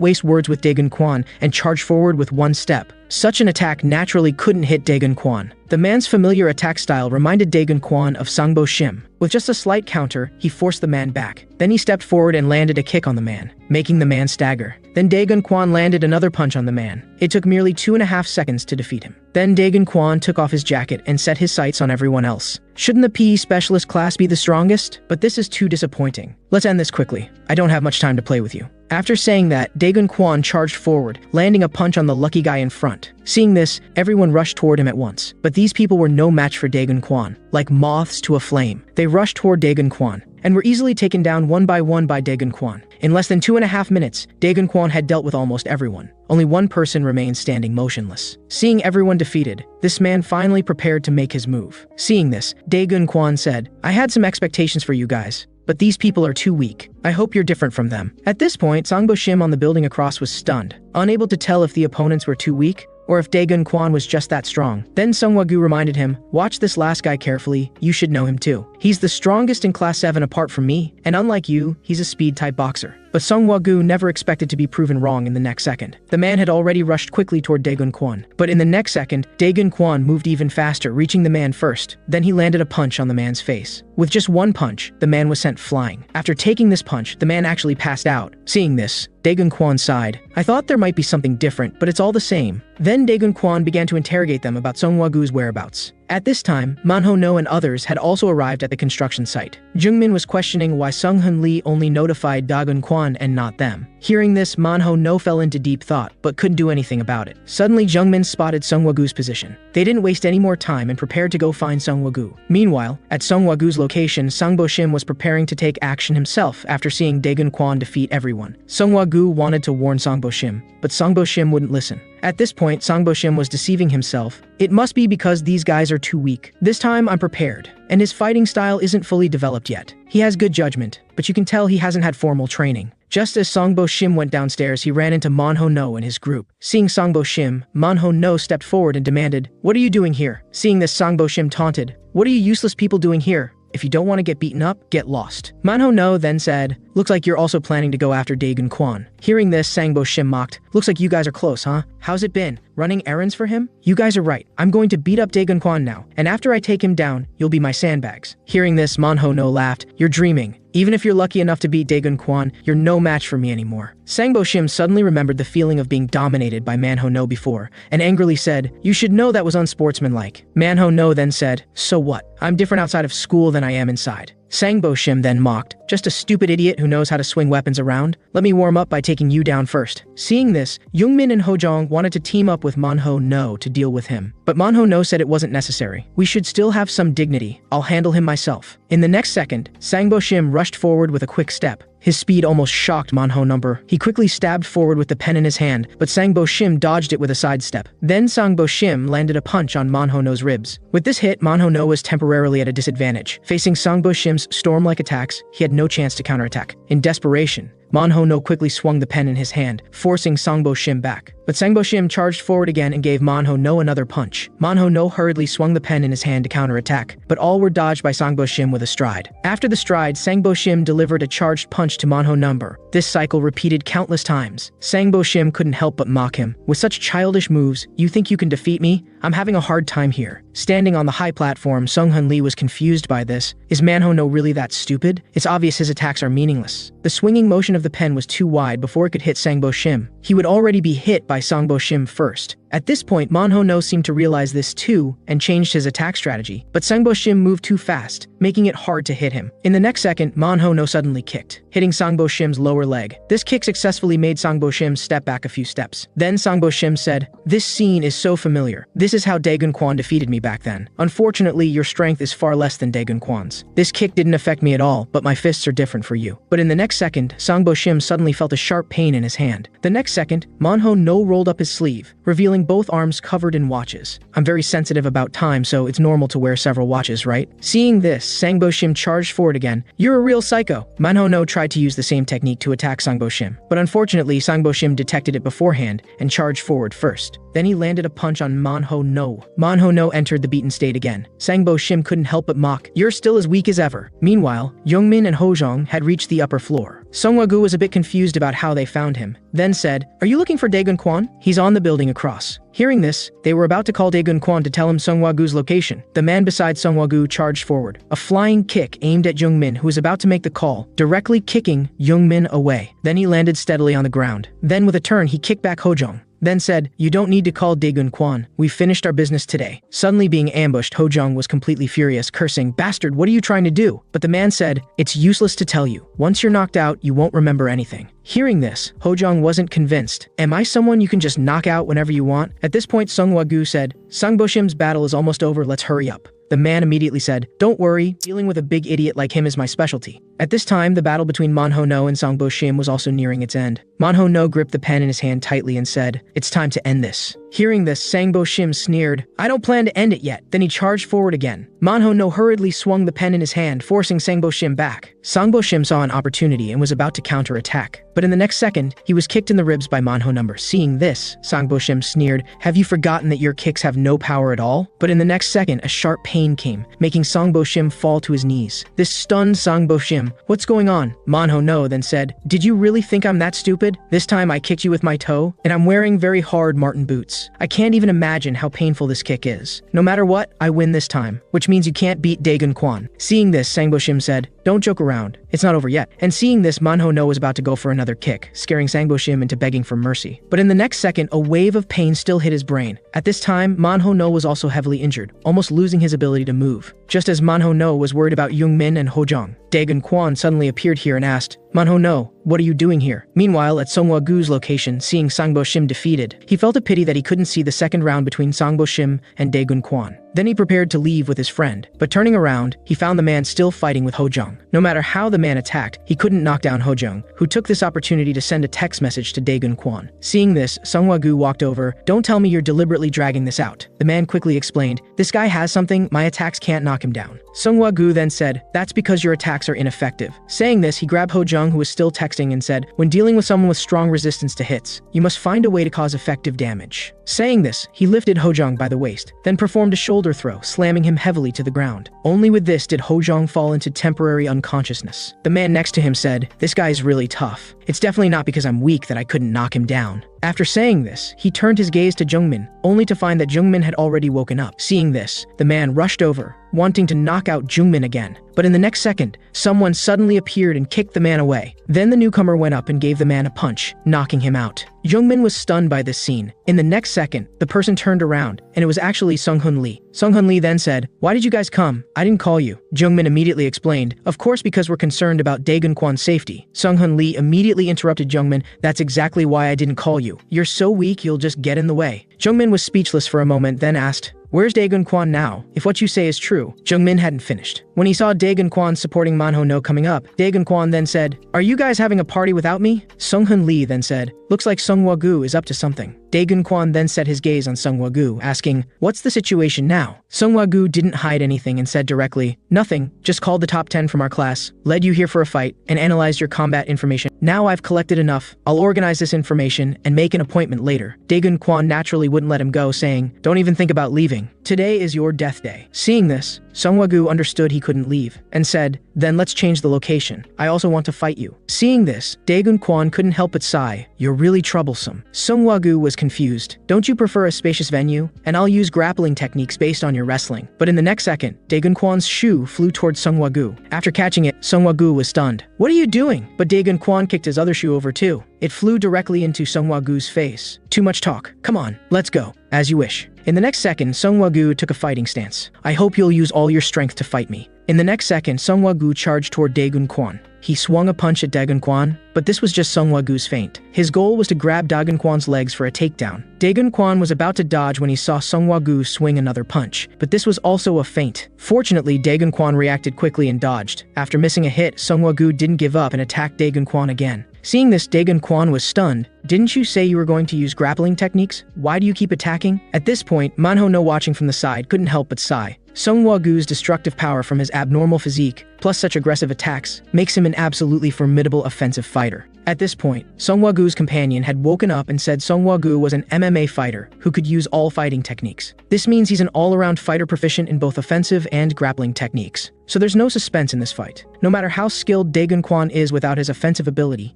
waste words with Daegun Kwan and charged forward with one step, Such an attack naturally couldn't hit Daegun Kwan. The man's familiar attack style reminded Daegun Kwan of Sangbo Shim. With just a slight counter, he forced the man back. Then he stepped forward and landed a kick on the man, making the man stagger. Then Daegun Kwan landed another punch on the man. It took merely 2.5 seconds to defeat him. Then Daegun Kwan took off his jacket and set his sights on everyone else. Shouldn't the PE specialist class be the strongest? But this is too disappointing. Let's end this quickly. I don't have much time to play with you. After saying that, Daegun Kwan charged forward, landing a punch on the lucky guy in front. Seeing this, everyone rushed toward him at once. But these people were no match for Daegun Kwan. Like moths to a flame, they rushed toward Daegun Kwan and were easily taken down one by one by Daegun Kwan. In less than 2.5 minutes, Daegun Kwan had dealt with almost everyone. Only one person remained standing motionless. Seeing everyone defeated, this man finally prepared to make his move. Seeing this, Daegun Kwan said, "I had some expectations for you guys, but these people are too weak. I hope you're different from them." At this point, Sangbo Shim on the building across was stunned, unable to tell if the opponents were too weak or if Daegun Kwan was just that strong. Then Sung Woo reminded him, "Watch this last guy carefully, you should know him too. He's the strongest in Class 7 apart from me, and unlike you, he's a speed-type boxer." But Sung Woo never expected to be proven wrong in the next second. The man had already rushed quickly toward Daegun Kwan. But in the next second, Daegun Kwan moved even faster, reaching the man first. Then he landed a punch on the man's face. With just one punch, the man was sent flying. After taking this punch, the man actually passed out. Seeing this, Daegun Kwan sighed. "I thought there might be something different, but it's all the same." Then Daegun Kwan began to interrogate them about Sung Woo whereabouts. At this time, Manho No and others had also arrived at the construction site. Jungmin was questioning why Sung Hun Lee only notified Daegun Kwan and not them. Hearing this, Manho No fell into deep thought, but couldn't do anything about it. Suddenly, Jungmin spotted Sung Woo's position. They didn't waste any more time and prepared to go find Sung Woo. Meanwhile, at Sung Woo's location, Sangbo Shim was preparing to take action himself after seeing Daegun Kwan defeat everyone. Sung Woo wanted to warn Sangbo Shim, but Sangbo Shim wouldn't listen. At this point, Sangbo Shim was deceiving himself. "It must be because these guys are too weak. This time I'm prepared. And his fighting style isn't fully developed yet. He has good judgment, but you can tell he hasn't had formal training." Just as Sangbo Shim went downstairs, he ran into Manho No and his group. Seeing Sangbo Shim, Manho No stepped forward and demanded, "What are you doing here?" Seeing this, Sangbo Shim taunted, "What are you useless people doing here? If you don't want to get beaten up, get lost." Manho No then said, "Looks like you're also planning to go after Daegun Kwan." Hearing this, Sangbo Shim mocked, "Looks like you guys are close, huh? How's it been? Running errands for him? You guys are right. I'm going to beat up Daegun Kwan now, and after I take him down, you'll be my sandbags." Hearing this, Manho No laughed, "You're dreaming. Even if you're lucky enough to beat Daegun Kwan, you're no match for me anymore." Sangbo Shim suddenly remembered the feeling of being dominated by Manho No before, and angrily said, "You should know that was unsportsmanlike." Manho No then said, "So what? I'm different outside of school than I am inside." Sangbo Shim then mocked, "Just a stupid idiot who knows how to swing weapons around? Let me warm up by taking you down first." Seeing this, Jungmin and Hojong wanted to team up with Manho No to deal with him. But Manho No said it wasn't necessary. "We should still have some dignity. I'll handle him myself." In the next second, Sangbo Shim rushed forward with a quick step. His speed almost shocked Manho No. He quickly stabbed forward with the pen in his hand, but Sangbo Shim dodged it with a sidestep. Then Sangbo Shim landed a punch on Manho No's ribs. With this hit, Manho No was temporarily at a disadvantage. Facing Sangbo Shim's storm-like attacks, he had no chance to counterattack. In desperation, Manho No quickly swung the pen in his hand, forcing Sangbo Shim back. But Sangbo Shim charged forward again and gave Manho No another punch. Manho No hurriedly swung the pen in his hand to counterattack, but all were dodged by Sangbo Shim with a stride. After the stride, Sangbo Shim delivered a charged punch to Manho No. This cycle repeated countless times. Sangbo Shim couldn't help but mock him. "With such childish moves, you think you can defeat me? I'm having a hard time here." Standing on the high platform, Sung Hun Lee was confused by this. Is Manho No really that stupid? It's obvious his attacks are meaningless. The swinging motion of the pen was too wide before it could hit Sangbo Shim. He would already be hit by Sangbo Shim first. At this point, Manho No seemed to realize this too and changed his attack strategy, but Sangbo Shim moved too fast, making it hard to hit him. In the next second, Manho No suddenly kicked, hitting Sangbo Shim's lower leg. This kick successfully made Sangbo Shim step back a few steps. Then Sangbo Shim said, "This scene is so familiar. This is how Daegun Kwan defeated me back then. Unfortunately, your strength is far less than Daegun Kwan's. This kick didn't affect me at all, but my fists are different for you." But in the next second, Sangbo Shim suddenly felt a sharp pain in his hand. The next second, Manho No rolled up his sleeve, revealing both arms covered in watches. "I'm very sensitive about time, so it's normal to wear several watches, right?" Seeing this, Sangbo Shim charged forward again. "You're a real psycho." Manho No tried to use the same technique to attack Sangbo Shim, but unfortunately Sangbo Shim detected it beforehand and charged forward first. Then he landed a punch on Manho No. Manho No entered the beaten state again. Sangbo Shim couldn't help but mock, "You're still as weak as ever." Meanwhile, Jungmin and Hojong had reached the upper floor. Sung Woo was a bit confused about how they found him, then said, "Are you looking for Daegun Kwon? He's on the building across." Hearing this, they were about to call Daegun Kwon to tell him Sung Woo-gu's location. The man beside Sung Woo-gu charged forward. A flying kick aimed at Jung-min, who was about to make the call, directly kicking Jung-min away. Then he landed steadily on the ground. Then with a turn, he kicked back Ho-jung. Then said, "You don't need to call Daegun Kwon. We finished our business today." Suddenly being ambushed, Ho-jung was completely furious, cursing, "Bastard, what are you trying to do?" But the man said, "It's useless to tell you. Once you're knocked out, you won't remember anything." Hearing this, Ho-jung wasn't convinced. "Am I someone you can just knock out whenever you want?" At this point, Sung Woo-gu said, "Sung Bo-shim's battle is almost over, let's hurry up." The man immediately said, "Don't worry, dealing with a big idiot like him is my specialty." At this time, the battle between Manho-no and Sang Bo-shim was also nearing its end. Manho-no gripped the pen in his hand tightly and said, "It's time to end this." Hearing this, Sang Bo-shim sneered, "I don't plan to end it yet." Then he charged forward again. Manho-no hurriedly swung the pen in his hand, forcing Sang Bo-shim back. Sang Bo-shim saw an opportunity and was about to counterattack. But in the next second, he was kicked in the ribs by Manho-no. Seeing this, Sang Bo-shim sneered, "Have you forgotten that your kicks have no power at all?" But in the next second, a sharp pain came, making Sang Bo-shim fall to his knees. This stunned Sang Bo-shim. "What's going on?" Manho-no then said, "Did you really think I'm that stupid? This time I kicked you with my toe, and I'm wearing very hard Martin boots. I can't even imagine how painful this kick is. No matter what, I win this time, which means you can't beat Daegun Kwon." Seeing this, Sang Bo-shim said, "Don't joke around. It's not over yet." And seeing this, Manho-no was about to go for another kick, scaring Sang Bo-shim into begging for mercy. But in the next second, a wave of pain still hit his brain. At this time, Manho-no was also heavily injured, almost losing his ability to move. Just as Manho-no was worried about Jung-min and Ho-jung, Daegun Kwon suddenly appeared here and asked, "Manho-no, what are you doing here?" Meanwhile, at Sung Woo-gu's location, seeing Sang Bo-shim defeated, he felt a pity that he couldn't see the second round between Sang Bo-shim and Daegun Kwon. Then he prepared to leave with his friend, but turning around, he found the man still fighting with Ho-jung. No matter how the man attacked, he couldn't knock down Ho-jung, who took this opportunity to send a text message to Daegun Kwon. Seeing this, Sung Woo-gu walked over. "Don't tell me you're deliberately dragging this out." The man quickly explained, "This guy has something, my attacks can't knock him down." Sung Woo-gu then said, "That's because your attacks are ineffective." Saying this, he grabbed Ho-jung, who was still texting, and said, "When dealing with someone with strong resistance to hits, you must find a way to cause effective damage." Saying this, he lifted Ho-jung by the waist, then performed a shoulder throw, slamming him heavily to the ground. Only with this did Ho-jung fall into temporary unconsciousness. The man next to him said, "This guy is really tough. It's definitely not because I'm weak that I couldn't knock him down." After saying this, he turned his gaze to Jung-min, only to find that Jung-min had already woken up. Seeing this, the man rushed over, wanting to knock out Jung-min again. But in the next second, someone suddenly appeared and kicked the man away. Then the newcomer went up and gave the man a punch, knocking him out. Jung-min was stunned by this scene. In the next second, the person turned around, and it was actually Sung-hun Lee. Sung-hun Lee then said, "Why did you guys come? I didn't call you." Jung-min immediately explained, "Of course, because we're concerned about Daegun Kwon's safety." Sung-hun Lee immediately interrupted Jung-min, "That's exactly why I didn't call you. You're so weak you'll just get in the way." Jung-min was speechless for a moment, then asked, "Where's Daegun Kwon now? If what you say is true." Jung-min hadn't finished. When he saw Daegun Kwon supporting Manho-no coming up, Daegun Kwon then said, "Are you guys having a party without me?" Sung-hun Lee then said, "Looks like Sung Woo-gu is up to something." Daegun Kwon then set his gaze on Sung Woo-gu, asking, "What's the situation now?" Sung Woo-gu didn't hide anything and said directly, "Nothing, just called the top 10 from our class, led you here for a fight, and analyzed your combat information. Now I've collected enough. I'll organize this information and make an appointment later." Daegun Kwon naturally wouldn't let him go, saying, "Don't even think about leaving. Today is your death day." Seeing this, Sung Woo-gu understood he couldn't leave, and said, "Then let's change the location. I also want to fight you." Seeing this, Daegun Kwon couldn't help but sigh, "You're really troublesome." Sung Woo-gu was confused. "Don't you prefer a spacious venue? And I'll use grappling techniques based on your wrestling." But in the next second, Daegun Kwon's shoe flew towards Sung Woo-gu. After catching it, Sung Woo-gu was stunned. "What are you doing?" But Daegun Kwon kicked his other shoe over too. It flew directly into Sung Woo-gu's face. "Too much talk. Come on, let's go. As you wish." In the next second, Sung Woo-gu took a fighting stance. "I hope you'll use all your strength to fight me." In the next second, Sung Woo-gu charged toward Daegun Kwon. He swung a punch at Daegun Kwon, but this was just Sung Woo-gu's feint. His goal was to grab Daegun Kwon's legs for a takedown. Daegun Kwon was about to dodge when he saw Sung Woo-gu swing another punch, but this was also a feint. Fortunately, Daegun Kwon reacted quickly and dodged. After missing a hit, Sung Woo-gu didn't give up and attacked Daegun Kwon again. Seeing this, Daegun Kwon was stunned. "Didn't you say you were going to use grappling techniques? Why do you keep attacking?" At this point, Manho-no watching from the side couldn't help but sigh. Sung Woo-gu's destructive power from his abnormal physique plus such aggressive attacks, makes him an absolutely formidable offensive fighter. At this point, Sung Woo-gu's companion had woken up and said Sung Woo-gu was an MMA fighter who could use all fighting techniques. This means he's an all-around fighter proficient in both offensive and grappling techniques. So there's no suspense in this fight. No matter how skilled Dae-gun Kwon is without his offensive ability,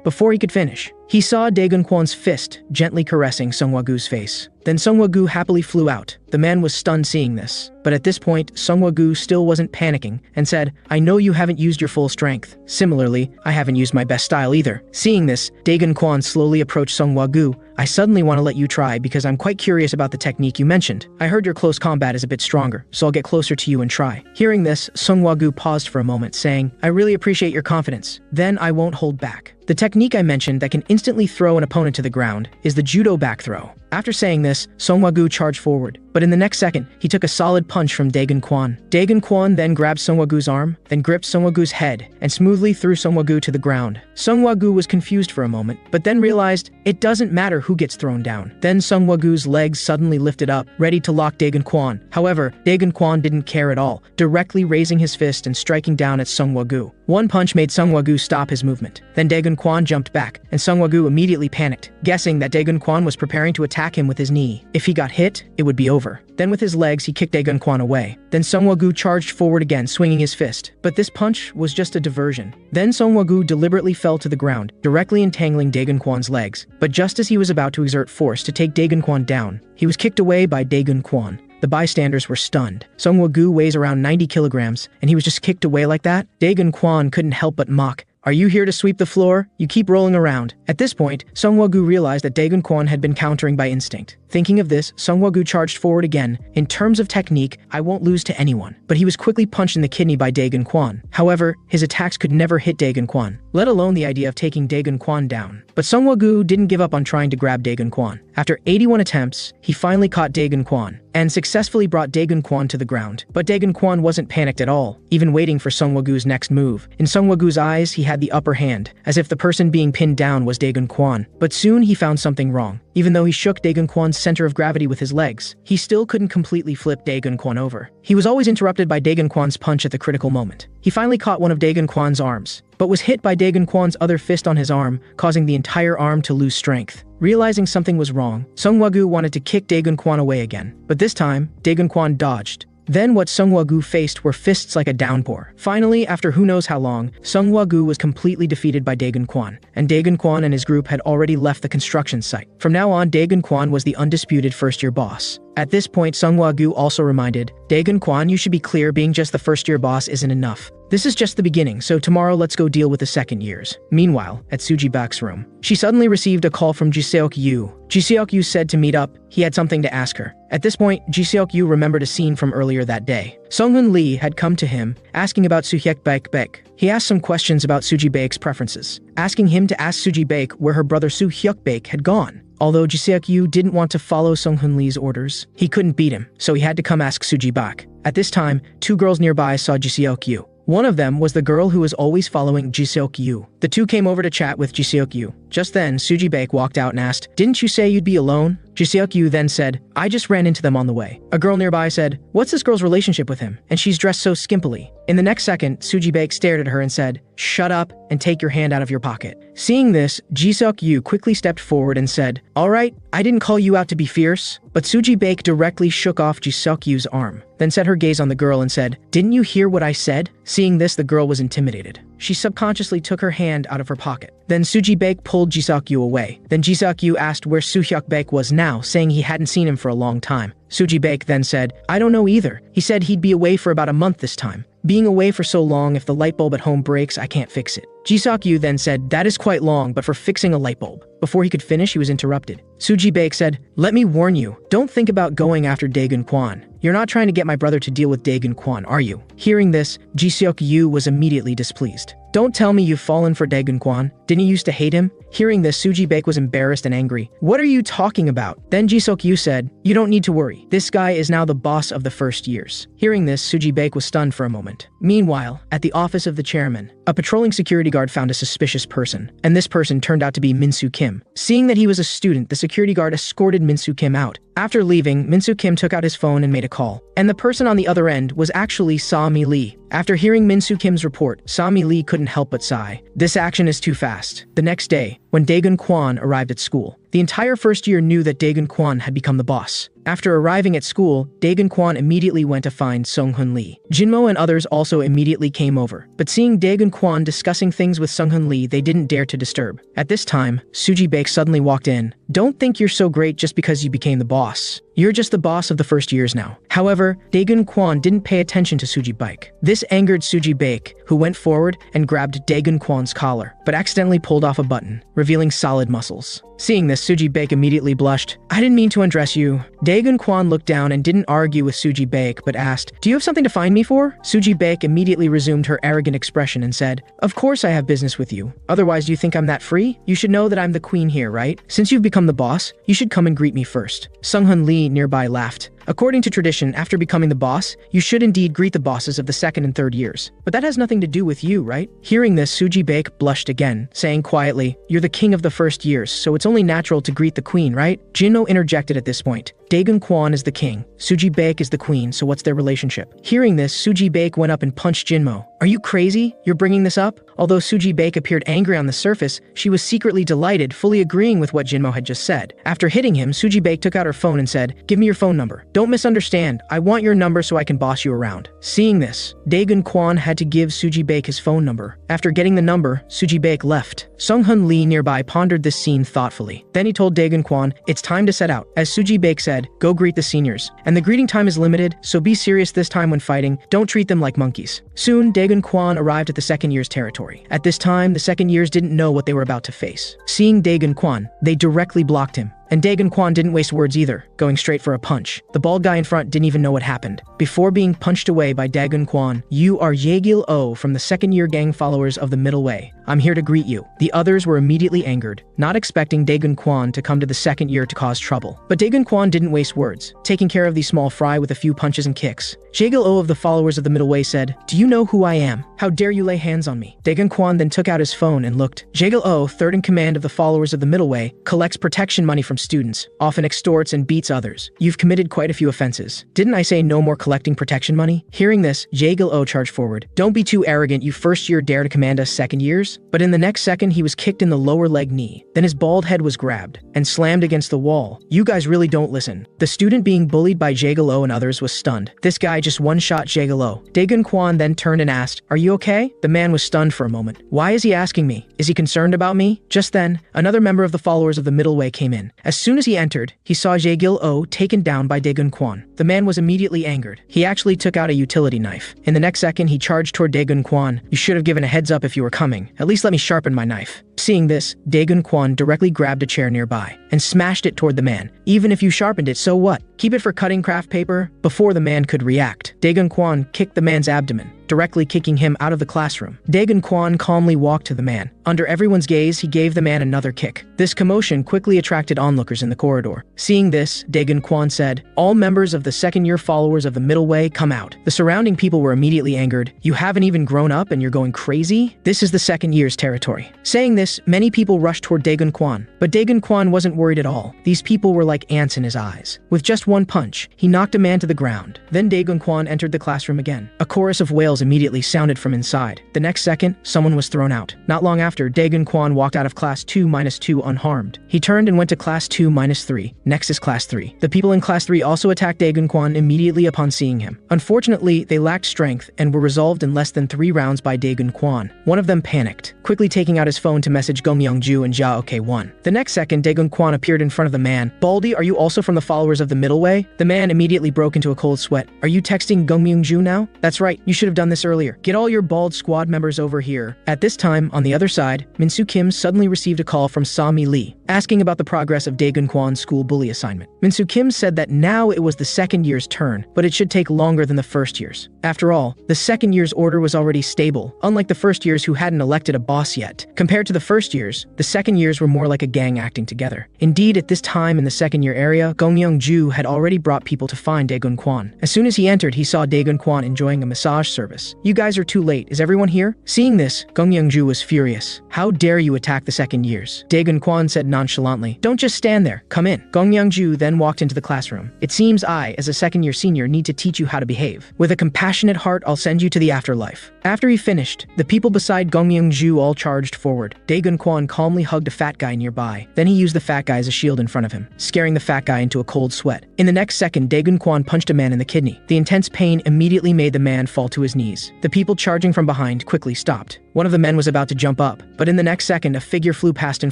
before he could finish, he saw Dae-gun Kwon's fist gently caressing Sung Woo-gu's face. Then Sung Woo-gu happily flew out. The man was stunned seeing this. But at this point, Sung Woo-gu still wasn't panicking and said, I know you haven't used your full strength. Similarly, I haven't used my best style either. Seeing this, Dae-gun Kwon slowly approached Sung Woo-gu. I suddenly want to let you try because I'm quite curious about the technique you mentioned. I heard your close combat is a bit stronger, so I'll get closer to you and try. Hearing this, Sung Woo-gu paused for a moment, saying, I really appreciate your confidence. Then I won't hold back. The technique I mentioned that can instantly throw an opponent to the ground is the judo back throw. After saying this, Sung Woo-gu charged forward, but in the next second, he took a solid punch from Dae-gun Kwon. Dae-gun Kwon then grabbed Sung Woo-gu's arm, then gripped Sung Woo-gu's head, and smoothly threw Sung Woo-gu to the ground. Sung Woo-gu was confused for a moment, but then realized it doesn't matter who gets thrown down. Then Sung Woo-gu's legs suddenly lifted up, ready to lock Dae-gun Kwon. However, Dae-gun Kwon didn't care at all, directly raising his fist and striking down at Sung Woo-gu. One punch made Sung Woo-gu stop his movement. Then Dae-gun Kwon jumped back, and Sung Woo-gu immediately panicked, guessing that Dae-gun Kwon was preparing to attack him with his knee. If he got hit, it would be over. Then with his legs, he kicked Dae-gun Kwon away. Then Sung Woo-gu charged forward again, swinging his fist. But this punch was just a diversion. Then Sung Woo-gu deliberately fell to the ground, directly entangling Dae-gun Kwon's legs. But just as he was about to exert force to take Dae-gun Kwon down, he was kicked away by Dae-gun Kwon. The bystanders were stunned. Sung Woo-gu weighs around 90 kilograms, and he was just kicked away like that? Dae-gun Kwon couldn't help but mock. Are you here to sweep the floor? You keep rolling around. At this point, Sung Woo-gu realized that Dae-gun Kwon had been countering by instinct. Thinking of this, Sung Woo-gu charged forward again. In terms of technique, I won't lose to anyone. But he was quickly punched in the kidney by Dae-gun Kwon. However, his attacks could never hit Dae-gun Kwon, let alone the idea of taking Dae-gun Kwon down. But Sung Woo-gu didn't give up on trying to grab Dae-gun Kwon. After 81 attempts, he finally caught Dae-gun Kwon and successfully brought Dae-gun Kwon to the ground. But Dae-gun Kwon wasn't panicked at all, even waiting for Sung Woo-gu's next move. In Sung Woo-gu's eyes, he had the upper hand, as if the person being pinned down was Dae-gun Kwon. But soon he found something wrong. Even though he shook Dae-gun Kwon's center of gravity with his legs, he still couldn't completely flip Dae-gun Kwon over. He was always interrupted by Dae-gun Kwon's punch at the critical moment. He finally caught one of Dae-gun Kwon's arms, but was hit by Dae-gun Kwon's other fist on his arm, causing the entire arm to lose strength. Realizing something was wrong, Sung Woo-gu wanted to kick Dae-gun Kwon away again, but this time, Dae-gun Kwon dodged. Then what Sung Woo-gu faced were fists like a downpour. Finally, after who knows how long, Sung Woo-gu was completely defeated by Dae-gun Kwon, and Dae-gun Kwon and his group had already left the construction site. From now on, Dae-gun Kwon was the undisputed first-year boss. At this point, Sung Woo-gu also reminded, Dae-gun Kwon, you should be clear, being just the first-year boss isn't enough. This is just the beginning, so tomorrow let's go deal with the second years. Meanwhile, at Suji Bak's room, she suddenly received a call from Ji-seok-yu. Ji-seok-yu said to meet up. He had something to ask her. At this point, Ji-seok-yu remembered a scene from earlier that day. Sung-hoon Lee had come to him, asking about Soo-hyuk Baek. He asked some questions about Suji Baek's preferences, asking him to ask Suji Baek where her brother Soo-hyuk Baek had gone. Although Ji-seok-yu didn't want to follow Sung-hoon Lee's orders, he couldn't beat him, so he had to come ask Suji Baek. At this time, two girls nearby saw Ji-seok-yu. One of them was the girl who was always following Ji-seok-yu. The two came over to chat with Ji-seok-yu. Just then, Suji Baek walked out and asked, Didn't you say you'd be alone? Ji-seok-yu then said, I just ran into them on the way. A girl nearby said, What's this girl's relationship with him? And she's dressed so skimpily. In the next second, Suji Baek stared at her and said, Shut up and take your hand out of your pocket. Seeing this, Ji-seok-yu quickly stepped forward and said, Alright, I didn't call you out to be fierce. But Suji Baek directly shook off Ji-seok-yu's arm, then set her gaze on the girl and said, Didn't you hear what I said? Seeing this, the girl was intimidated. She subconsciously took her hand out of her pocket. Then Suji Baek pulled Ji-seok-yu away. Then Ji-seok-yu asked where Soo-hyuk Baek was now, saying he hadn't seen him for a long time. Suji Baek then said, I don't know either. He said he'd be away for about a month this time. Being away for so long, if the light bulb at home breaks, I can't fix it. Ji-seok-yu then said, That is quite long, but for fixing a light bulb. Before he could finish, he was interrupted. Suji Baek said, Let me warn you, don't think about going after Dae-gun Kwon. You're not trying to get my brother to deal with Dae-gun Kwon, are you? Hearing this, Ji-seok-yu was immediately displeased. Don't tell me you've fallen for Dae-gun Kwon. Didn't you used to hate him? Hearing this, Suji Baek was embarrassed and angry. What are you talking about? Then Ji-seok-yu said, You don't need to worry. This guy is now the boss of the first years. Hearing this, Suji Baek was stunned for a moment. Meanwhile, at the office of the chairman, a patrolling security guard found a suspicious person, and this person turned out to be Min-soo Kim. Seeing that he was a student, the security guard escorted Min-soo Kim out. After leaving, Minsu Kim took out his phone and made a call. And the person on the other end was actually Sa-mi Lee. After hearing Minsu Kim's report, Sa-mi Lee couldn't help but sigh. This action is too fast. The next day, when Daegun Kwon arrived at school, the entire first year knew that Daegun Kwon had become the boss. After arriving at school, Daegun Kwon immediately went to find Sung-hun Lee. Jinmo and others also immediately came over, but seeing Daegun Kwon discussing things with Sung-hun Lee, they didn't dare to disturb. At this time, Suji Baek suddenly walked in. Don't think you're so great just because you became the boss. You're just the boss of the first years now. However, Daegun Kwon didn't pay attention to Suji Baek. This angered Suji Baek, who went forward and grabbed Daegun Kwon's collar, but accidentally pulled off a button, revealing solid muscles. Seeing this, Suji Baek immediately blushed. I didn't mean to undress you. Daegun Kwon looked down and didn't argue with Suji Baek, but asked, do you have something to find me for? Suji Baek immediately resumed her arrogant expression and said, of course I have business with you. Otherwise, do you think I'm that free? You should know that I'm the queen here, right? Since you've become the boss, you should come and greet me first. Sung-hun Lee nearby laughed. According to tradition, after becoming the boss, you should indeed greet the bosses of the second and third years. But that has nothing to do with you, right? Hearing this, Suji Baek blushed again, saying quietly, you're the king of the first years, so it's only natural to greet the queen, right? Jinno interjected at this point. Daegun Kwon is the king, Suji Baek is the queen, so what's their relationship? Hearing this, Suji Baek went up and punched Jinmo. Are you crazy? You're bringing this up? Although Suji Baek appeared angry on the surface, she was secretly delighted, fully agreeing with what Jinmo had just said. After hitting him, Suji Baek took out her phone and said, give me your phone number. Don't misunderstand, I want your number so I can boss you around. Seeing this, Daegun Kwon had to give Suji Baek his phone number. After getting the number, Suji Baek left. Sung-hun Lee nearby pondered this scene thoughtfully. Then he told Daegun Kwon, it's time to set out. As Suji Baek said, go greet the seniors. And the greeting time is limited, so be serious this time when fighting, don't treat them like monkeys. Soon, Daegun Kwon arrived at the second year's territory. At this time, the second years didn't know what they were about to face. Seeing Daegun Kwon, they directly blocked him. And Daegun Kwon didn't waste words either, going straight for a punch. The bald guy in front didn't even know what happened. Before being punched away by Daegun Kwon, you are Yegil Oh from the second year gang followers of the Middle Way. I'm here to greet you. The others were immediately angered, not expecting Daegun Kwon to come to the second year to cause trouble. But Daegun Kwon didn't waste words, taking care of the small fry with a few punches and kicks. Yegil Oh of the followers of the Middle Way said, do you know who I am? How dare you lay hands on me? Daegun Kwon then took out his phone and looked. Yegil Oh, third in command of the followers of the Middle Way, collects protection money from students, often extorts and beats others. You've committed quite a few offenses. Didn't I say no more collecting protection money? Hearing this, Yegil Oh charged forward. Don't be too arrogant, you first year dare to command us second years? But in the next second, he was kicked in the lower leg knee. Then his bald head was grabbed and slammed against the wall. You guys really don't listen. The student being bullied by Yegil Oh and others was stunned. This guy just one-shot Yegil Oh. Daegun Kwon then turned and asked, are you okay? The man was stunned for a moment. Why is he asking me? Is he concerned about me? Just then, another member of the followers of the Middle Way came in. As soon as he entered, he saw Yegil Oh taken down by Daegun Kwon. The man was immediately angered. He actually took out a utility knife. In the next second, he charged toward Daegun Kwon. You should have given a heads up if you were coming. At least let me sharpen my knife. Seeing this, Daegun Kwon directly grabbed a chair nearby and smashed it toward the man. Even if you sharpened it, so what? Keep it for cutting craft paper? Before the man could react, Daegun Kwon kicked the man's abdomen, directly kicking him out of the classroom. Daegun Kwon calmly walked to the man. Under everyone's gaze, he gave the man another kick. This commotion quickly attracted onlookers in the corridor. Seeing this, Daegun Kwon said, all members of the second-year followers of the Middle Way come out. The surrounding people were immediately angered. You haven't even grown up and you're going crazy? This is the second year's territory. Saying this, many people rushed toward Daegun Kwon. But Daegun Kwon wasn't worried at all. These people were like ants in his eyes. With just one punch, he knocked a man to the ground. Then Daegun Kwon entered the classroom again. A chorus of wails immediately sounded from inside. The next second, someone was thrown out. Not long after, Daegun Kwon walked out of class 2-2 unharmed. He turned and went to class 2-3. Next is class 3. The people in class 3 also attacked Daegun Kwon immediately upon seeing him. Unfortunately, they lacked strength and were resolved in less than 3 rounds by Daegun Kwon. One of them panicked, quickly taking out his phone to message Gong Myung-ju and Ja Ok-won. The next second, Daegun Kwon appeared in front of the man. Baldy, are you also from the followers of the Middle Way? The man immediately broke into a cold sweat. Are you texting Gong Myung-ju now? That's right, you should have done this earlier. Get all your bald squad members over here. At this time, on the other side, Minsu Kim suddenly received a call from Sa-mi Lee, asking about the progress of Daegun Kwon's school bully assignment. Minsu Kim said that now it was the second year's turn, but it should take longer than the first year's. After all, the second year's order was already stable, unlike the first years who hadn't elected a boss yet. Compared to the first years, the second years were more like a gang acting together. Indeed, at this time in the second year area, Gong Myung-ju had already brought people to find Daegun Kwon. As soon as he entered, he saw Daegun Kwon enjoying a massage service. You guys are too late. Is everyone here? Seeing this, Gong Myung-ju was furious. How dare you attack the second years? Daegun Kwon said nonchalantly. Don't just stand there, come in. Gong Myung-ju then walked into the classroom. It seems I, as a second-year senior, need to teach you how to behave. With a compassionate heart, I'll send you to the afterlife. After he finished, the people beside Gong Myung-ju all charged forward. Dae-gun Kwon calmly hugged a fat guy nearby. Then he used the fat guy as a shield in front of him, scaring the fat guy into a cold sweat. In the next second, Dae-gun Kwon punched a man in the kidney. The intense pain immediately made the man fall to his knees. The people charging from behind quickly stopped. One of the men was about to jump up, but in the next second, a figure flew past in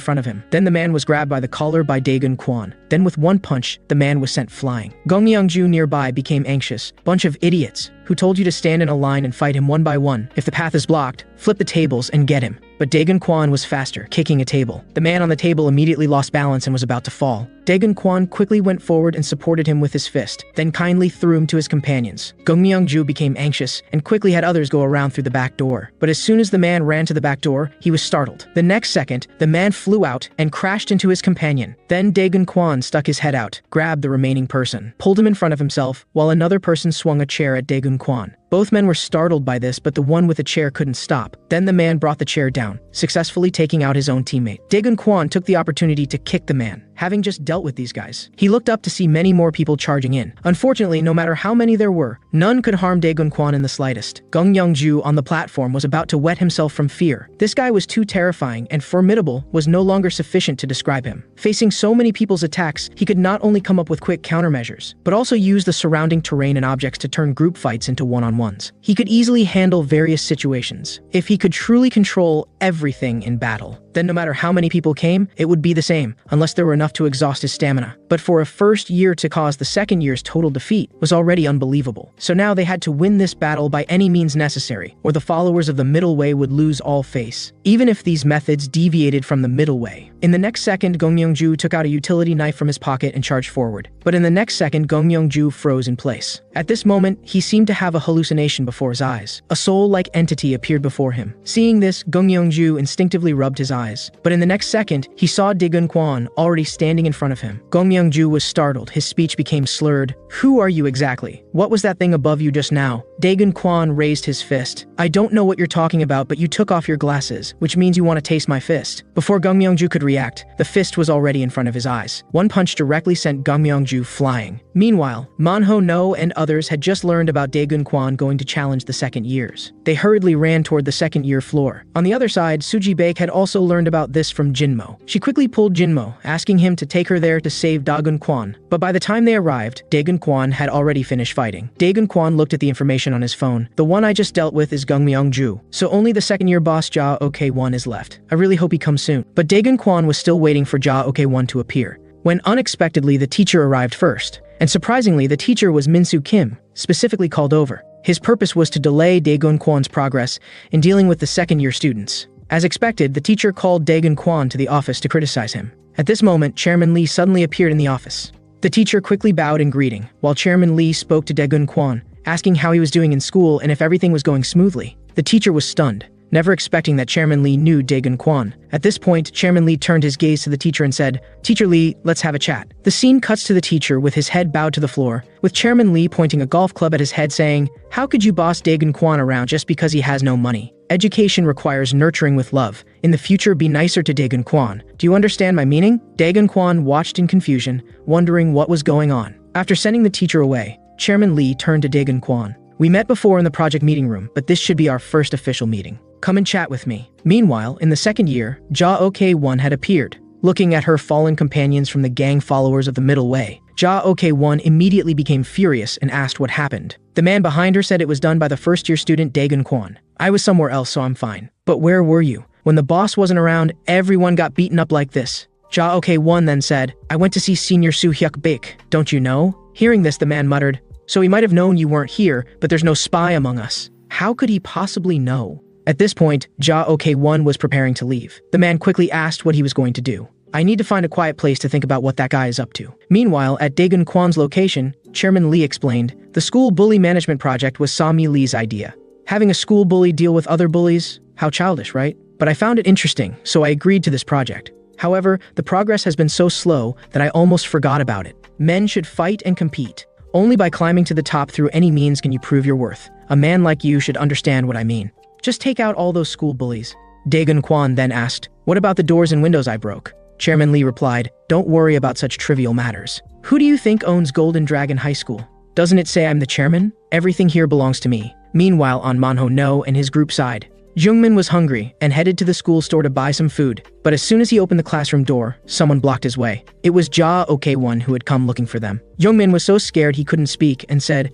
front of him. Then the man was grabbed by the collar by Dae-gun Kwon. Then with one punch, the man was sent flying. Gong Myung-ju nearby became anxious. Bunch of idiots. Who told you to stand in a line and fight him one by one? If the path is blocked, flip the tables and get him. But Dae-gun Kwon was faster, kicking a table. The man on the table immediately lost balance and was about to fall. Dae-gun Kwon quickly went forward and supported him with his fist, then kindly threw him to his companions. Gong Myung-ju became anxious and quickly had others go around through the back door. But as soon as the man ran to the back door, he was startled. The next second, the man flew out and crashed into his companion. Then Dae-gun Kwon stuck his head out, grabbed the remaining person, pulled him in front of himself, while another person swung a chair at Dae-gun Kwon. Both men were startled by this, but the one with the chair couldn't stop. Then the man brought the chair down, successfully taking out his own teammate. Dae-gun Kwon took the opportunity to kick the man, having just dealt with these guys. He looked up to see many more people charging in. Unfortunately, no matter how many there were, none could harm Dae-gun Kwon in the slightest. Gong Myung-ju on the platform was about to wet himself from fear. This guy was too terrifying, and formidable was no longer sufficient to describe him. Facing so many people's attacks, he could not only come up with quick countermeasures, but also use the surrounding terrain and objects to turn group fights into one-on-ones. He could easily handle various situations. If he could truly control everything in battle, then no matter how many people came, it would be the same, unless there were enough to exhaust his stamina. But for a first year to cause the second year's total defeat was already unbelievable. So now they had to win this battle by any means necessary, or the followers of the middle way would lose all face, even if these methods deviated from the middle way. In the next second, Gong Myung-ju took out a utility knife from his pocket and charged forward. But in the next second, Gong Myung-ju froze in place. At this moment, he seemed to have a hallucination before his eyes. A soul-like entity appeared before him. Seeing this, Gong Myung-ju instinctively rubbed his eyes. But in the next second, he saw Dae-gun Kwon already standing in front of him. Gong Myung-ju was startled. His speech became slurred. Who are you exactly? What was that thing above you just now? Dae-gun Kwon raised his fist. I don't know what you're talking about, but you took off your glasses, which means you want to taste my fist. Before Gong Myung-ju could react, the fist was already in front of his eyes. One punch directly sent Gong Myung-ju flying. Meanwhile, Manho No and others had just learned about Dae-gun Kwon going to challenge the second years. They hurriedly ran toward the second year floor. On the other side, Suji Baek had also learned about this from Jinmo. She quickly pulled Jinmo, asking him to take her there to save Dae-gun Kwon. But by the time they arrived, Dae-gun Kwon had already finished fighting. Dae-gun Kwon looked at the information on his phone. The one I just dealt with is Gong Myung-ju, so only the second year boss Ja Ok-1 is left. I really hope he comes soon. But Dae-gun Kwon was still waiting for Ja Ok-1 to appear, when unexpectedly the teacher arrived first. And surprisingly, the teacher was Min-soo Kim, specifically called over. His purpose was to delay Dae-gun Kwon's progress in dealing with the second-year students. As expected, the teacher called Dae-gun Kwon to the office to criticize him. At this moment, Chairman Lee suddenly appeared in the office. The teacher quickly bowed in greeting, while Chairman Lee spoke to Dae-gun Kwon, asking how he was doing in school and if everything was going smoothly. The teacher was stunned, never expecting that Chairman Lee knew Dae-gun Kwon. At this point, Chairman Lee turned his gaze to the teacher and said, "Teacher Lee, let's have a chat." The scene cuts to the teacher with his head bowed to the floor, with Chairman Lee pointing a golf club at his head saying, "How could you boss Dae-gun Kwon around just because he has no money? Education requires nurturing with love. In the future, be nicer to Dae-gun Kwon. Do you understand my meaning?" Dae-gun Kwon watched in confusion, wondering what was going on. After sending the teacher away, Chairman Lee turned to Dae-gun Kwon. "We met before in the project meeting room, but this should be our first official meeting. Come and chat with me." Meanwhile, in the second year, Ja Ok-1 had appeared. Looking at her fallen companions from the gang followers of the middle way, Ja Ok-1 immediately became furious and asked what happened. The man behind her said it was done by the first-year student Dae-gun Kwon. "I was somewhere else, so I'm fine. But where were you? When the boss wasn't around, everyone got beaten up like this." Ja Ok-1 then said, "I went to see Senior Soo-hyuk Baek. Don't you know?" Hearing this, the man muttered, "So he might have known you weren't here, but there's no spy among us. How could he possibly know?" At this point, Ja Ok-1 was preparing to leave. The man quickly asked what he was going to do. "I need to find a quiet place to think about what that guy is up to." Meanwhile, at Dae-gun Kwon's location, Chairman Lee explained, the school bully management project was Sami Lee's idea. Having a school bully deal with other bullies? How childish, right? But I found it interesting, so I agreed to this project. However, the progress has been so slow that I almost forgot about it. Men should fight and compete. Only by climbing to the top through any means can you prove your worth. A man like you should understand what I mean. Just take out all those school bullies." Dae-gun Kwon then asked, "What about the doors and windows I broke?" Chairman Lee replied, "Don't worry about such trivial matters. Who do you think owns Golden Dragon High School? Doesn't it say I'm the chairman? Everything here belongs to me." Meanwhile, on Manho No and his group side, Jungmin was hungry and headed to the school store to buy some food, but as soon as he opened the classroom door, someone blocked his way. It was Ja Ok-won who had come looking for them. Jungmin was so scared he couldn't speak and said,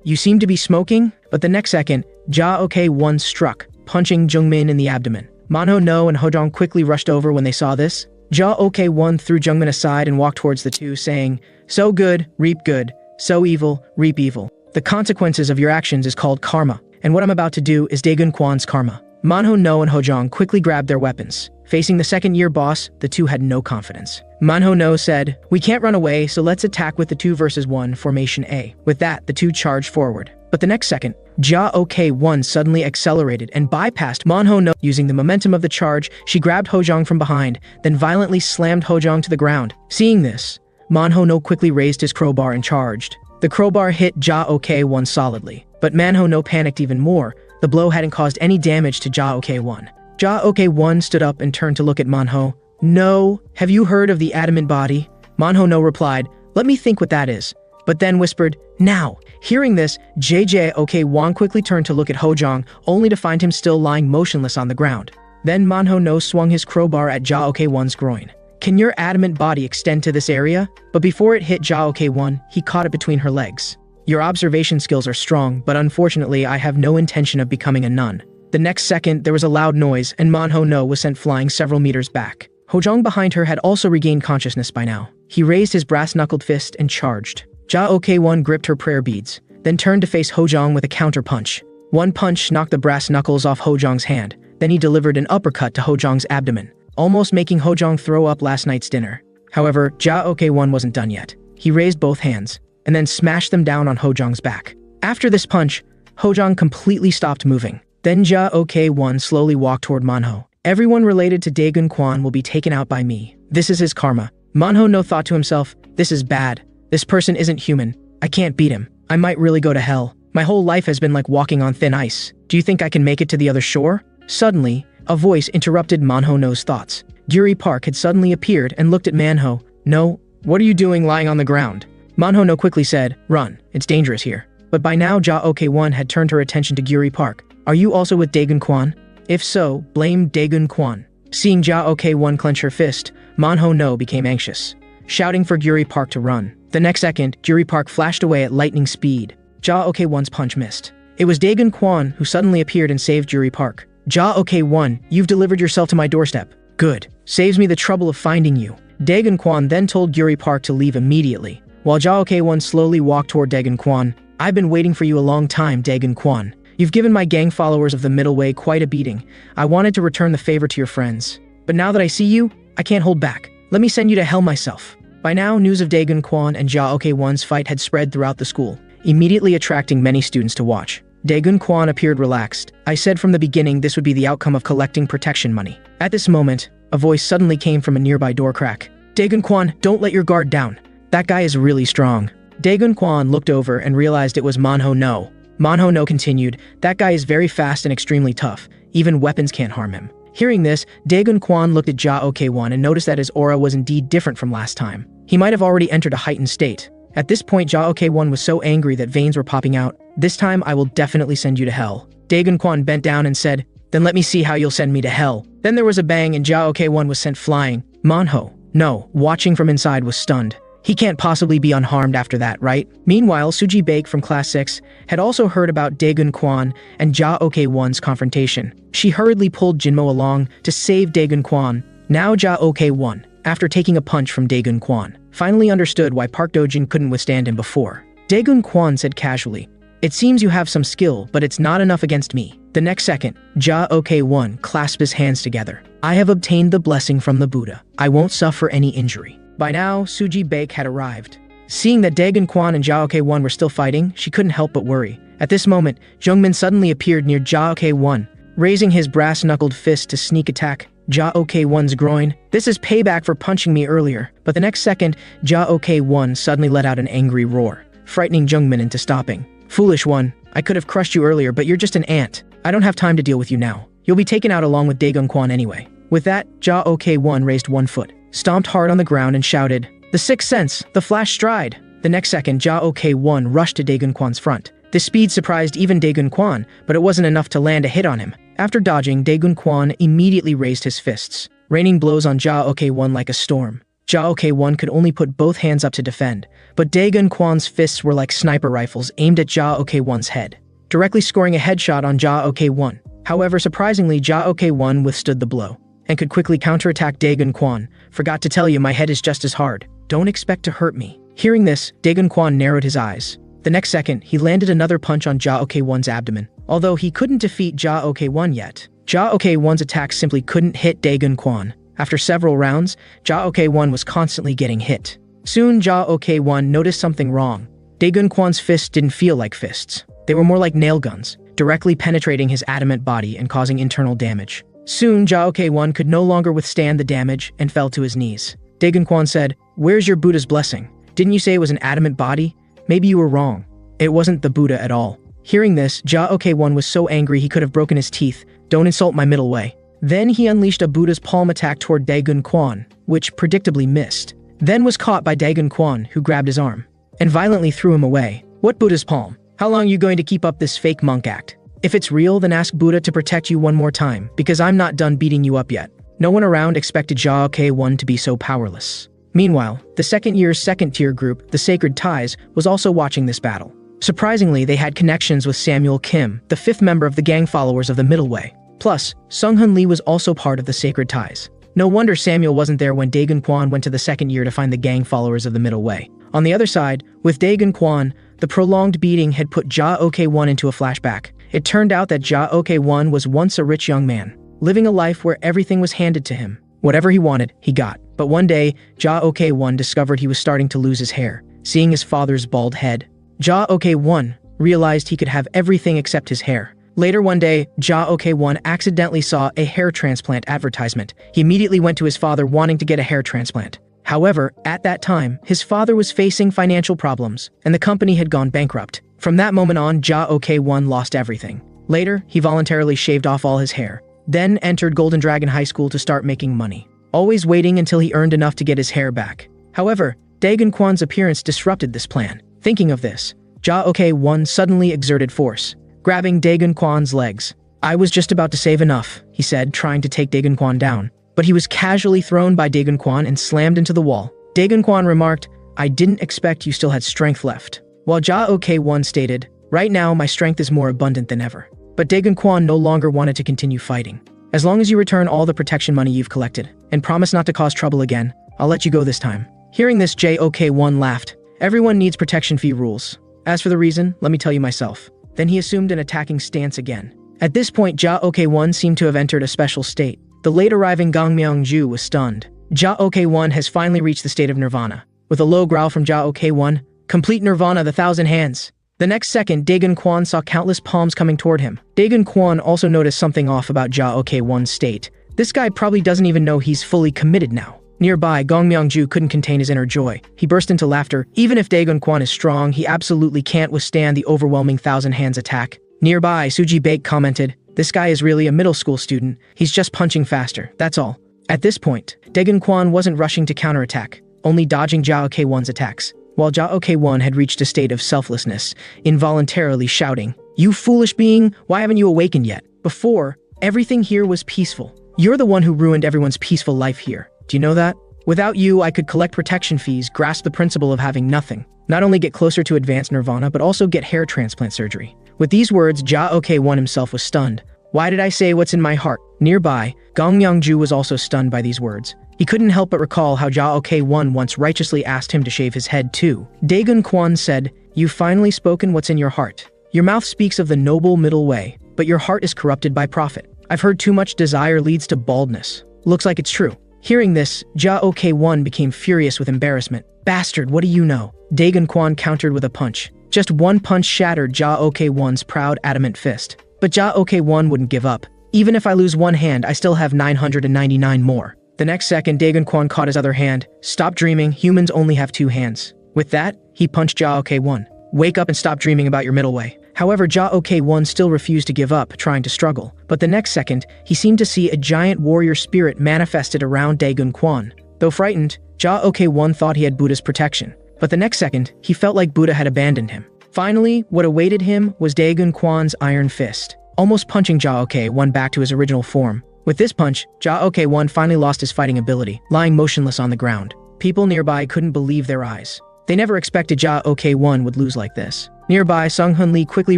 You seem to be smoking?" But the next second, Ja Ok-won struck, punching Jungmin in the abdomen. Manho No and Hojong quickly rushed over when they saw this. Ja Ok-won threw Jungmin aside and walked towards the two, saying, "So good, reap good. So evil, reap evil. The consequences of your actions is called karma, and what I'm about to do is Daegun Kwan's karma." Manho No and Hojong quickly grabbed their weapons. Facing the second-year boss, the two had no confidence. Manho No said, "We can't run away, so let's attack with the 2 versus 1 formation A." With that, the two charged forward. But the next second, Ja Ok-won suddenly accelerated and bypassed Manho No. Using the momentum of the charge, she grabbed Hojong from behind, then violently slammed Hojong to the ground. Seeing this, Manho No quickly raised his crowbar and charged. The crowbar hit Ja Ok-won solidly, but Manho No panicked even more. The blow hadn't caused any damage to Ja Ok-won. Ja Ok-won stood up and turned to look at Manho. "No, have you heard of the adamant body?" Manho No replied, "Let me think what that is," but then whispered, "Now." Hearing this, JJ Ok-won quickly turned to look at Hojong, only to find him still lying motionless on the ground. Then Manho No swung his crowbar at Ja Ok-won's groin. "Can your adamant body extend to this area?" But before it hit Ja Ok-won, he caught it between her legs. "Your observation skills are strong, but unfortunately I have no intention of becoming a nun." The next second, there was a loud noise, and Manho No was sent flying several meters back. Hojong behind her had also regained consciousness by now. He raised his brass-knuckled fist and charged. Ja Ok-won gripped her prayer beads, then turned to face Hojong with a counter-punch. One punch knocked the brass knuckles off Hojong's hand, then he delivered an uppercut to Hojong's abdomen, almost making Hojong throw up last night's dinner. However, Ja Ok-won wasn't done yet. He raised both hands, and then smashed them down on Hojong's back. After this punch, Hojong completely stopped moving. Then Ja Ok-won slowly walked toward Manho. "Everyone related to Daegun Kwan will be taken out by me. This is his karma." Manho No thought to himself, "This is bad. This person isn't human. I can't beat him. I might really go to hell. My whole life has been like walking on thin ice. Do you think I can make it to the other shore?" Suddenly, a voice interrupted Manho No's thoughts. Gyuri Park had suddenly appeared and looked at Manho. "No, what are you doing lying on the ground?" Manho No quickly said, "Run, it's dangerous here." But by now Ja Ok-won had turned her attention to Gyuri Park. "Are you also with Daegun Kwan? If so, blame Daegun Kwan." Seeing Ja Ok-won clench her fist, Manho No became anxious, shouting for Gyuri Park to run. The next second, Gyuri Park flashed away at lightning speed. Ja Ok-won's punch missed. It was Daegun Kwan who suddenly appeared and saved Gyuri Park. "Ja Ok-won, you've delivered yourself to my doorstep. Good. Saves me the trouble of finding you." Daegun Kwan then told Gyuri Park to leave immediately. While Ja Ok-won slowly walked toward Daegun Kwan, "I've been waiting for you a long time, Daegun Kwan. You've given my gang followers of the Middle Way quite a beating. I wanted to return the favor to your friends. But now that I see you, I can't hold back. Let me send you to hell myself." By now, news of Daegun Kwan and Ja Ok-won's fight had spread throughout the school, immediately attracting many students to watch. Daegun Kwan appeared relaxed. "I said from the beginning this would be the outcome of collecting protection money." At this moment, a voice suddenly came from a nearby door crack. "Daegun Kwan, don't let your guard down. That guy is really strong." Daegun Kwan looked over and realized it was Manho No. Manho No continued, "That guy is very fast and extremely tough. Even weapons can't harm him." Hearing this, Daegun Kwan looked at Ja Ok-won and noticed that his aura was indeed different from last time. He might have already entered a heightened state. At this point, Ja Ok-won was so angry that veins were popping out. "This time, I will definitely send you to hell." Daegun Kwan bent down and said, "Then let me see how you'll send me to hell." Then there was a bang and Ja Ok-won was sent flying. Manho No, watching from inside, was stunned. He can't possibly be unharmed after that, right? Meanwhile, Suji Baek from Class 6 had also heard about Daegun Kwan and Ja Ok-won's confrontation. She hurriedly pulled Jinmo along to save Daegun Kwan. Now Ja Ok-won, after taking a punch from Daegun Kwan, finally understood why Park Dojin couldn't withstand him before. Daegun Kwan said casually, "It seems you have some skill, but it's not enough against me." The next second, Ja Ok-won clasped his hands together. "I have obtained the blessing from the Buddha. I won't suffer any injury." By now, Suji Baek had arrived. Seeing that Daegun Kwan and Ja Ok-won were still fighting, she couldn't help but worry. At this moment, Jungmin suddenly appeared near Ja Ok-won, raising his brass-knuckled fist to sneak attack Ja Ok-won's groin. "This is payback for punching me earlier." But the next second, Ja Ok-won suddenly let out an angry roar, frightening Jungmin into stopping. "Foolish one, I could have crushed you earlier, but you're just an ant. I don't have time to deal with you now. You'll be taken out along with Daegun Kwan anyway." With that, Ja Ok-won raised one foot. stomped hard on the ground and shouted, "The sixth sense, the flash stride!" The next second, Jia Ok-1 rushed to Daegun Kwan's front. This speed surprised even Daegun Kwan, but it wasn't enough to land a hit on him. After dodging, Daegun Kwan immediately raised his fists, raining blows on Jia Ok-1 like a storm. Jia Ok-1 could only put both hands up to defend, but Daegun Kwan's fists were like sniper rifles aimed at Jia Ok-1's head, directly scoring a headshot on Jia Ok-1. However, surprisingly, Jia Ok-1 withstood the blow and could quickly counterattack Daegun Kwan. "Forgot to tell you, my head is just as hard. Don't expect to hurt me." Hearing this, Daegun Kwan narrowed his eyes. The next second, he landed another punch on Jia Ok-1's abdomen. Although he couldn't defeat Jia Ok-1 yet, Jia Ok-1's attacks simply couldn't hit Daegun Kwan. After several rounds, Jia Ok-1 was constantly getting hit. Soon, Jia Ok-1 noticed something wrong. Daegun Kwan's fists didn't feel like fists. They were more like nail guns, directly penetrating his adamant body and causing internal damage. Soon, Jia Ok-1 could no longer withstand the damage and fell to his knees. Daegun Kwan said, "Where's your Buddha's blessing? Didn't you say it was an adamant body? Maybe you were wrong. It wasn't the Buddha at all." Hearing this, Jia Ok-1 was so angry he could have broken his teeth. "Don't insult my middle way." Then he unleashed a Buddha's palm attack toward Daegun Kwan, which predictably missed. Then was caught by Daegun Kwan, who grabbed his arm and violently threw him away. "What Buddha's palm? How long are you going to keep up this fake monk act? If it's real, then ask Buddha to protect you one more time, because I'm not done beating you up yet." No one around expected Jia Ok-1 to be so powerless. Meanwhile, the second year's second-tier group, the Sacred Ties, was also watching this battle. Surprisingly, they had connections with Samuel Kim, the fifth member of the gang followers of the Middle Way. Plus, Sung-Hun Lee was also part of the Sacred Ties. No wonder Samuel wasn't there when Daegun Kwan went to the second year to find the gang followers of the Middle Way. On the other side, with Daegun Kwan, the prolonged beating had put Jia Ok-1 into a flashback. It turned out that Jia Ok-1 was once a rich young man, living a life where everything was handed to him. Whatever he wanted, he got. But one day, Jia Ok-1 discovered he was starting to lose his hair. Seeing his father's bald head, Jia Ok-1 realized he could have everything except his hair. Later one day, Jia Ok-1 accidentally saw a hair transplant advertisement. He immediately went to his father wanting to get a hair transplant. However, at that time, his father was facing financial problems, and the company had gone bankrupt. From that moment on, Jia Ok-1 lost everything. Later, he voluntarily shaved off all his hair, then entered Golden Dragon High School to start making money, always waiting until he earned enough to get his hair back. However, Daegun Kwan's appearance disrupted this plan. Thinking of this, Jia Ok-1 suddenly exerted force, grabbing Daegun Kwan's legs. "I was just about to save enough," he said, trying to take Daegun Kwan down. But he was casually thrown by Daegun Kwan and slammed into the wall. Daegun Kwan remarked, "I didn't expect you still had strength left." While Jia Ok-1 stated, "Right now my strength is more abundant than ever." But Daegun Kwan no longer wanted to continue fighting. "As long as you return all the protection money you've collected, and promise not to cause trouble again, I'll let you go this time." Hearing this, Jia Ok-1 laughed. "Everyone needs protection fee rules. As for the reason, let me tell you myself." Then he assumed an attacking stance again. At this point, Jia Ok-1 seemed to have entered a special state. The late-arriving Gong Myung-ju was stunned. Jia Ok-1 has finally reached the state of nirvana. With a low growl from Jia Ok-1, "Complete nirvana, the thousand hands." The next second, Daegun Kwan saw countless palms coming toward him. Daegun Kwan also noticed something off about Jia Ok-1's state. This guy probably doesn't even know he's fully committed now. Nearby, Gong Myung-ju couldn't contain his inner joy. He burst into laughter. Even if Daegun Kwan is strong, he absolutely can't withstand the overwhelming thousand hands attack. Nearby, Suji Baek commented, "This guy is really a middle school student. He's just punching faster, that's all." At this point, Daegun Kwan wasn't rushing to counterattack, only dodging Jia Ok-1's attacks. While Jia Ok-1 had reached a state of selflessness, involuntarily shouting, "You foolish being, why haven't you awakened yet? Before, everything here was peaceful. You're the one who ruined everyone's peaceful life here. Do you know that? Without you, I could collect protection fees, grasp the principle of having nothing, not only get closer to advanced nirvana, but also get hair transplant surgery." With these words, Jia Ok-1 himself was stunned. "Why did I say what's in my heart?" Nearby, Gong Myung-ju was also stunned by these words. He couldn't help but recall how Jia Ok-1 once righteously asked him to shave his head too. Daegun Kwan said, "You've finally spoken what's in your heart. Your mouth speaks of the noble middle way, but your heart is corrupted by profit. I've heard too much desire leads to baldness. Looks like it's true." Hearing this, Jia Ok-1 became furious with embarrassment. "Bastard, what do you know?" Daegun Kwan countered with a punch. Just one punch shattered Jia Ok-1's proud adamant fist. But Jia Ok-1 wouldn't give up. "Even if I lose one hand, I still have 999 more." The next second, Daegun Kwan caught his other hand. "Stop dreaming, humans only have two hands." With that, he punched Jia Ok-1. "Wake up and stop dreaming about your middle way." However, Jia Ok-1 still refused to give up, trying to struggle. But the next second, he seemed to see a giant warrior spirit manifested around Daegun Kwan. Though frightened, Ja-ok-won thought he had Buddha's protection. But the next second, he felt like Buddha had abandoned him. Finally, what awaited him was Daegun Kwan's iron fist, almost punching Ja-ok-won back to his original form. With this punch, Ja-ok-won finally lost his fighting ability, lying motionless on the ground. People nearby couldn't believe their eyes. They never expected Ja-ok-won would lose like this. Nearby, Sung-hun Lee quickly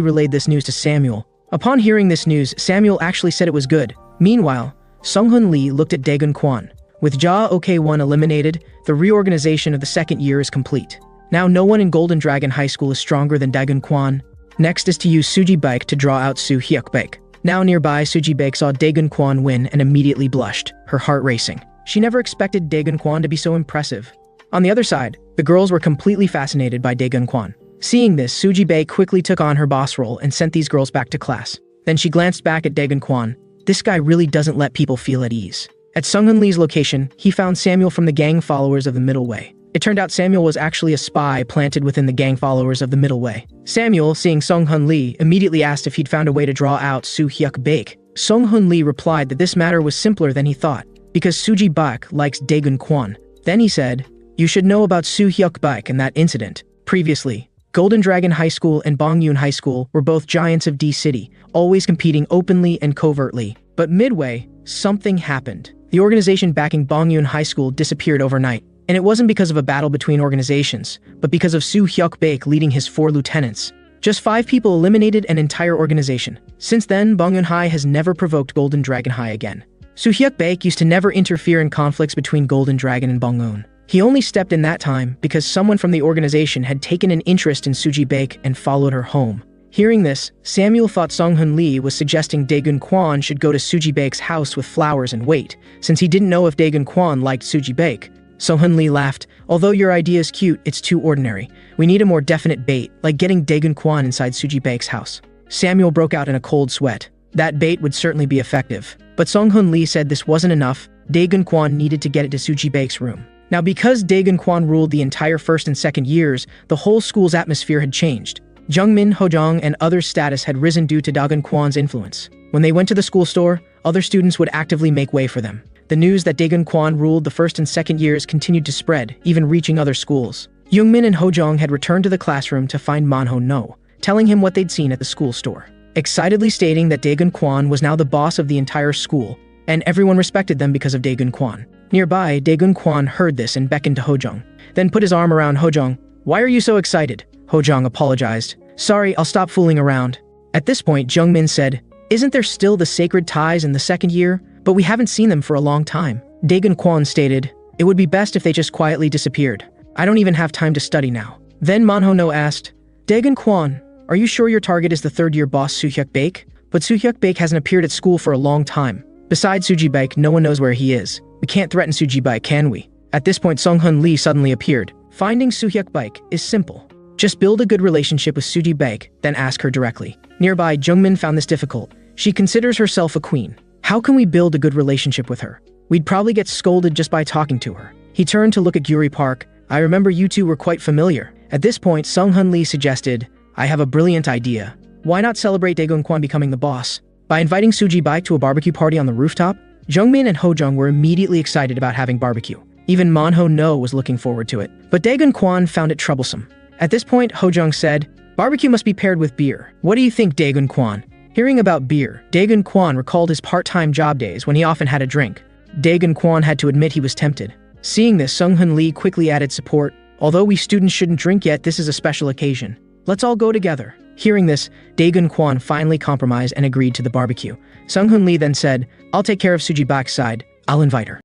relayed this news to Samuel. Upon hearing this news, Samuel actually said it was good. Meanwhile, Sung-hun Lee looked at Daegun Kwan. With Ja-ok-won eliminated, the reorganization of the second year is complete. Now no one in Golden Dragon High School is stronger than Daegun Kwan. Next is to use Suji Baek to draw out Soo Hyuk Baek. Now nearby, Suji Baek saw Daegun Kwan win and immediately blushed, her heart racing. She never expected Daegun Kwan to be so impressive. On the other side, the girls were completely fascinated by Daegun Kwan. Seeing this, Suji Baek quickly took on her boss role and sent these girls back to class. Then she glanced back at Daegun Kwan. This guy really doesn't let people feel at ease. At Sung-hun Lee's location, he found Samuel from the gang followers of the Middle Way. It turned out Samuel was actually a spy planted within the gang followers of the Middle Way. Samuel, seeing Sung-hun Lee, immediately asked if he'd found a way to draw out Soo Hyuk Baek. Sung-hun Lee replied that this matter was simpler than he thought, because Suji Baek likes Daegun Kwan. Then he said, "You should know about Soo Hyuk Baek and that incident." Previously, Golden Dragon High School and Bongyun High School were both giants of D-City, always competing openly and covertly. But midway, something happened. The organization backing Bongyun High School disappeared overnight. And it wasn't because of a battle between organizations, but because of Soo Hyuk Baek leading his 4 lieutenants. Just 5 people eliminated an entire organization. Since then, Bongyun High has never provoked Golden Dragon High again. Soo Hyuk Baek used to never interfere in conflicts between Golden Dragon and Bongyun. He only stepped in that time because someone from the organization had taken an interest in Suji Baek and followed her home. Hearing this, Samuel thought Sung-hun Lee was suggesting Daegun Kwan should go to Suji Baek's house with flowers and wait, since he didn't know if Daegun Kwan liked Suji Baek. Sung-hun Lee laughed. "Although your idea is cute, it's too ordinary. We need a more definite bait, like getting Daegun Kwan inside Suji Baek's house." Samuel broke out in a cold sweat. That bait would certainly be effective. But Sung-hun Lee said this wasn't enough. Daegun Kwan needed to get it to Suji Baek's room. Now because Daegun Kwan ruled the entire first and second years, the whole school's atmosphere had changed. Jungmin, Hojong, and others' status had risen due to Daegun Kwan's influence. When they went to the school store, other students would actively make way for them. The news that Daegun Kwan ruled the first and second years continued to spread, even reaching other schools. Jungmin and Hojong had returned to the classroom to find Manho No, telling him what they'd seen at the school store. Excitedly stating that Daegun Kwan was now the boss of the entire school, and everyone respected them because of Daegun Kwan. Nearby, Daegun Kwan heard this and beckoned to Hojong, then put his arm around Hojong. "Why are you so excited?" Hojong apologized. "Sorry, I'll stop fooling around." At this point, Jungmin said, "Isn't there still the sacred ties in the second year? But we haven't seen them for a long time." Daegun Kwan stated, "It would be best if they just quietly disappeared. I don't even have time to study now." Then Manho No asked, "Daegun Kwan, are you sure your target is the third-year boss Soo Hyuk Baek? But Soo Hyuk Baek hasn't appeared at school for a long time. Besides Suji Baek, no one knows where he is. We can't threaten Suji Baek, can we?" At this point, Sung-hun Lee suddenly appeared. Finding Soo Hyuk Baek is simple. Just build a good relationship with Suji Baek, then ask her directly. Nearby, Jungmin found this difficult. She considers herself a queen. How can we build a good relationship with her? We'd probably get scolded just by talking to her. He turned to look at Gyuri Park. "I remember you two were quite familiar." At this point, Sung-hun Lee suggested, "I have a brilliant idea. Why not celebrate Daegun Kwan becoming the boss? By inviting Suji Baek to a barbecue party on the rooftop?" Jungmin and Hojong were immediately excited about having barbecue. Even Manho No was looking forward to it. But Daegun Kwan found it troublesome. At this point, Hojong said, "Barbecue must be paired with beer. What do you think, Daegun Kwan?" Hearing about beer, Daegun Kwan recalled his part-time job days when he often had a drink. Daegun Kwan had to admit he was tempted. Seeing this, Sung-hun Lee quickly added support. "Although we students shouldn't drink yet, this is a special occasion. Let's all go together." Hearing this, Daegun Kwan finally compromised and agreed to the barbecue. Sung-hun Lee then said, "I'll take care of Suji Baek's side. I'll invite her."